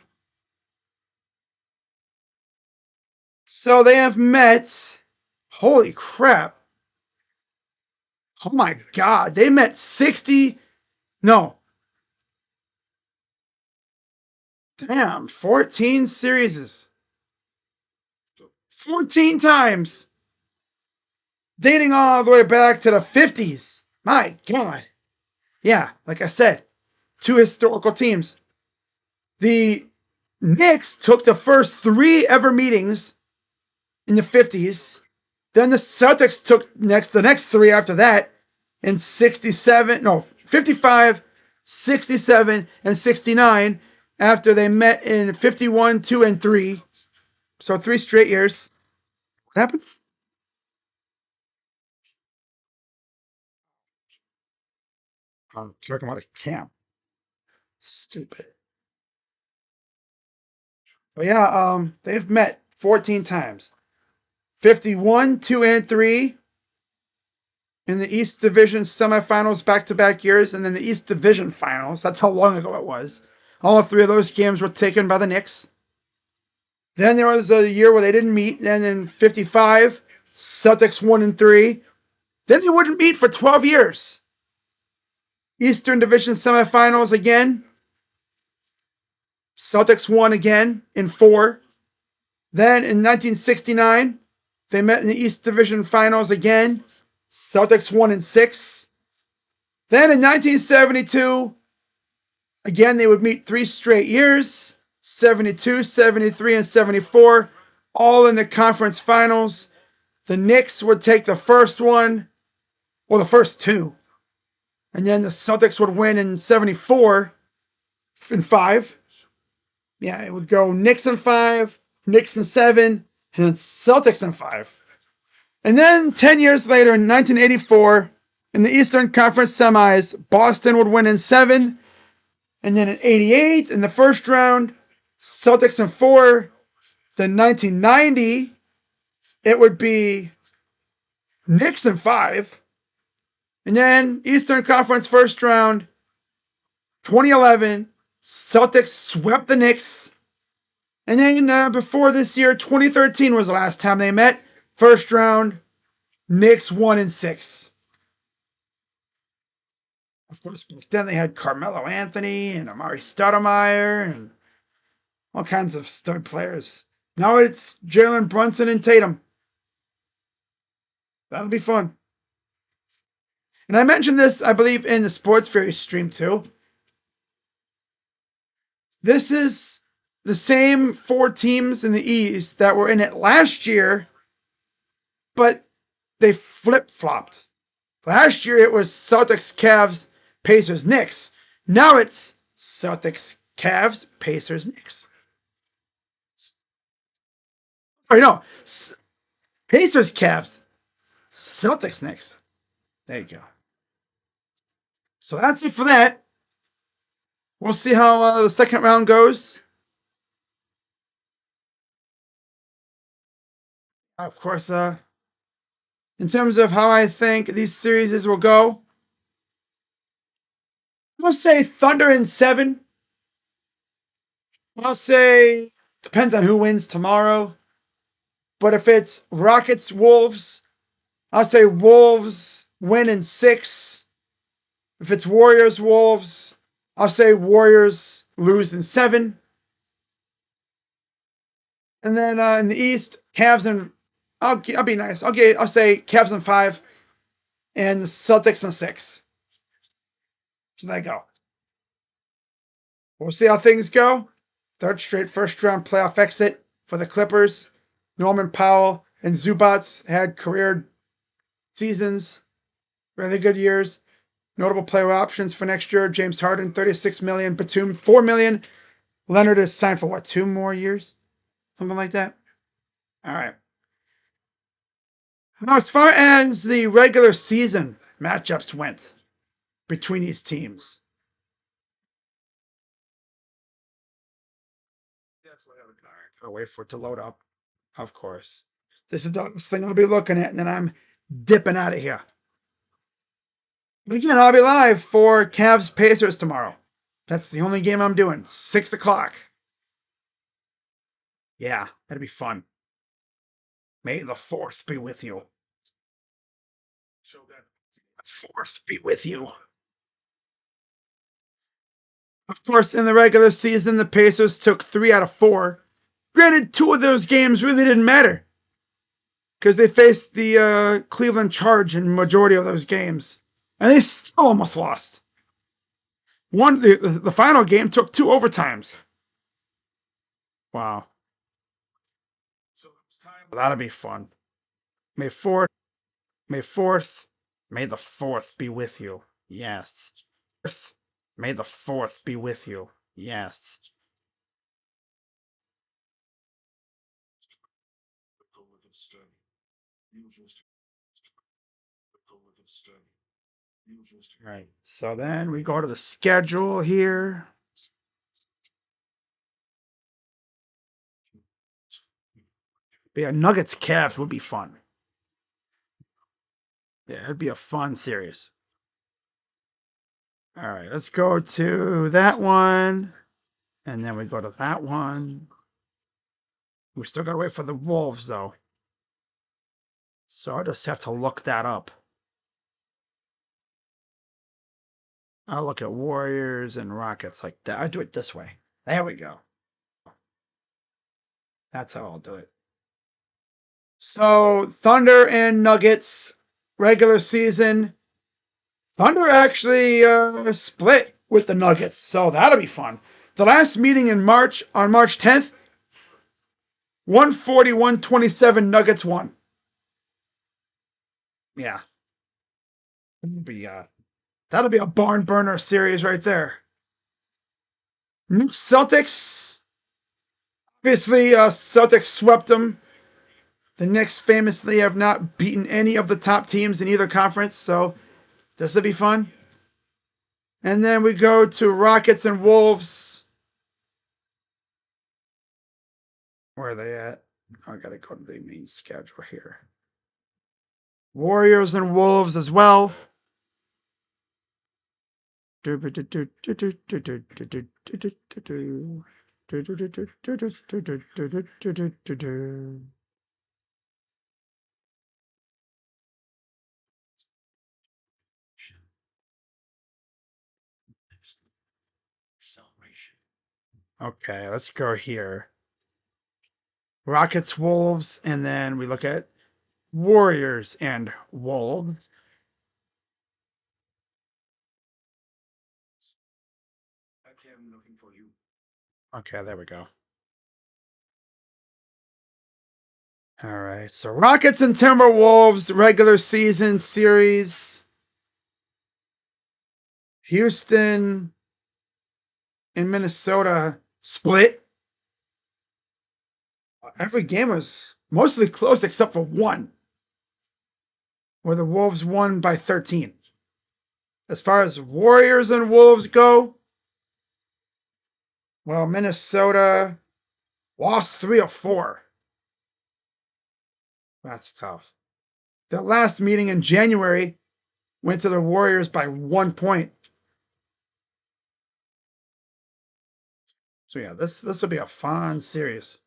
So they have met. Holy crap. Oh my God. They met 60. No. Damn. 14 series. 14 times. Dating all the way back to the 50s. My God. Yeah, like I said, two historical teams. The Knicks took the first 3 ever meetings in the 50s. Then the Celtics took the next 3 after that in 55, 67, and 69 after they met in 51, 2, and 3. So 3 straight years. What happened? I'm talking about a camp. Stupid. But yeah, they've met 14 times. 51, 2, and 3 in the East Division semifinals back-to-back years, and then the East Division finals. That's how long ago it was. All 3 of those games were taken by the Knicks. Then there was a year where they didn't meet. Then in 55, Celtics 1 and 3. Then they wouldn't meet for 12 years. Eastern Division semifinals again. Celtics won again in 4. Then in 1969, they met in the East Division finals again. Celtics won in 6. Then in 1972, again, they would meet 3 straight years. 72, 73, and 74, all in the conference finals. The Knicks would take the first one, well, the first 2. And then the Celtics would win in 74 in 5. Yeah, it would go Knicks in 5, Knicks in 7, and then Celtics in 5. And then 10 years later, in 1984, in the Eastern Conference semis, Boston would win in 7. And then in 88, in the first round, Celtics in 4. Then 1990, it would be Knicks in 5. And then Eastern Conference first round, 2011, Celtics swept the Knicks. And then before this year, 2013 was the last time they met. First round, Knicks 1 and 6. Of course, back then they had Carmelo Anthony and Amari Stoudemire and all kinds of stud players. Now it's Jalen Brunson and Tatum. That'll be fun. And I mentioned this, I believe, in the Sports Fury stream too. This is the same 4 teams in the East that were in it last year, but they flip-flopped. Last year it was Celtics, Cavs, Pacers, Knicks. Now it's Celtics, Cavs, Pacers, Knicks. Or no, Pacers, Cavs, Celtics, Knicks. There you go. So that's it for that. We'll see how the second round goes. Of course, in terms of how I think these series will go, I'll say Thunder in 7. I'll say, depends on who wins tomorrow. But if it's Rockets, Wolves, I'll say Wolves win in 6. If it's Warriors Wolves, I'll say Warriors lose in 7. And then in the East, Cavs and I'll be nice. I'll say Cavs in 5 and the Celtics in 6. So there you go. We'll see how things go. Third straight first round playoff exit for the Clippers. Norman Powell and Zubats had career seasons, really good years. Notable player options for next year: James Harden, $36 million; Batum, $4 million. Leonard is signed for what, 2 more years? Something like that. All right. Now, as far as the regular season matchups went between these teams, I'll wait for it to load up. Of course. This is the thing I'll be looking at, and then I'm dipping out of here. But again, I'll be live for Cavs Pacers tomorrow. That's the only game I'm doing. 6 o'clock. Yeah, that'd be fun. May the 4th be with you. So that 4th be with you. Of course, in the regular season, the Pacers took 3 out of 4. Granted, 2 of those games really didn't matter because they faced the Cleveland Charge in majority of those games, and they still almost lost. The final game took 2 overtimes. Wow, so it's time. that'll be fun. May 4th, May 4th, May the 4th be with you. Yes. May the 4th be with you. Yes. Right. So then we go to the schedule here. But yeah, Nuggets Cavs would be fun. Yeah, it'd be a fun series. All right, let's go to that one. And then we go to that one. We still gotta wait for the Wolves though. So I'll just have to look that up. I'll look at Warriors and Rockets like that. I do it this way. There we go. That's how I'll do it. So Thunder and Nuggets regular season. Thunder actually split with the Nuggets, so that'll be fun. The last meeting in March, on March 10th, 140-127 Nuggets won. Yeah. That'll be a barn burner series right there. Celtics. Obviously, Celtics swept them. The Knicks famously have not beaten any of the top teams in either conference, so this will be fun. And then we go to Rockets and Wolves. Where are they at? I gotta go to the main schedule here. Warriors and Wolves as well. Okay, let's go here. Rockets, Wolves, and then we look at Warriors and Wolves. I'm looking for you. Okay, there we go. All right, so Rockets and Timberwolves regular season series. Houston and Minnesota split. Every game was mostly close except for one, where the Wolves won by 13. As far as Warriors and Wolves go, well, Minnesota lost 3 of 4. That's tough. The last meeting in January went to the Warriors by 1 point. So yeah, this will be a fun series.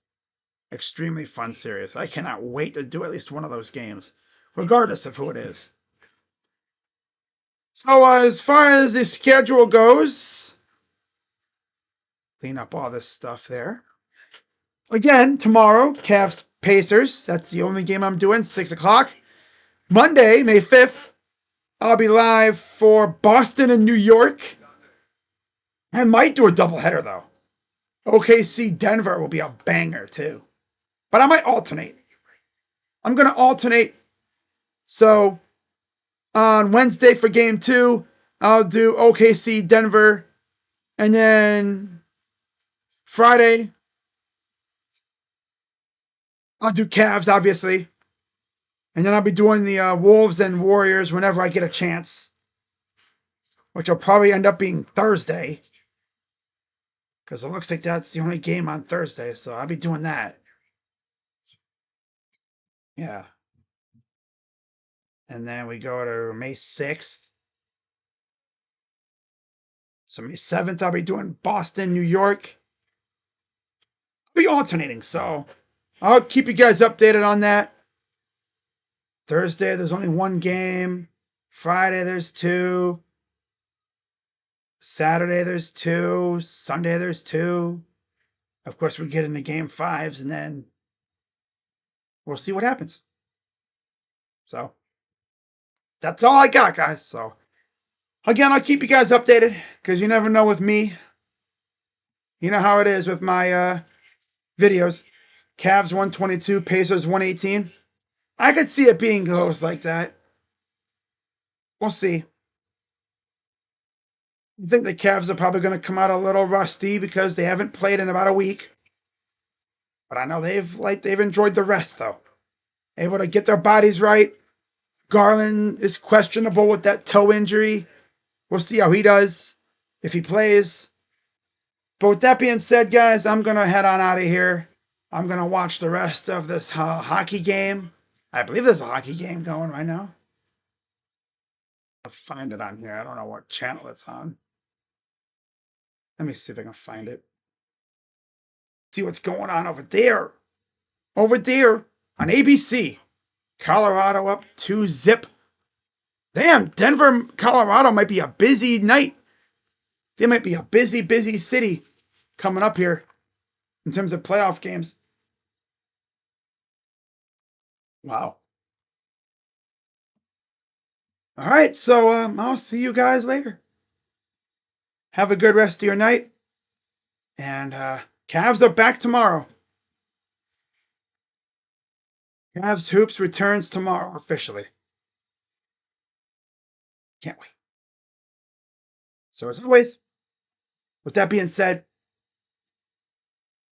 Extremely fun series. I cannot wait to do at least one of those games, regardless of who it is. So as far as the schedule goes, clean up all this stuff there. Again, tomorrow, Cavs Pacers. That's the only game I'm doing, 6 o'clock. Monday, May 5th, I'll be live for Boston and New York. I might do a doubleheader, though. OKC Denver will be a banger, too. But I might alternate. I'm going to alternate. So on Wednesday for game 2, I'll do OKC Denver. And then Friday, I'll do Cavs, obviously. And then I'll be doing the Wolves and Warriors whenever I get a chance, which will probably end up being Thursday, because it looks like that's the only game on Thursday. So I'll be doing that. Yeah. And then we go to May 6th. So May 7th, I'll be doing Boston, New York. I'll be alternating. So I'll keep you guys updated on that. Thursday, there's only one game. Friday, there's 2. Saturday, there's 2. Sunday, there's 2. Of course, we get into game 5s, and then we'll see what happens. So that's all I got, guys. So again, I'll keep you guys updated, because you never know with me. You know how it is with my videos. Cavs 122, Pacers 118. I could see it being close like that. We'll see. I think the Cavs are probably going to come out a little rusty because they haven't played in about a week. But I know they've enjoyed the rest, though. Able to get their bodies right. Garland is questionable with that toe injury. We'll see how he does if he plays. But with that being said, guys, I'm going to head on out of here. I'm going to watch the rest of this hockey game. I believe there's a hockey game going right now. I'll find it on here. I don't know what channel it's on. Let me see if I can find it. See what's going on over there. Over there on ABC. Colorado up 2-0. Damn, Denver, Colorado might be a busy night. They might be a busy, busy city coming up here in terms of playoff games. Wow. All right, so I'll see you guys later. Have a good rest of your night. And Cavs are back tomorrow. Cavs Hoops returns tomorrow officially. Can't wait. So as always, with that being said,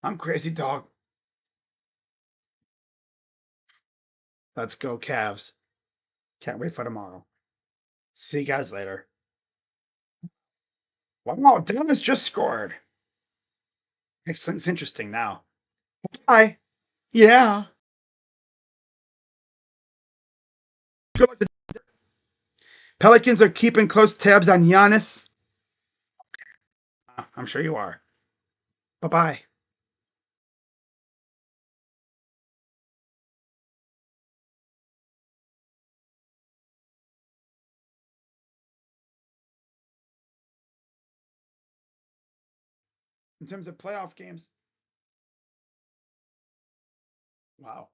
I'm Crazy Dog. Let's go Cavs. Can't wait for tomorrow. See you guys later. Wow, Dallas just scored. Makes things interesting now. Bye. Yeah. Good luck. Pelicans are keeping close tabs on Giannis. I'm sure you are. Bye-bye. In terms of playoff games. Wow.